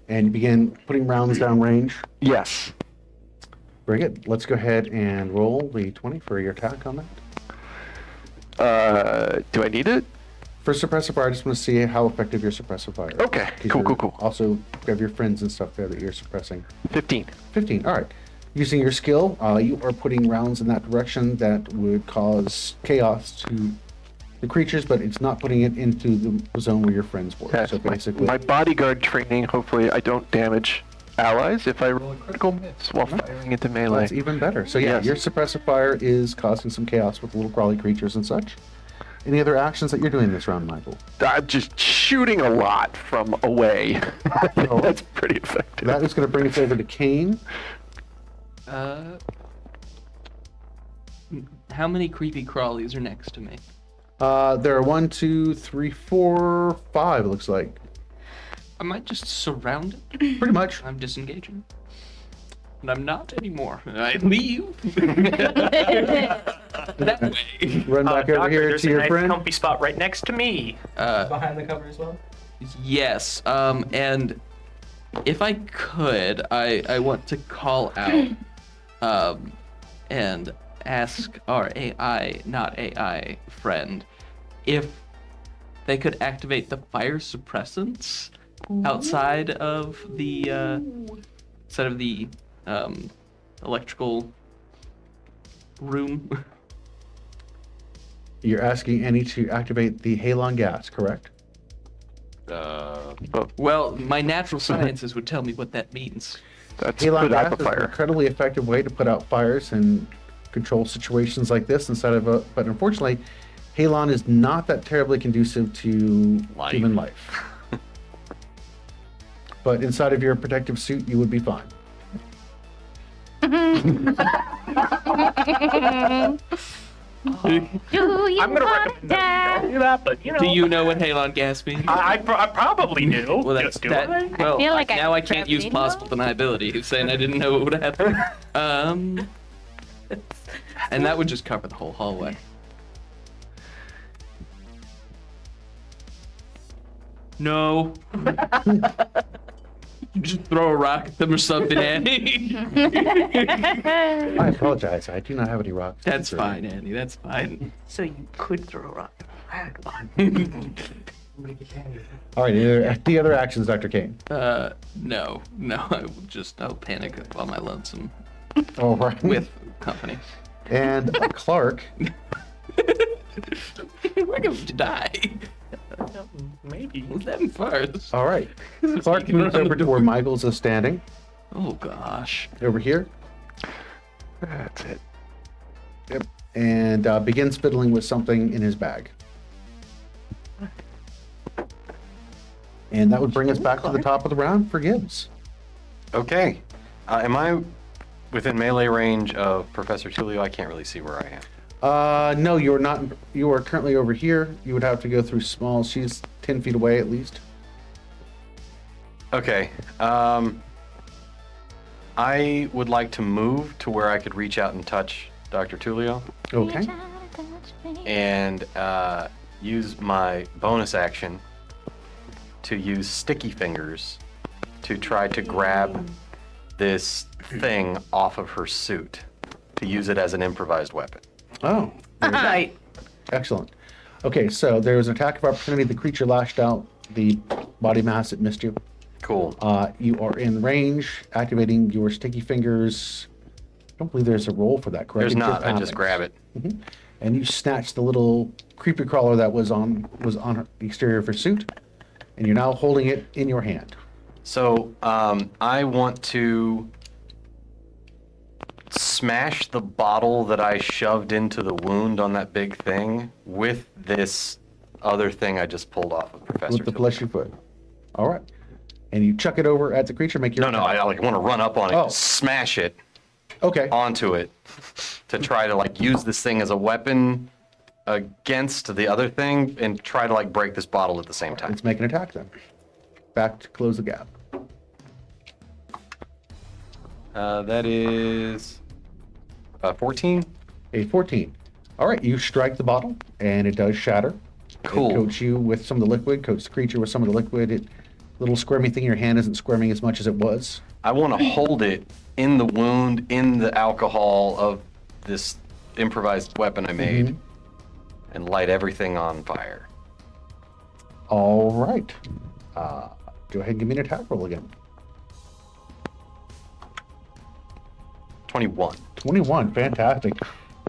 And you begin putting rounds down range. Yes. Very good. Let's go ahead and roll the 20 for your attack on that. Do I need it? For suppressive fire, I just want to see how effective your suppressive fire is. Okay. 'Cause Cool. you're Cool. Also, you have your friends and stuff there that you're suppressing. 15. 15. All right. Using your skill, you are putting rounds in that direction that would cause chaos to the creatures, but it's not putting it into the zone where your friends were. That's So basically, my bodyguard training. Hopefully, I don't damage allies if I roll a critical miss while firing into melee. that's even better. So yeah, Yes. your suppressive fire is causing some chaos with little crawly creatures and such. Any other actions that you're doing this round, Michael? I'm just shooting a lot from away. That's pretty effective. That is going to bring us over to Kane. How many creepy crawlies are next to me? There are 1, 2, 3, 4, 5. It looks like Am I just surrounded? pretty much. I'm disengaging. And I'm not anymore. I leave. That way. Run back over Doctor, here there's to a your nice friend. comfy spot right next to me. Behind the cover as well? Yes. And if I could, I want to call out and ask our AI, not AI friend, if they could activate the fire suppressants outside of the electrical room. You're asking Annie to activate the halon gas, correct? Well, my natural sciences would tell me what that means. That's Halon put out gas the is an fire. incredibly effective way to put out fires and control situations like this inside of a. But unfortunately, halon is not that terribly conducive to Life. human life. But inside of your protective suit, you would be fine. Do you I'm gonna want recommend that you don't do that, but you know. Do you know what halon gas means? I probably do. Well, that's do that. I? Well, feel like now I I can't use probably plausible deniability. Who's saying I didn't know what would happen? And that would just cover the whole hallway. No. Just throw a rock at them or something, Annie. I apologize. I do not have any rocks. That's fine, Annie. That's fine. So you could throw a rock. All right. The other actions, Dr. Kane. No. I'll panic on my lonesome All right. with company. And Clark. We're going to die. Maybe. Let them first. All right. Clark Sneaking moves around over the to where door. Michaels is standing. Oh gosh. Over here. That's it. Yep. And begins fiddling with something in his bag. And that would bring us back to the top of the round for Gibbs. Okay. Am I within melee range of Professor Tulio? I can't really see where I am. No, you're not. You are currently over here. You would have to go through small. She's 10 feet away at least. Okay. I would like to move to where I could reach out and touch Dr. Tulio Okay. and use my bonus action to use sticky fingers to try to grab this thing off of her suit to use it as an improvised weapon. Oh, very good. Right. Excellent. Okay, so there was an attack of opportunity. The creature lashed out. The body mass, it missed you. Cool. You are in range, activating your sticky fingers don't believe there's a roll for that, correct? There's It not. I happens. just grab it. And you snatch the little creepy crawler that was on the exterior of her suit, and you're now holding it in your hand. So I want to smash the bottle that I shoved into the wound on that big thing with this other thing I just pulled off of Professor. With the Phil. fleshy foot. All right. And you chuck it over at the creature, make your No, I like want to run up on it, Oh. smash it Okay. onto it to try to like use this thing as a weapon against the other thing and try to like break this bottle at the same time. Let's make an attack then. Back to close the gap. That is 14. A 14. All right, you strike the bottle, and it does shatter. Cool. It coats you with some of the liquid, coats the creature with some of the liquid. It little squirmy thing in your hand isn't squirming as much as it was. I want to hold it in the wound, in the alcohol of this improvised weapon I made, and light everything on fire. All right. Go ahead and give me an attack roll again. 21. 21, fantastic.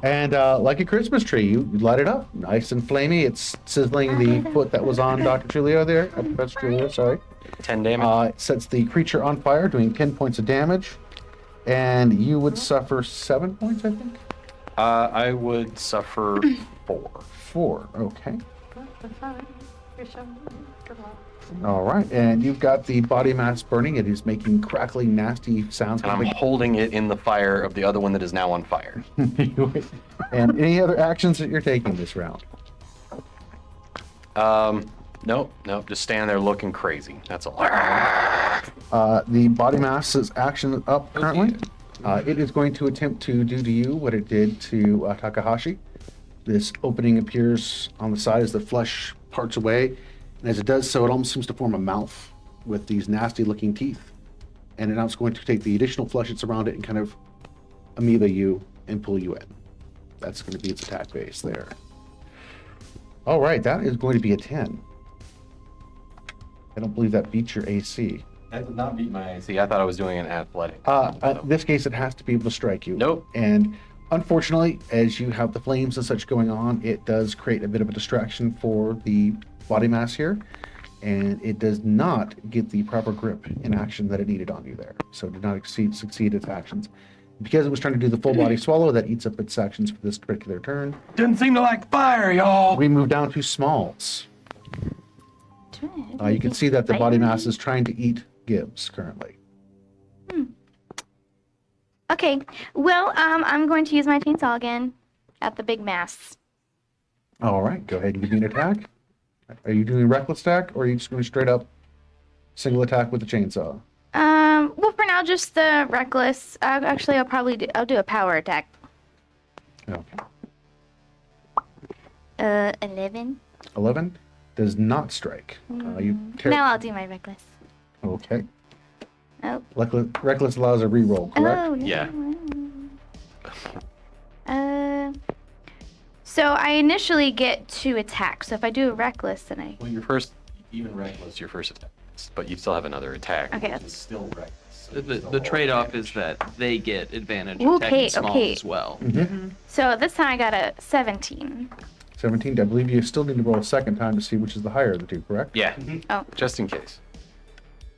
And like a Christmas tree, you light it up, nice and flamey. It's sizzling the foot that was on Dr. Trulio there, Professor Trulio, sorry. 10 damage. It sets the creature on fire, doing 10 points of damage. And you would suffer 7 points, I think? I would suffer 4. 4, okay. All right, and you've got the body mass burning. It is making crackling, nasty sounds. And I'm holding it in the fire of the other one that is now on fire. And any other actions that you're taking this round? Nope, just standing there looking crazy. That's all. The body mass's action is up currently. It is going to attempt to do to you what it did to Takahashi. This opening appears on the side as the flesh parts away. And as it does so, it almost seems to form a mouth with these nasty looking teeth. And now it's going to take the additional flesh that's around it and kind of amoeba you and pull you in. That's going to be its attack base there. All right, that is going to be a 10. I don't believe that beats your AC. That did not beat my AC. I thought I was doing an athletic. In this case, it has to be able to strike you. Nope. And unfortunately, as you have the flames and such going on, it does create a bit of a distraction for the body mass here, and it does not get the proper grip in action that it needed on you there. So it did not succeed its actions. Because it was trying to do the full body swallow, that eats up its actions for this particular turn. Didn't seem to like fire, y'all. We move down to Smalls. You can see that the body mass is trying to eat Gibbs currently. Okay, well, I'm going to use my chainsaw again at the big mass. All right, go ahead and give me an attack. Are you doing reckless attack, or are you just going straight up single attack with the chainsaw? Well, for now, just the reckless. Actually, I'll do a power attack. Okay. 11. 11 does not strike. Now I'll do my reckless. Okay. Oh. Reckless allows a reroll, correct? Oh, no. Yeah. So I initially get 2 attacks. So if I do a reckless, then I... Well, your first, even reckless, your first attack, but you still have another attack. Okay. It's still reckless. The trade-off is that they get advantage Okay, attacking Smalls okay. as well. So this time I got a 17. 17. I believe you still need to roll a second time to see which is the higher of the two, correct? Yeah. Oh. Just in case.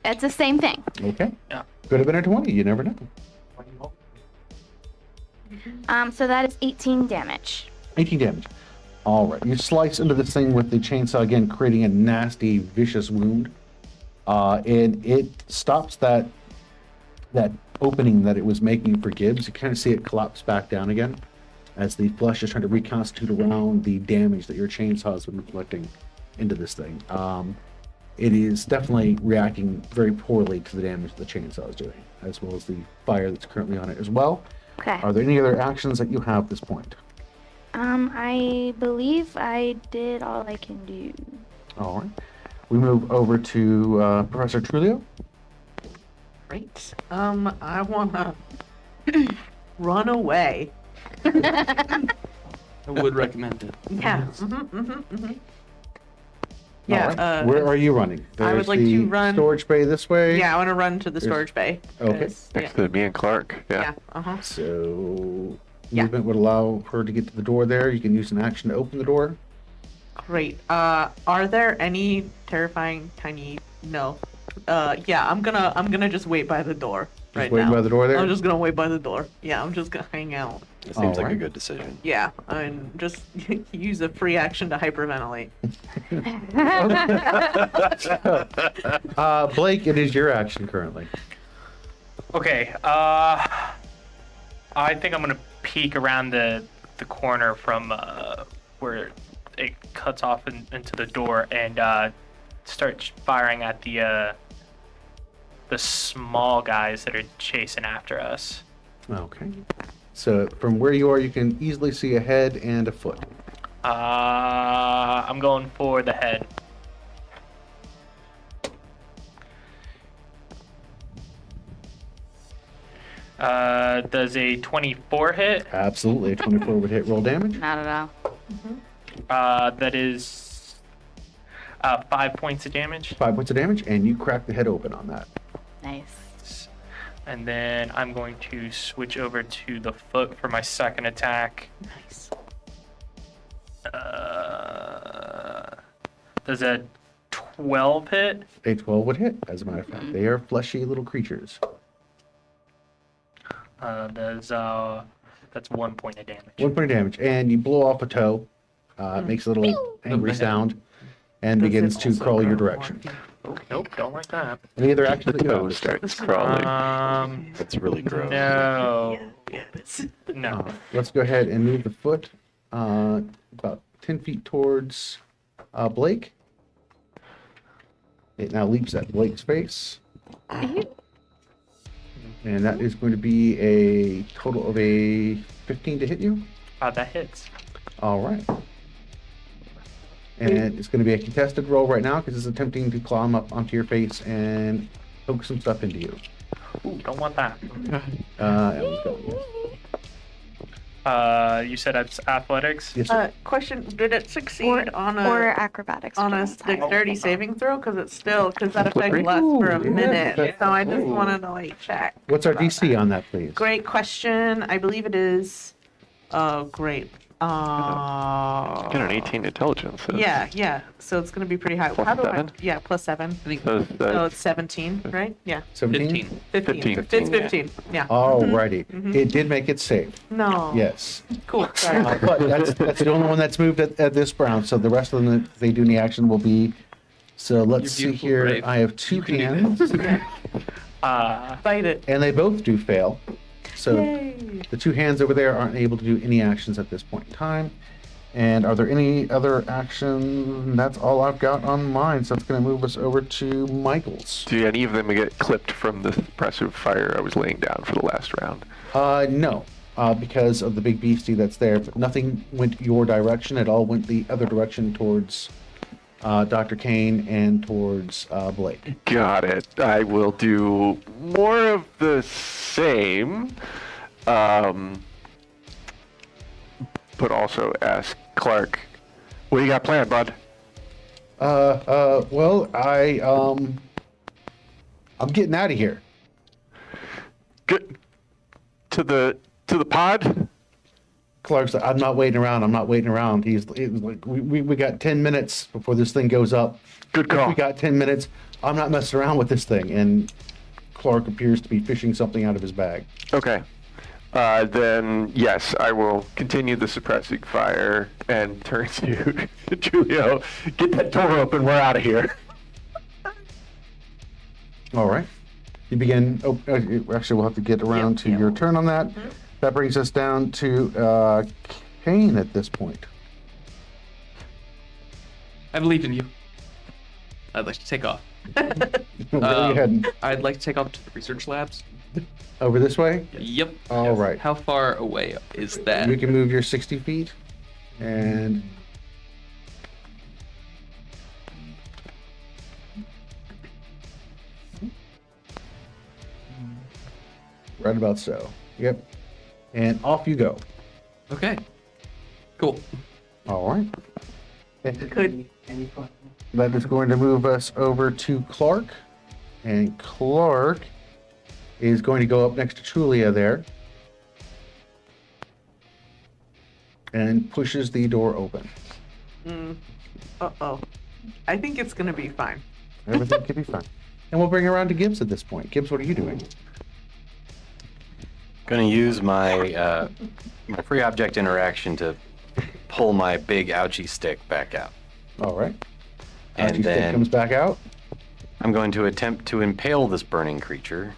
It's the same thing. Okay. Yeah. Could have been a 20. You never know. So that is 18 damage. 18 damage. All right. You slice into this thing with the chainsaw again, creating a nasty, vicious wound. And it stops that opening that it was making for Gibbs. You kind of see it collapse back down again as the flesh is trying to reconstitute around the damage that your chainsaw has been inflicting into this thing. It is definitely reacting very poorly to the damage the chainsaw is doing, as well as the fire that's currently on it as well. Okay. Are there any other actions that you have at this point? I believe I did all I can do. All right. We move over to Professor Trulio. Great. I wanna run away. I would recommend it. Yeah. Yeah. All right. Where are you running? I would There's like the to run- storage bay this way. Yeah, I want to run to the storage bay. Okay. 'cause- Yeah. Next to me and Clark. Yeah. Yeah. Uh-huh. So Yeah. movement would allow her to get to the door there. You can use an action to open the door. Great. Are there any terrifying tiny? No. Yeah. I'm gonna just wait by the door right wait now. by the door there? I'm just gonna wait by the door. Yeah. I'm just gonna hang out. It seems like a Alright. good decision. Yeah. And just use a free action to hyperventilate. Blake, it is your action currently. Okay. I think I'm gonna peek around the corner from where it cuts off into the door and start firing at the small guys that are chasing after us. Okay. So from where you are, you can easily see a head and a foot. I'm going for the head. Does a 24 hit? Absolutely. A 24 would hit roll damage. Not at all. That is 5 points of damage. 5 points of damage, and you crack the head open on that. Nice. And then I'm going to switch over to the foot for my second attack. Nice. Does a 12 hit? A 12 would hit, as a matter of fact. They are fleshy little creatures. That's 1 point of damage. 1 point of damage, and you blow off a toe. It makes a little angry sound, and Does begins it to also crawl your grow direction. Oh, nope, don't like that. Any other The actions that you toe have? starts crawling. That's really gross. No. Yeah. No. Let's go ahead and move the foot about 10 feet towards Blake. It now leaps at Blake's face. And that is going to be a total of a 15 to hit you. That hits. All right. And it's going to be a contested roll right now because it's attempting to climb up onto your face and poke some stuff into you. Ooh, don't want that. And we've got- You said it's athletics? yes, sir. Question: did it succeed on Or a acrobatics. on a which one's higher? dexterity saving throw? Because that effect Slippery. lasts for a Ooh, minute. yeah. So I just wanted to check. What's our about DC that. on that, please? Great question. I believe it is. Great. Get an 18 intelligence. so- Yeah. So it's gonna be pretty high. Plus How do seven? Yeah, plus 7. So it's, So it's 17, right? Yeah. 17? 15. 15. It's 15. Yeah. Alrighty. It did make it safe. No. Yes. Cool. Sorry. But that's the only one that's moved at this round. So the rest of them, if they do any action, will be. So let's see beautiful, here. brave. I have two You can do hands, Fight it. and they both do fail. So Yay. the two hands over there aren't able to do any actions at this point in time. And are there any other actions? That's all I've got on mine. So that's going to move us over to Michael's. do any of them get clipped from the suppressive fire I was laying down for the last round? No, because of the big beastie that's there. But nothing went your direction. It all went the other direction towards Dr. Kane and towards Blake. Got it. I will do more of the same, but also ask Clark, what do you got planned, bud? Well, I'm getting out of here. Good. To the pod? Clark's like, I'm not waiting around. I'm not waiting around. It was like, we got 10 minutes before this thing goes up. Good If call. we got 10 minutes. I'm not messing around with this thing. And Clark appears to be fishing something out of his bag. Okay. Then, yes, I will continue the suppressing fire and turn to Julio. Get that door open. We're out of here. All right. You begin. Oh, actually, we'll have to get around to your turn on that. That brings us down to Kane at this point. I believe in you. I'd like to take off. Where are you heading? I'd like to take off to the research labs. Over this way? Yep. All right. How far away is that? You can move your 60 feet. And right about so. Yep. And off you go. Okay. Cool. All right. Could That is going to move us over to Clark. And Clark is going to go up next to Julia there. And pushes the door open. Uh-oh. I think it's gonna be fine. Everything could be fine. And we'll bring it around to Gibbs at this point. Gibbs, what are you doing? Going to use my my free object interaction to pull my big ouchie stick back out. All right. And Ouchie stick then comes back out. I'm going to attempt to impale this burning creature.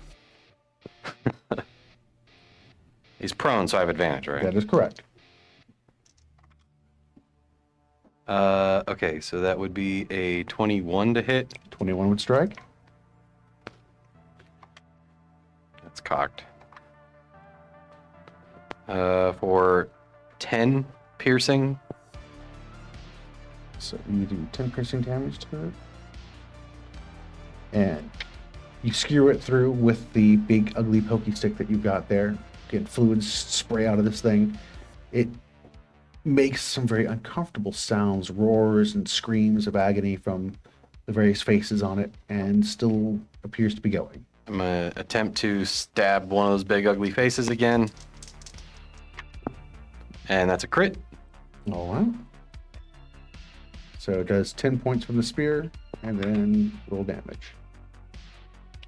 He's prone, so I have advantage, right? That is correct. Okay, so that would be a 21 to hit. 21 would strike. That's cocked. For 10 piercing. So you do 10 piercing damage to it. And you skewer it through with the big, ugly pokey stick that you've got there. Get fluids spray out of this thing. It makes some very uncomfortable sounds, roars and screams of agony from the various faces on it, and still appears to be going. I'm going to attempt to stab one of those big ugly faces again. And that's a crit. All right. So it does 10 points from the spear, and then roll damage.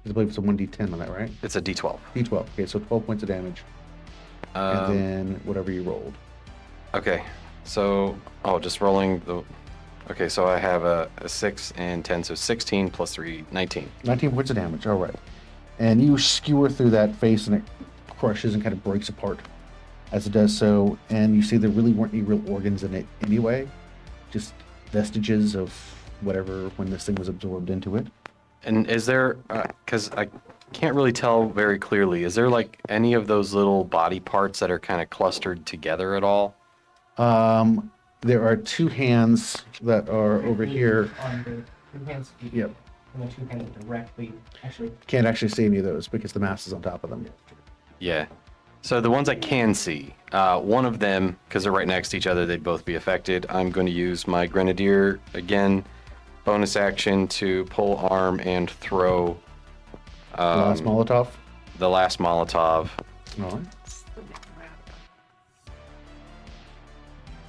I believe it's a 1d10 on that, right? It's a d12. D12. Okay, so 12 points of damage. And then whatever you rolled. Okay, so, just rolling the... Okay, so I have a 6 and 10, so 16 plus 3, 19. 19 points of damage, all right. And you skewer through that face, and it crushes and kind of breaks apart as it does so. And you see there really weren't any real organs in it anyway. Just vestiges of whatever when this thing was absorbed into it. And is there, because I can't really tell very clearly, is there like any of those little body parts that are kind of clustered together at all? There are two hands that are over here. On the two hands, Yep. and the two hands directly, actually. Can't actually see any of those because the mass is on top of them. Yeah. So the ones I can see, one of them, because they're right next to each other, they'd both be affected. I'm going to use my Grenadier again, bonus action to pull arm and throw Last Molotov. the last Molotov. All right.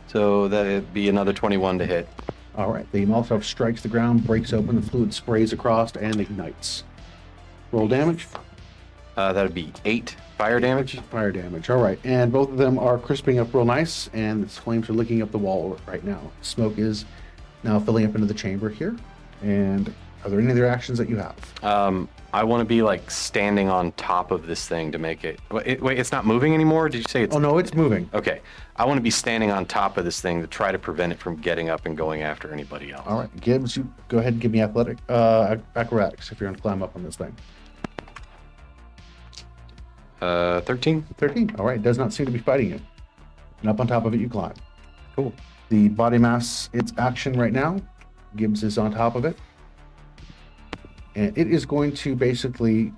So that'd be another 21 to hit. All right. The Molotov strikes the ground, breaks open, the fluid sprays across, and ignites. Roll damage. That'd be 8 fire damage. Fire damage. All right. And both of them are crisping up real nice, and the flames are licking up the wall right now. Smoke is now filling up into the chamber here. And are there any other actions that you have? I want to be like standing on top of this thing to make it. Wait, it's not moving anymore? Did you say it's? Oh, no, it's moving. Okay. I want to be standing on top of this thing to try to prevent it from getting up and going after anybody else. All right. Gibbs, you go ahead and give me acrobatics if you're going to climb up on this thing. 13. 13. All right. Does not seem to be fighting you. And up on top of it, you climb. Cool. The body mass, its action right now. Gibbs is on top of it. And it is going to basically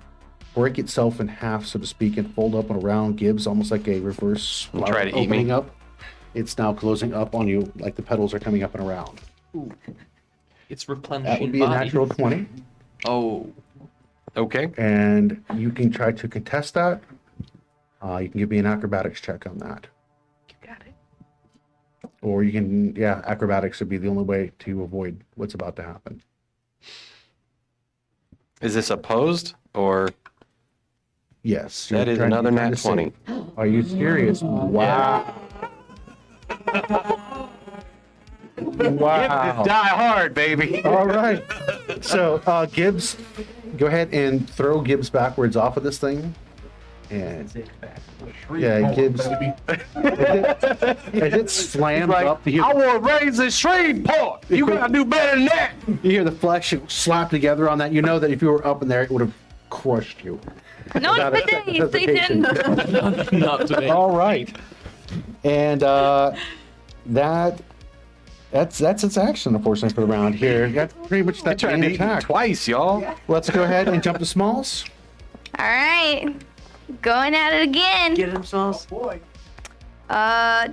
break itself in half, so to speak, and fold up and around Gibbs, almost like a reverse And try to eat me? opening up. It's now closing up on you, like the petals are coming up and around. It's replenishing That would be a body. natural 20. Oh, Okay. And you can try to contest that. You can give me an acrobatics check on that. You got it. Or you can, acrobatics would be the only way to avoid what's about to happen. Is this opposed or? Yes. That you're is trying- another you're trying nat to 20. save. Are you serious? Wow. Wow. Die hard, baby. All right. So, Gibbs, go ahead and throw Gibbs backwards off of this thing. And Gibbs, as it slams up, you want to raise the Shreveport. You got to do better than that. hear the flesh slap together on that. You know that if you were up in there, it would have crushed you. No, Without a today, hesitation. Satan. not today. All right. And that's its action, unfortunately, for the round here. That's pretty much that Trying main to eat attack. twice, y'all. Let's go ahead and jump to Smalls. All right. Going at it again. Get him, Smalls. A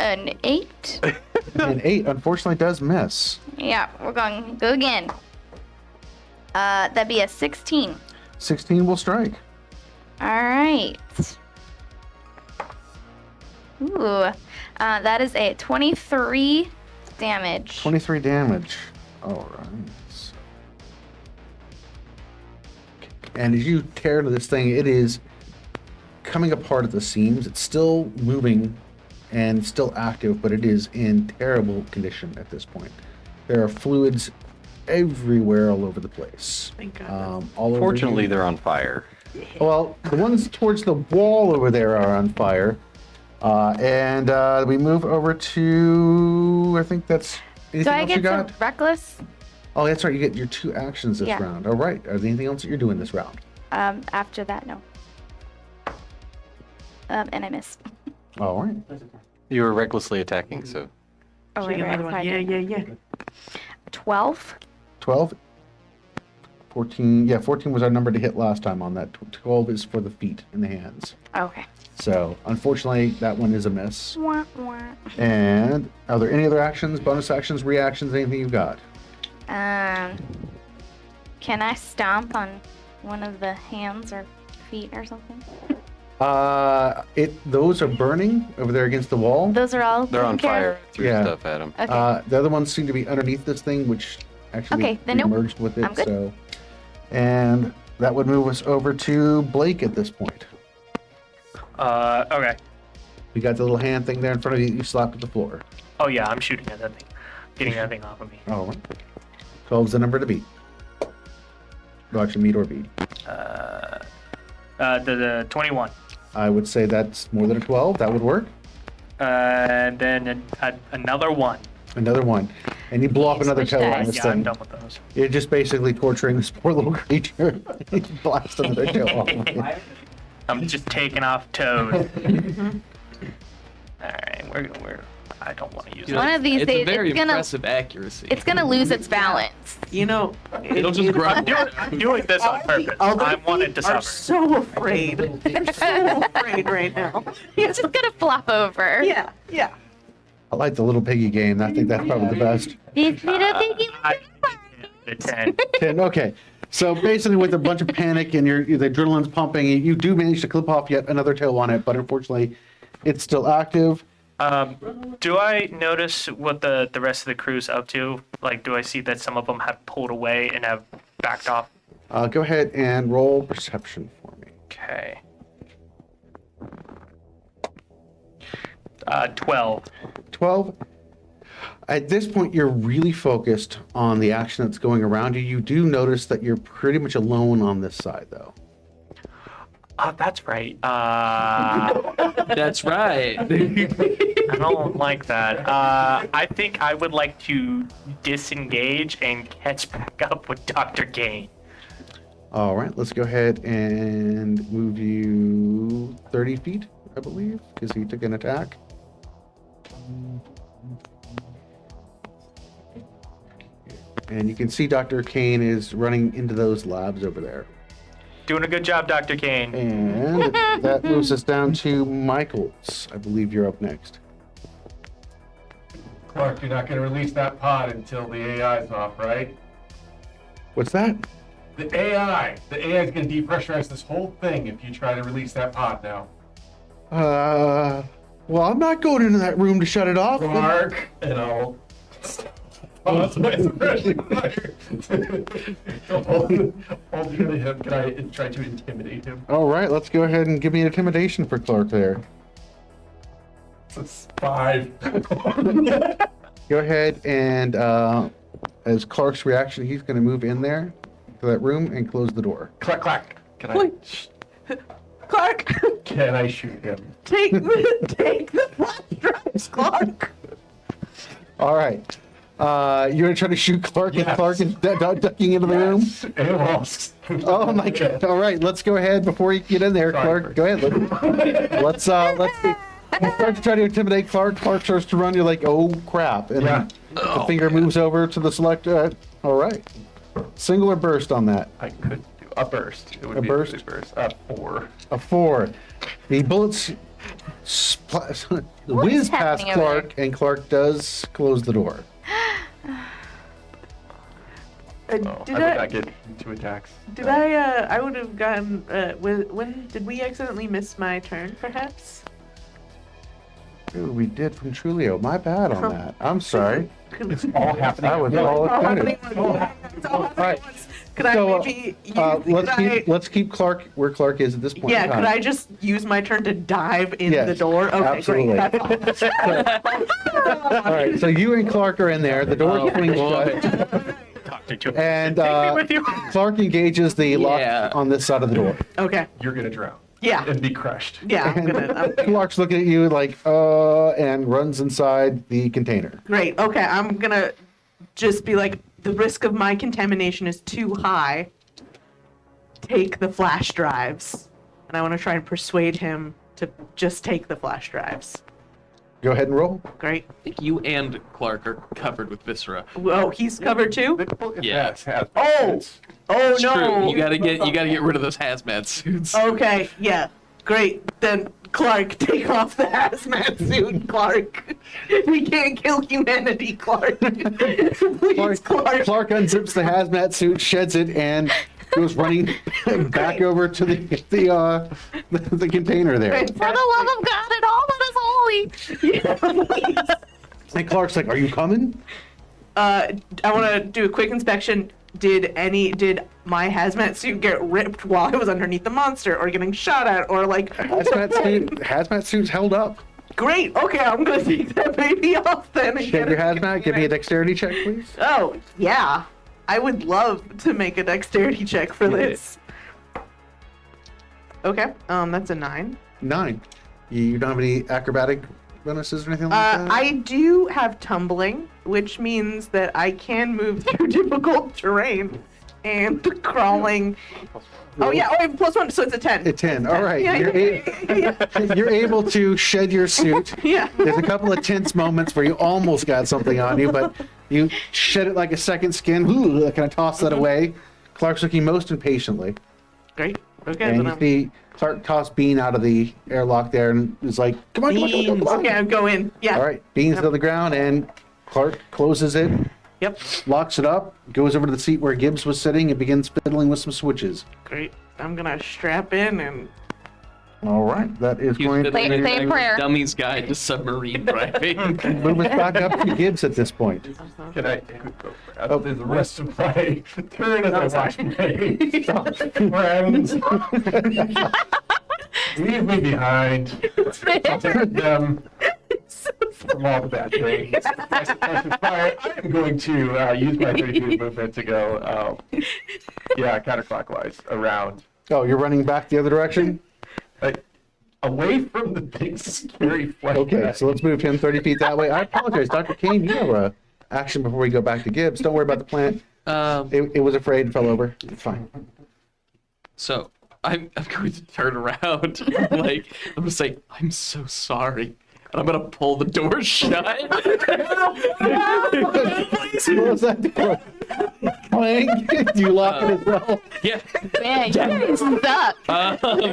An 8. An 8, unfortunately, does miss. Yeah, we're going to go again. That'd be a 16. 16 will strike. All right. Ooh, that is a 23 damage. 23 damage. All right. And as you tear into this thing, it is coming apart at the seams. It's still moving and still active, but it is in terrible condition at this point. There are fluids everywhere all over the place. Thank God. All over Fortunately, you. they're on fire. Well, the ones towards the wall over there are on fire. And we move over to, I think that's anything Do I else you get got? to reckless? Oh, that's right. You get your 2 actions this Yeah. round. All right. Are there anything else that you're doing this round? After that, no. And I miss. All right. You were recklessly attacking, so Oh, Take another one. Yeah. 12. 12. 14. Yeah, 14 was our number to hit last time on that. 12 is for the feet and the hands. Okay. So, unfortunately, that one is a miss. Wah, wah. And are there any other actions, bonus actions, reactions, anything you've got? Can I stomp on one of the hands or feet or something? Those are burning over there against the wall. Those are all they're on taken care fire. Threw Yeah. stuff at them. of? Okay. The other ones seem to be underneath this thing, which actually Okay, then nope. merged with it. I'm good. So, and that would move us over to Blake at this point. Okay. You got the little hand thing there in front of you. You slapped at the floor. Oh yeah, I'm shooting at that thing. Getting that thing off of me. All right. 12 is the number to beat. Well, actually, meet or beat. The 21. I would say that's more than a 12. That would work. And then another one. Another one. And you blow off another Switch toe on dice. this Yeah, I'm thing. done with those. You're just basically torturing this poor little creature. You blast another toe off. I'm just taking off toes. Alright, we're I don't want to use One it. of these It's days, a very it's gonna impressive accuracy. it's gonna lose its balance. You know, It'll just grow. I'm doing this on purpose. I want it to are suffer. so afraid. They're so afraid right now. It's just gonna flop over. Yeah. I like the little piggy game. I think that's probably the best. These little piggy. The 10. 10, okay. So basically, with a bunch of panic and the adrenaline's pumping, you do manage to clip off yet another toe on it, but unfortunately, it's still active. Do I notice what the rest of the crew's up to? Like, do I see that some of them have pulled away and have backed off? Go ahead and roll perception for me. Okay. 12. 12. At this point, you're really focused on the action that's going around you. You do notice that you're pretty much alone on this side, though. That's right. That's right. I don't like that. I think I would like to disengage and catch back up with Dr. Kane. All right, let's go ahead and move you 30 feet, I believe, because he took an attack. And you can see Dr. Kane is running into those labs over there. Doing a good job, Dr. Kane. And that moves us down to Michaels. I believe you're up next. Clark, you're not going to release that pod until the AI's off, right? What's that? The AI. The AI is going to depressurize this whole thing if you try to release that pod now. Well, I'm not going into that room to shut it off. Clark, and I'll... Oh, that's my suppression fire. Hold you to him. Can I try to intimidate him? All right, let's go ahead and give me an intimidation for Clark there. It's 5. Go ahead and, as Clark's reaction, he's going to move in there to that room and close the door. Clack, clack. Can I... Wait. Clark, Can I shoot him? take the flash drives, Clark. All right. You're going to try to shoot Clark, and Yes. Clark is ducking into the room? Yes. Oh my God! All right, let's go ahead before you get in there, Sorry. Clark. Go ahead. Let's see. You start to try to intimidate Clark. Clark starts to run. You're like, oh crap! And then the finger moves over to the select. All right. Single or burst on that? I could do a burst. It would A be burst? A burst. 4. A 4. The bullets whiz past happening over Clark, and Clark does close the door. I Did would not get 2 attacks. Did I would have gotten, when did we accidentally miss my turn, perhaps? Ooh, we did from Trulio. My bad on that. I'm sorry. It's all happening. I was all excited. Right. Could I So, maybe let's keep Clark where Clark is at this point. yeah, in could time. I just use my turn to dive in Yes, the door? Okay, absolutely. great. That's all. All right, so you and Clark are in there. The door swings shut, and with you. Clark engages the lock Yeah. on this side of the door. Okay. You're gonna drown. Yeah. And be crushed. Yeah, I'm Clark's looking at you like, and runs inside the container. great. Okay, I'm gonna just be like, the risk of my contamination is too high. Take the flash drives. And I want to try and persuade him to just take the flash drives. Go ahead and roll. Great. I think you and Clark are covered with viscera. Oh, he's covered too? Yeah. Oh! Oh It's no! true. You gotta get rid of those hazmat suits. Okay, yeah. Great. Then Clark, take off the hazmat suit, Clark. We can't kill humanity, Clark. Please, Clark. Clark unzips the hazmat suit, sheds it, and goes running back over to the container there. For the love of God and all that is holy. Yeah, please. And Clark's like, "Are you coming?" I want to do a quick inspection. Did my hazmat suit get ripped while I was underneath the monster, or getting shot at, or like? Hazmat suit's held up. Great. Okay, I'm gonna take that baby off then. And Shed get your it- hazmat. Give me a dexterity check, please. Oh yeah, I would love to make a dexterity check for this. Okay, that's a 9. 9. You don't have any acrobatic bonuses or anything like that? I do have tumbling, which means that I can move through difficult terrain, and crawling. Oh yeah, I have +1, so it's a 10. A 10. All right. Yeah, You're able to shed your suit. Yeah. There's a couple of tense moments where you almost got something on you, but you shed it like a second skin. Ooh, kind of toss that away. Clark's looking most impatiently. Great. Okay. And Then you I'm... see Clark toss Bean out of the airlock there and is like, come on, come on, come on, come on. Okay, I'm going. Yeah. All right. Bean's to the ground and Clark closes it, Yep. locks it up, goes over to the seat where Gibbs was sitting and begins fiddling with some switches. Great. I'm gonna strap in and. All right. That is He's going to Say- say a prayer. Dummy's Guide to Submarine Driving. move us back up to Gibbs at this point. Can I go the rest of my turn as I watch my friends? Leave me behind. I'll take them from all the bad things. I am going to use my 30 feet of movement to go, counterclockwise around. Oh, you're running back the other direction? Away from the big scary flight. Okay, so let's move him 30 feet that way. I apologize, Dr. Kane, you have a action before we go back to Gibbs. Don't worry about the plant. It was afraid and fell over. It's fine. So I'm going to turn around, like I'm gonna say, I'm so sorry, and I'm gonna pull the door shut. Close that door. Clang. Do you lock it as well? Yeah, Man, you guys suck. Y'all are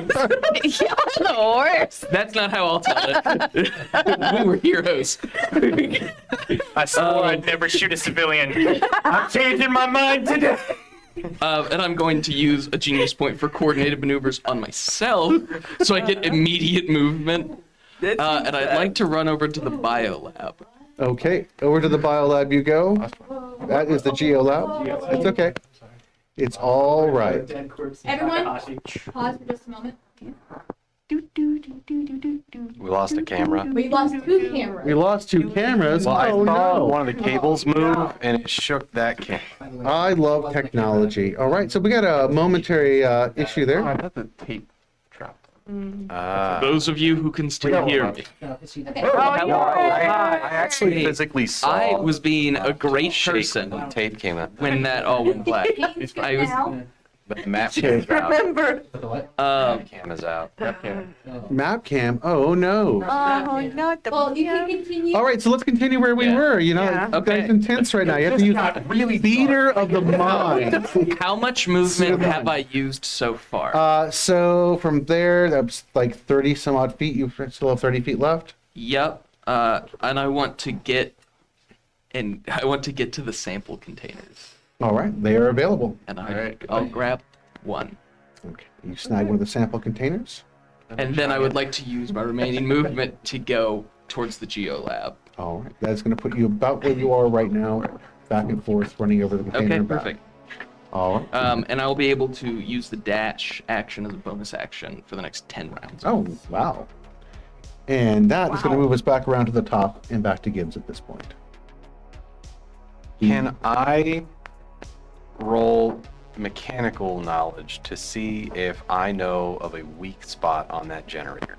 the worst. that's not how I'll tell it. We were heroes. I swore I'd never shoot a civilian. I'm changing my mind today. And I'm going to use a genius point for coordinated maneuvers on myself, so I get immediate movement. And I'd like to run over to the biolab. Okay, over to the biolab you go. That is the geolab. It's okay. It's all right. Everyone, pause for just a moment. We lost a camera. We lost 2 cameras. We lost 2 cameras. Well, I Oh saw no. one of the cables move, and it shook that camera. I love technology. All right, so we got a momentary issue Oh, there. I thought the tape dropped. Those of you who can still hear me. Okay. I actually physically saw. I was being a great shape when person the tape came out. when that all went black. It's good I was. now. But the map cam is out. Remember. Cam is out. Map cam. Oh no. Oh, not the. Well, you can continue. All right, so let's continue where we were. You know, Yeah. Okay. it's intense right now. You have to use really theater of the mind. How much movement have I used so far? So from there, that's like 30 some odd feet. You still have 30 feet left. Yep. And I want to get to the sample containers. All right, they are available. And I'll grab one. Okay, you snag one of the sample containers. And then I would like to use my remaining movement to go towards the Geo Lab. All right, that's going to put you about where you are right now, back and forth, running over the container. Okay, and back. perfect. All right. And I'll be able to use the dash action as a bonus action for the next 10 rounds. Oh, wow. And that is going to move us back around to the top and back to Gibbs at this point. Can I roll mechanical knowledge to see if I know of a weak spot on that generator?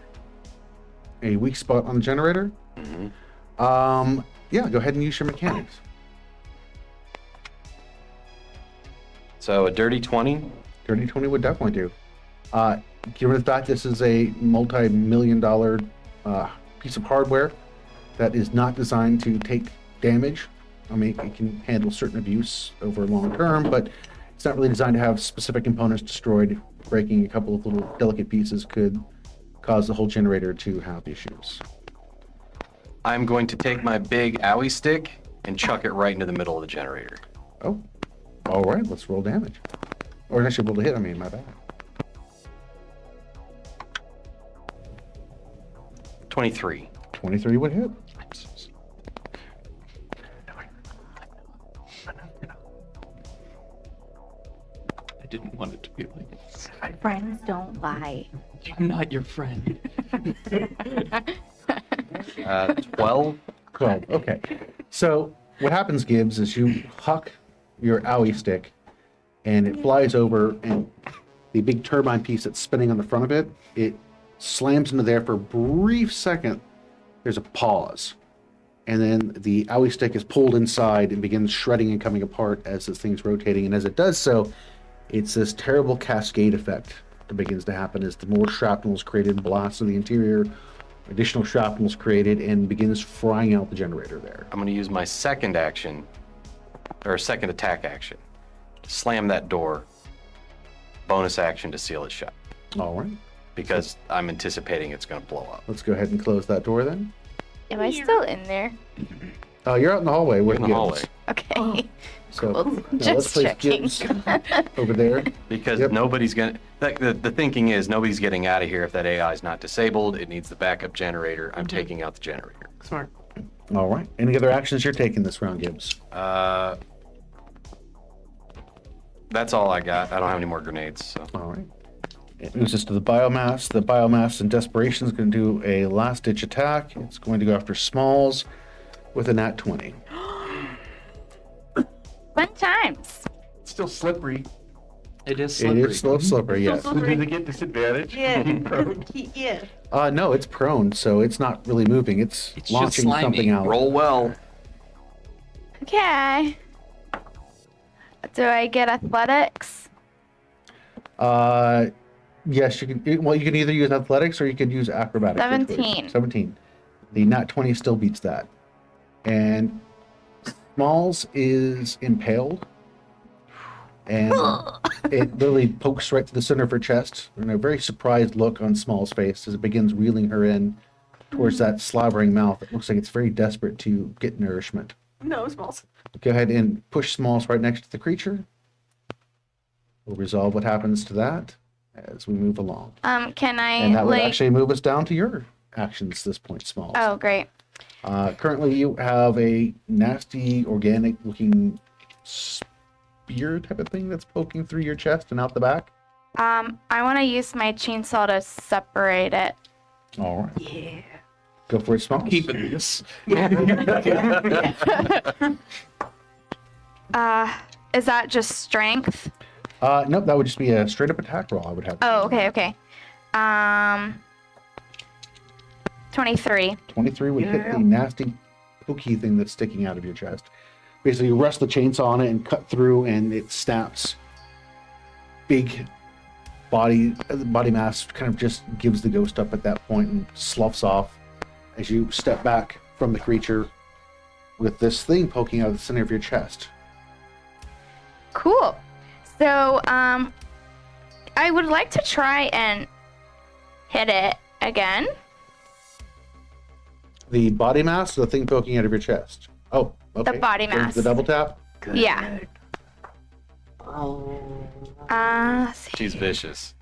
A weak spot on the generator? Mm-hmm. Yeah, go ahead and use your mechanics. So a dirty 20. Dirty 20 would definitely do. Given the fact this is a multi-million-dollar piece of hardware that is not designed to take damage. I mean, it can handle certain abuse over long term, but it's not really designed to have specific components destroyed. Breaking a couple of little delicate pieces could cause the whole generator to have issues. I'm going to take my big owie stick and chuck it right into the middle of the generator. Oh, all right, let's roll damage. Or actually roll to hit, I mean, my bad. 23. 23 would hit. I didn't want it to be like this. Friends don't lie. I'm not your friend. 12. 12. Okay. So what happens, Gibbs, is you huck your owie stick and it flies over, and the big turbine piece that's spinning on the front of it, it slams into there for a brief second. There's a pause. And then the owie stick is pulled inside and begins shredding and coming apart as this thing's rotating. And as it does so, it's this terrible cascade effect that begins to happen as the more shrapnel is created and blasts in the interior. Additional shrapnel is created and begins frying out the generator there. I'm going to use my second action, or second attack action, to slam that door. Bonus action to seal it shut, All right. because I'm anticipating it's going to blow up. Let's go ahead and close that door then. Am I still in there? You're out in the hallway. We're in the Gibbs. hallway. Okay. So Cool. now let's Just place checking. Gibbs over there. Because Yep. nobody's going to... The thinking is nobody's getting out of here if that AI is not disabled. It needs the backup generator. I'm taking out the generator. Smart. All right. Any other actions you're taking this round, Gibbs? That's all I got. I don't have any more grenades. So. All right. It moves us to the biomass. The biomass in desperation is going to do a last-ditch attack. It's going to go after Smalls with a nat 20. Fun times. It's still slippery. It is It slippery. is slow slippery, yes. Do they get disadvantage? Yeah. No, it's prone, so it's not really moving. It's It's just launching slimy. something out. Roll well. Okay. Do I get athletics? Yes, you can. Well, you can either use athletics or you can use acrobatics. 17. 17. The nat 20 still beats that. And Smalls is impaled. And it literally pokes right to the center of her chest. And a very surprised look on Smalls' face as it begins reeling her in towards that slavering mouth. It looks like it's very desperate to get nourishment. No, Smalls. Go ahead and push Smalls right next to the creature. We'll resolve what happens to that as we move along. Can I And that would like? actually move us down to your actions this point, Smalls. Oh, great. Currently, you have a nasty, organic-looking spear type of thing that's poking through your chest and out the back. I want to use my chainsaw to separate it. All right. Yeah. Go for it, Smalls. Keep it this. Is that just strength? Nope, that would just be a straight-up attack roll I would have. Oh, okay. 23. 23 would hit the nasty, pokey thing that's sticking out of your chest. Basically, you rest the chainsaw on it and cut through, and it snaps. big body mass kind of just gives the ghost up at that point and sloughs off as you step back from the creature with this thing poking out of the center of your chest. Cool. So, I would like to try and hit it again. The body mass or the thing poking out of your chest? Oh, okay. The body mass. The double tap? Yeah. She's vicious.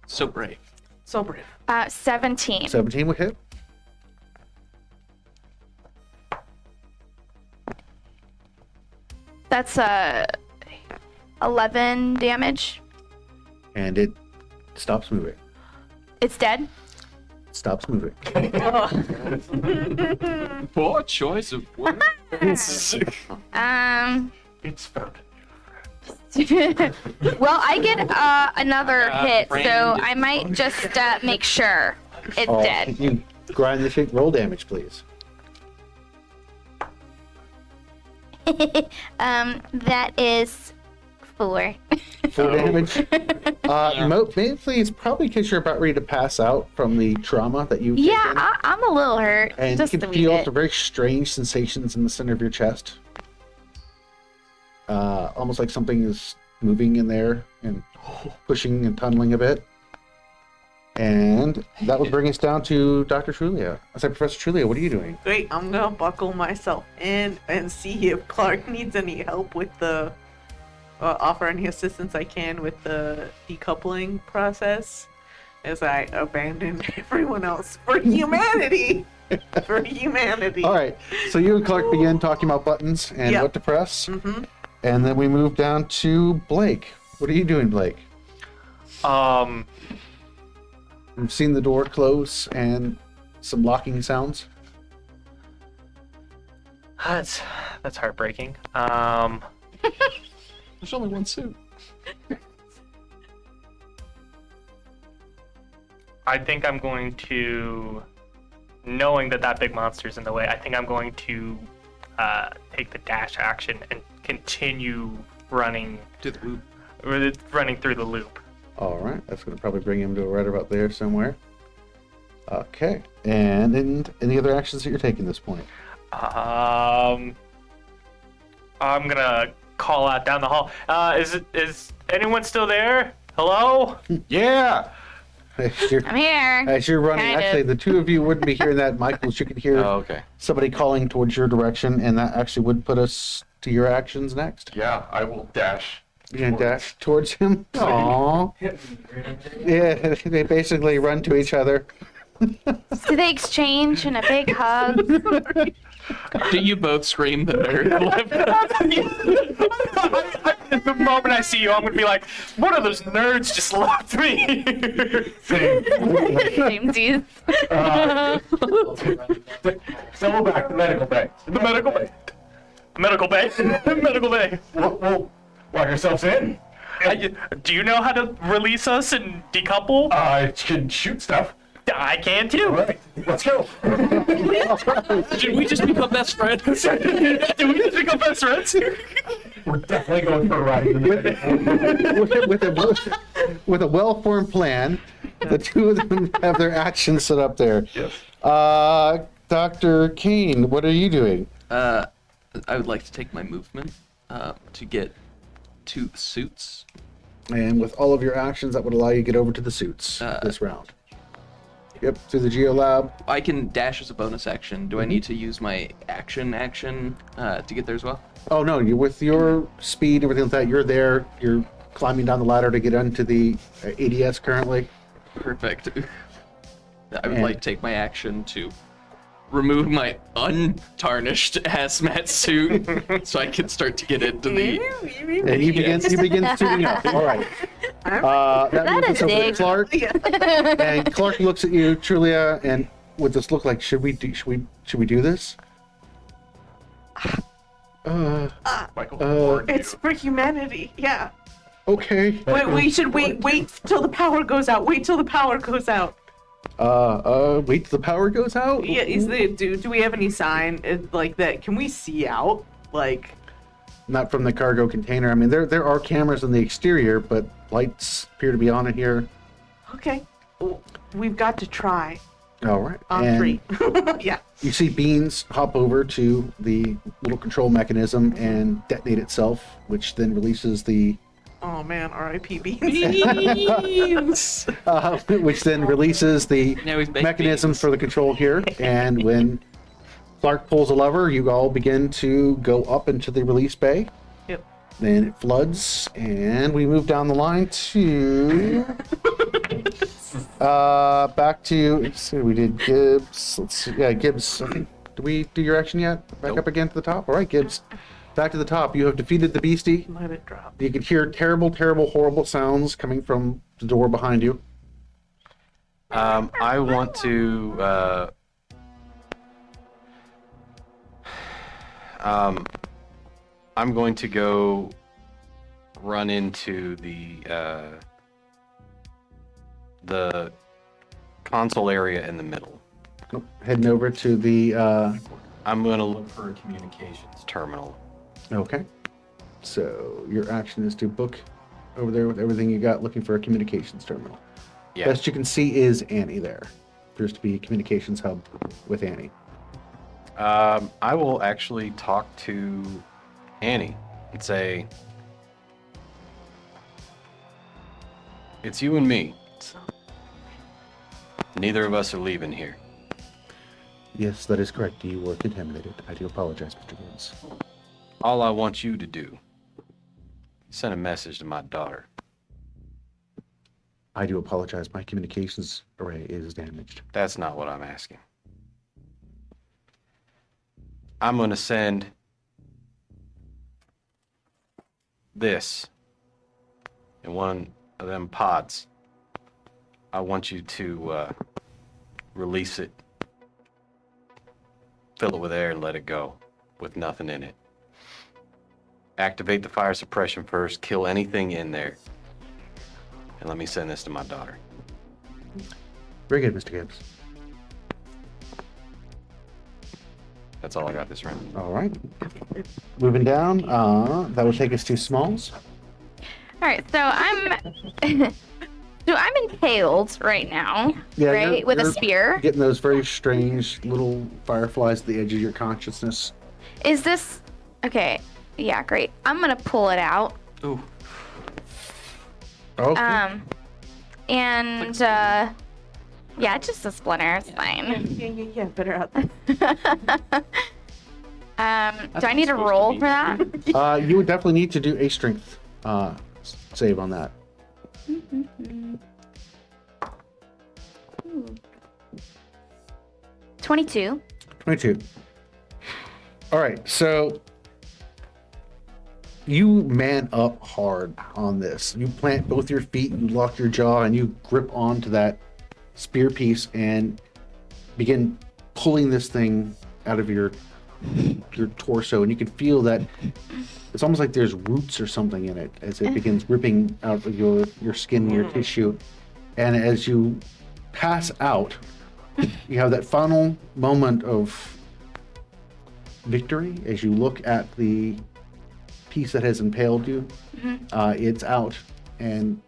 So brave. So brave. 17. 17 would hit. That's 11 damage. And it stops moving. It's dead. Stops moving. Poor choice of words. It's found. Well, I get another hit, friend. so I might just make sure it's dead. You grind the shit. Roll damage, please. That is 4. 4 damage. Mainly, it's probably because you're about ready to pass out from the trauma that you've Yeah, taken. I'm a little hurt. And Just you a can wee feel bit. the very strange sensations in the center of your chest. Almost like something is moving in there and pushing and tunneling a bit. And that would bring us down to Dr. Trulia. I said, Professor Trulia, what are you doing? Wait, I'm gonna buckle myself in and see if Clark needs any help with the offer any assistance I can with the decoupling process as I abandon everyone else for humanity. For humanity. All right. So you and Clark begin talking about buttons and Yep. what to press. Mm-hmm. And then we move down to Blake. What are you doing, Blake? We've seen the door close and some locking sounds. That's heartbreaking. There's only one suit. I think I'm going to, knowing that big monster's in the way, I think I'm going to take the dash action and continue running To the loop. running through the loop. All right. That's going to probably bring him to right about there somewhere. Okay. And any other actions that you're taking at this point? I'm gonna call out down the hall. Is anyone still there? Hello? Yeah. I'm here. As you're running, Kind of. actually, the two of you wouldn't be hearing that, Michael. You could hear Oh, okay. somebody calling towards your direction, and that actually would put us to your actions next. Yeah, I will dash. You're going to dash towards him? Aww. Yeah, they basically run to each other. So they exchange in a big hug. Do you both scream the very left? The moment I see you, I'm gonna be like, one of those nerds just left me. Samesies. Double back, the medical bay. The medical bay. Medical bay. Medical bay. We'll lock ourselves in. Do you know how to release us and decouple? I can shoot stuff. I can too. All right, let's go. Should we just become best friends? Do we just become best friends? We're definitely going for a ride. With a well-formed plan, the two of them have their actions set up there. Yes. Dr. Kane, what are you doing? I would like to take my movement to get to the suits. And with all of your actions, that would allow you to get over to the suits this round. Yep, through the Geolab. I can dash as a bonus action. Do I need to use my action to get there as well? Oh no, you with your speed and everything like that, you're there. You're climbing down the ladder to get onto the ADS currently. Perfect. I would And- like to take my action to remove my untarnished hazmat suit so I can start to get into the... And you begin suiting up. All right. That moves us over to dig? Clark. And Clark looks at you, Trulia, and with this look like, should we do this? Michael, It's for humanity. Yeah. Okay. Wait, we should wait till the power goes out. Wait till the power goes out. Wait till the power goes out? Yeah, do we have any sign like that? Can we see out? Like, not from the cargo container. I mean, there are cameras on the exterior, but lights appear to be on in here. Okay. Well, we've got to try. All right. On And 3. Yeah. you see Beans hop over to the little control mechanism and detonate itself, which then releases the Oh man, R.I.P. Beans. which then releases the Now he's baked mechanism beans. for the control here. And when Clark pulls a lever, you all begin to go up into the release bay. Yep. Then it floods, and we move down the line to back to. Let's see, we did Gibbs. Let's see, yeah, Gibbs. I think, did we do your action yet? Back Nope. up again to the top. All right, Gibbs. Back to the top. You have defeated the beastie. Let it drop. You can hear terrible, terrible, horrible sounds coming from the door behind you. I want to. I'm going to go run into the console area in the middle. Nope. Heading over to the. I'm going to look for a communications terminal. Okay. So your action is to book over there with everything you got, looking for a communications terminal. Yeah. Best you can see is Annie there. Appears to be a communications hub with Annie. I will actually talk to Annie and say, "It's you and me. Neither of us are leaving here. Yes, that is correct. You were contaminated. I do apologize, Mr. Gibbs. All I want you to do, send a message to my daughter. I do apologize. My communications array is damaged. That's not what I'm asking. I'm going to send this in one of them pods. I want you to release it, fill it with air, and let it go with nothing in it. Activate the fire suppression first, kill anything in there, and let me send this to my daughter." Very good, Mr. Gibbs. That's all I got this round. All right. Moving down, that will take us to Smalls. All right, so I'm so I'm impaled right now, Yeah, right, with a you're spear. Getting those very strange little fireflies at the edge of your consciousness. Is this okay? Yeah, great. I'm gonna pull it out. Ooh. Okay. And yeah, just a splinter. It's fine. Yeah. Better out there. Do I need to roll for that? You would definitely need to do a strength save on that. Ooh. 22. 22. All right, so you man up hard on this. You plant both your feet, you lock your jaw, and you grip onto that spear piece and begin pulling this thing out of your torso. And you can feel that it's almost like there's roots or something in it as it begins ripping out of your skin and your tissue. And as you pass out, you have that final moment of victory as you look at the piece that has impaled you. It's out, and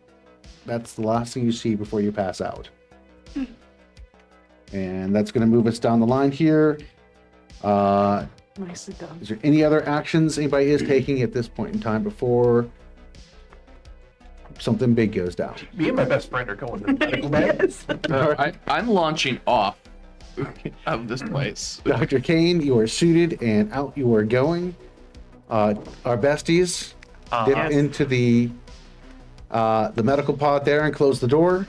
that's the last thing you see before you pass out. And that's going to move us down the line here. Nicely done. Is there any other actions anybody is taking at this point in time before something big goes down? Me and my best friend are going to the medical bay. I'm launching off of this place. Dr. Kane, you are suited and out you are going. Our besties dip Yes. into the medical pod there and close the door.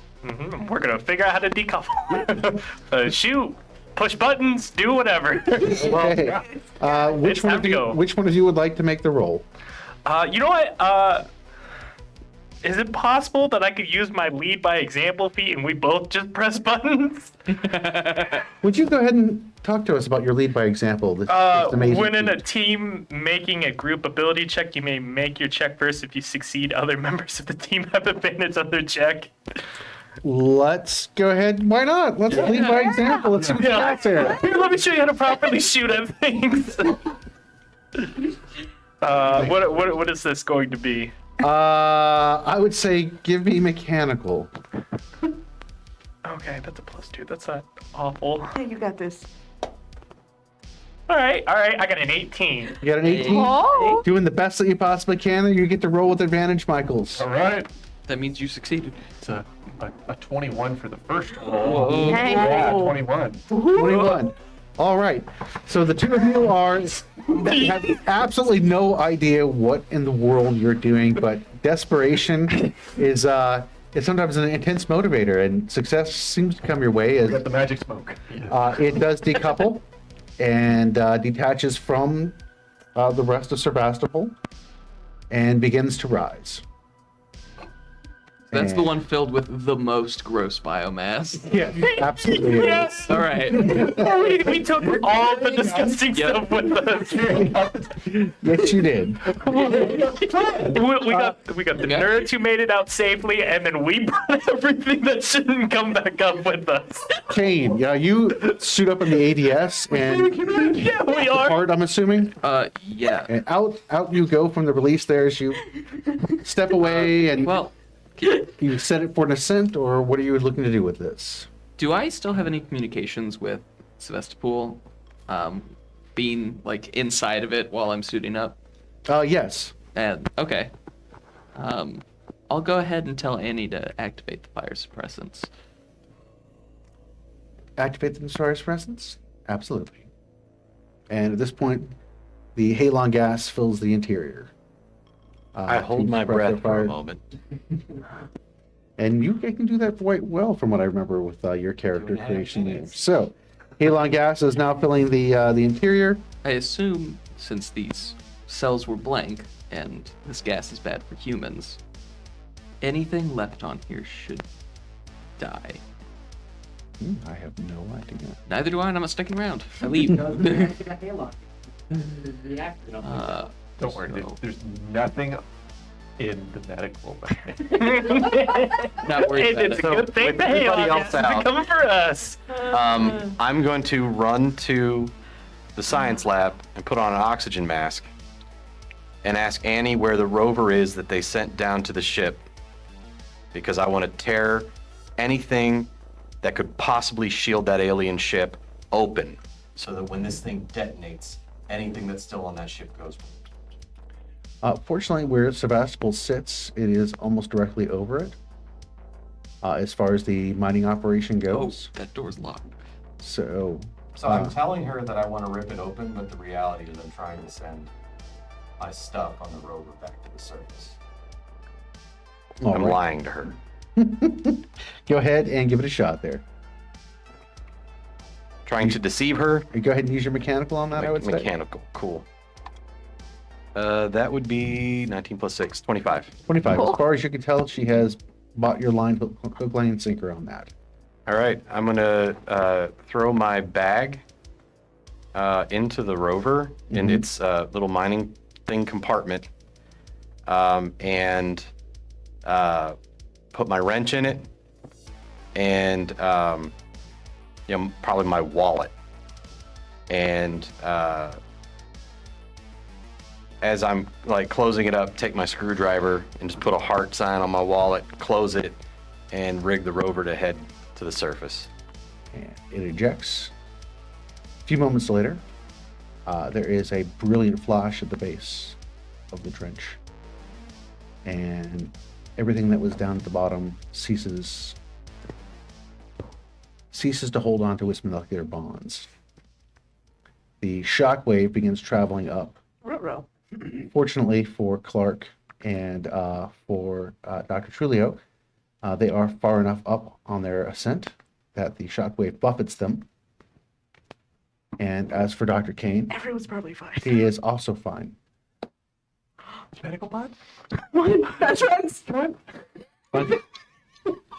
We're gonna figure out how to decouple. Shoot, push buttons, do whatever. Okay. Which It's one time of to you? go. Which one of you would like to make the roll? You know what? Is it possible that I could use my lead by example feat and we both just press buttons? Would you go ahead and talk to us about your lead by example? This amazing When in a feat. team making a group ability check, you may make your check first. If you succeed, other members of the team have advantage on their check. Let's go ahead. Why not? Let's lead by example. Let's see what you got there. Here, let me show you how to properly shoot at things. What is this going to be? I would say give me mechanical. Okay, that's a +2. That's not awful. Hey, you got this. All right. I got an 18. You got an 18? Oh. Doing the best that you possibly can, and you get to roll with advantage, Michaels. All right. That means you succeeded. It's a 21 for the first roll. Whoa. Hey. Yeah, 21. 21. All right. So the two of you have absolutely no idea what in the world you're doing, but desperation is sometimes an intense motivator, and success seems to come your way as Got the magic smoke. it does decouple and detaches from the rest of Sebastopol and begins to rise. That's the And- one filled with the most gross biomass. Yeah, absolutely. It is. Yes. All right. we took all the disgusting Yep. stuff with us. Yes, you did. We got the Yeah. nerds who made it out safely, and then we brought everything that shouldn't come back up with us. Kane, you suit up in the ADS and Yeah, we are. depart, I'm assuming. Yeah. And out you go from the release there as you step away and Well, you set it for an ascent, or what are you looking to do with this? do I still have any communications with Sevastopol? Being like inside of it while I'm suiting up? Yes. And okay. I'll go ahead and tell Annie to activate the fire suppressants. Activate the Messiah's presence? Absolutely. And at this point, the halon gas fills the interior. I hold to my suppress breath the for a fire. moment. And you can do that quite well from what I remember with your character Doing creation name. minutes. So, halon gas is now filling the interior. I assume since these cells were blank and this gas is bad for humans, anything left on here should die. I have no idea. Neither do I, and I'm not sticking around. I leave. Don't worry, So- there's nothing in the medical. Not worried about It's a it. good thing with the everybody Halon else gas out. is coming for us. I'm going to run to the science lab and put on an oxygen mask and ask Annie where the rover is that they sent down to the ship, because I want to tear anything that could possibly shield that alien ship open. So that when this thing detonates, anything that's still on that ship goes. Fortunately, where Sebastopol sits, it is almost directly over it. As far as the mining operation Oh, goes. that door's locked. So, So I'm telling her that I want to rip it open, but the reality is I'm trying to send my stuff on the rover back to the surface. all I'm right. lying to her. Go ahead and give it a shot there. Trying to deceive her. Go ahead and use your mechanical on that, I would say. Mechanical, cool. That would be 19 plus 6, 25. 25. As far as you can tell, she has bought your line, hook, line, and sinker on that. All right, I'm gonna throw my bag into the rover in its little mining thing compartment, and put my wrench in it, and probably my wallet. And as I'm like closing it up, take my screwdriver and just put a heart sign on my wallet, close it, and rig the rover to head to the surface. And it ejects. A few moments later, there is a brilliant flash at the base of the trench. And everything that was down at the bottom ceases to hold on to its molecular bonds. The shock wave begins traveling up. Ruh-roh. Fortunately for Clark and for Dr. Trulio, they are far enough up on their ascent that the shockwave buffets them. And as for Dr. Kane, Everyone's probably fine. he is also fine. Medical pod? That's right.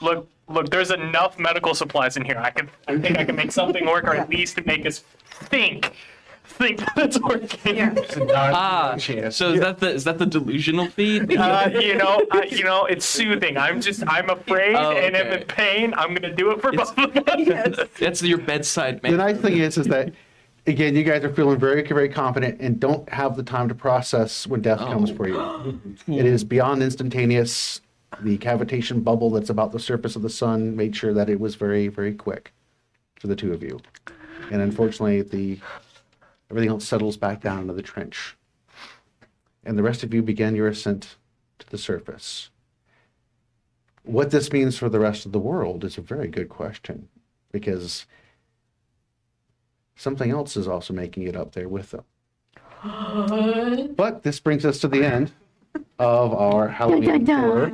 Look, there's enough medical supplies in here. I think I can make something work, or at least make us think that it's working. Yeah. So is that the delusional feed? It's soothing. I'm afraid, Oh, and I'm okay. in pain. I'm gonna do it for both of us. Yes. That's your bedside The man. nice thing is that Again, you guys are feeling very, very confident and don't have the time to process when death comes for you. It is beyond instantaneous. The cavitation bubble that's about the surface of the sun made sure that it was very, very quick for the two of you. And unfortunately, everything else settles back down into the trench. And the rest of you begin your ascent to the surface. What this means for the rest of the world is a very good question, because something else is also making it up there with them. But this brings us to the end of our Halloween horror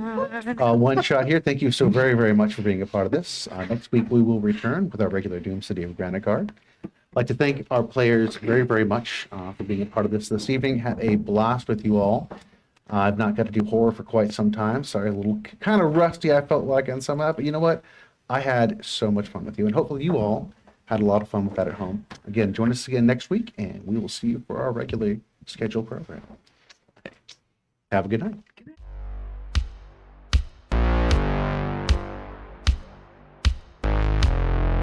one shot here. Thank you so very, very much for being a part of this. Next week we will return with our regular Doom City of Granite. I'd like to thank our players very, very much for being a part of this evening. Had a blast with you all. I've not got to do horror for quite some time. Sorry, a little kind of rusty I felt like on some of that, but you know what? I had so much fun with you, and hopefully you all had a lot of fun with that at home. Again, join us again next week, and we will see you for our regularly scheduled program. Have a good night.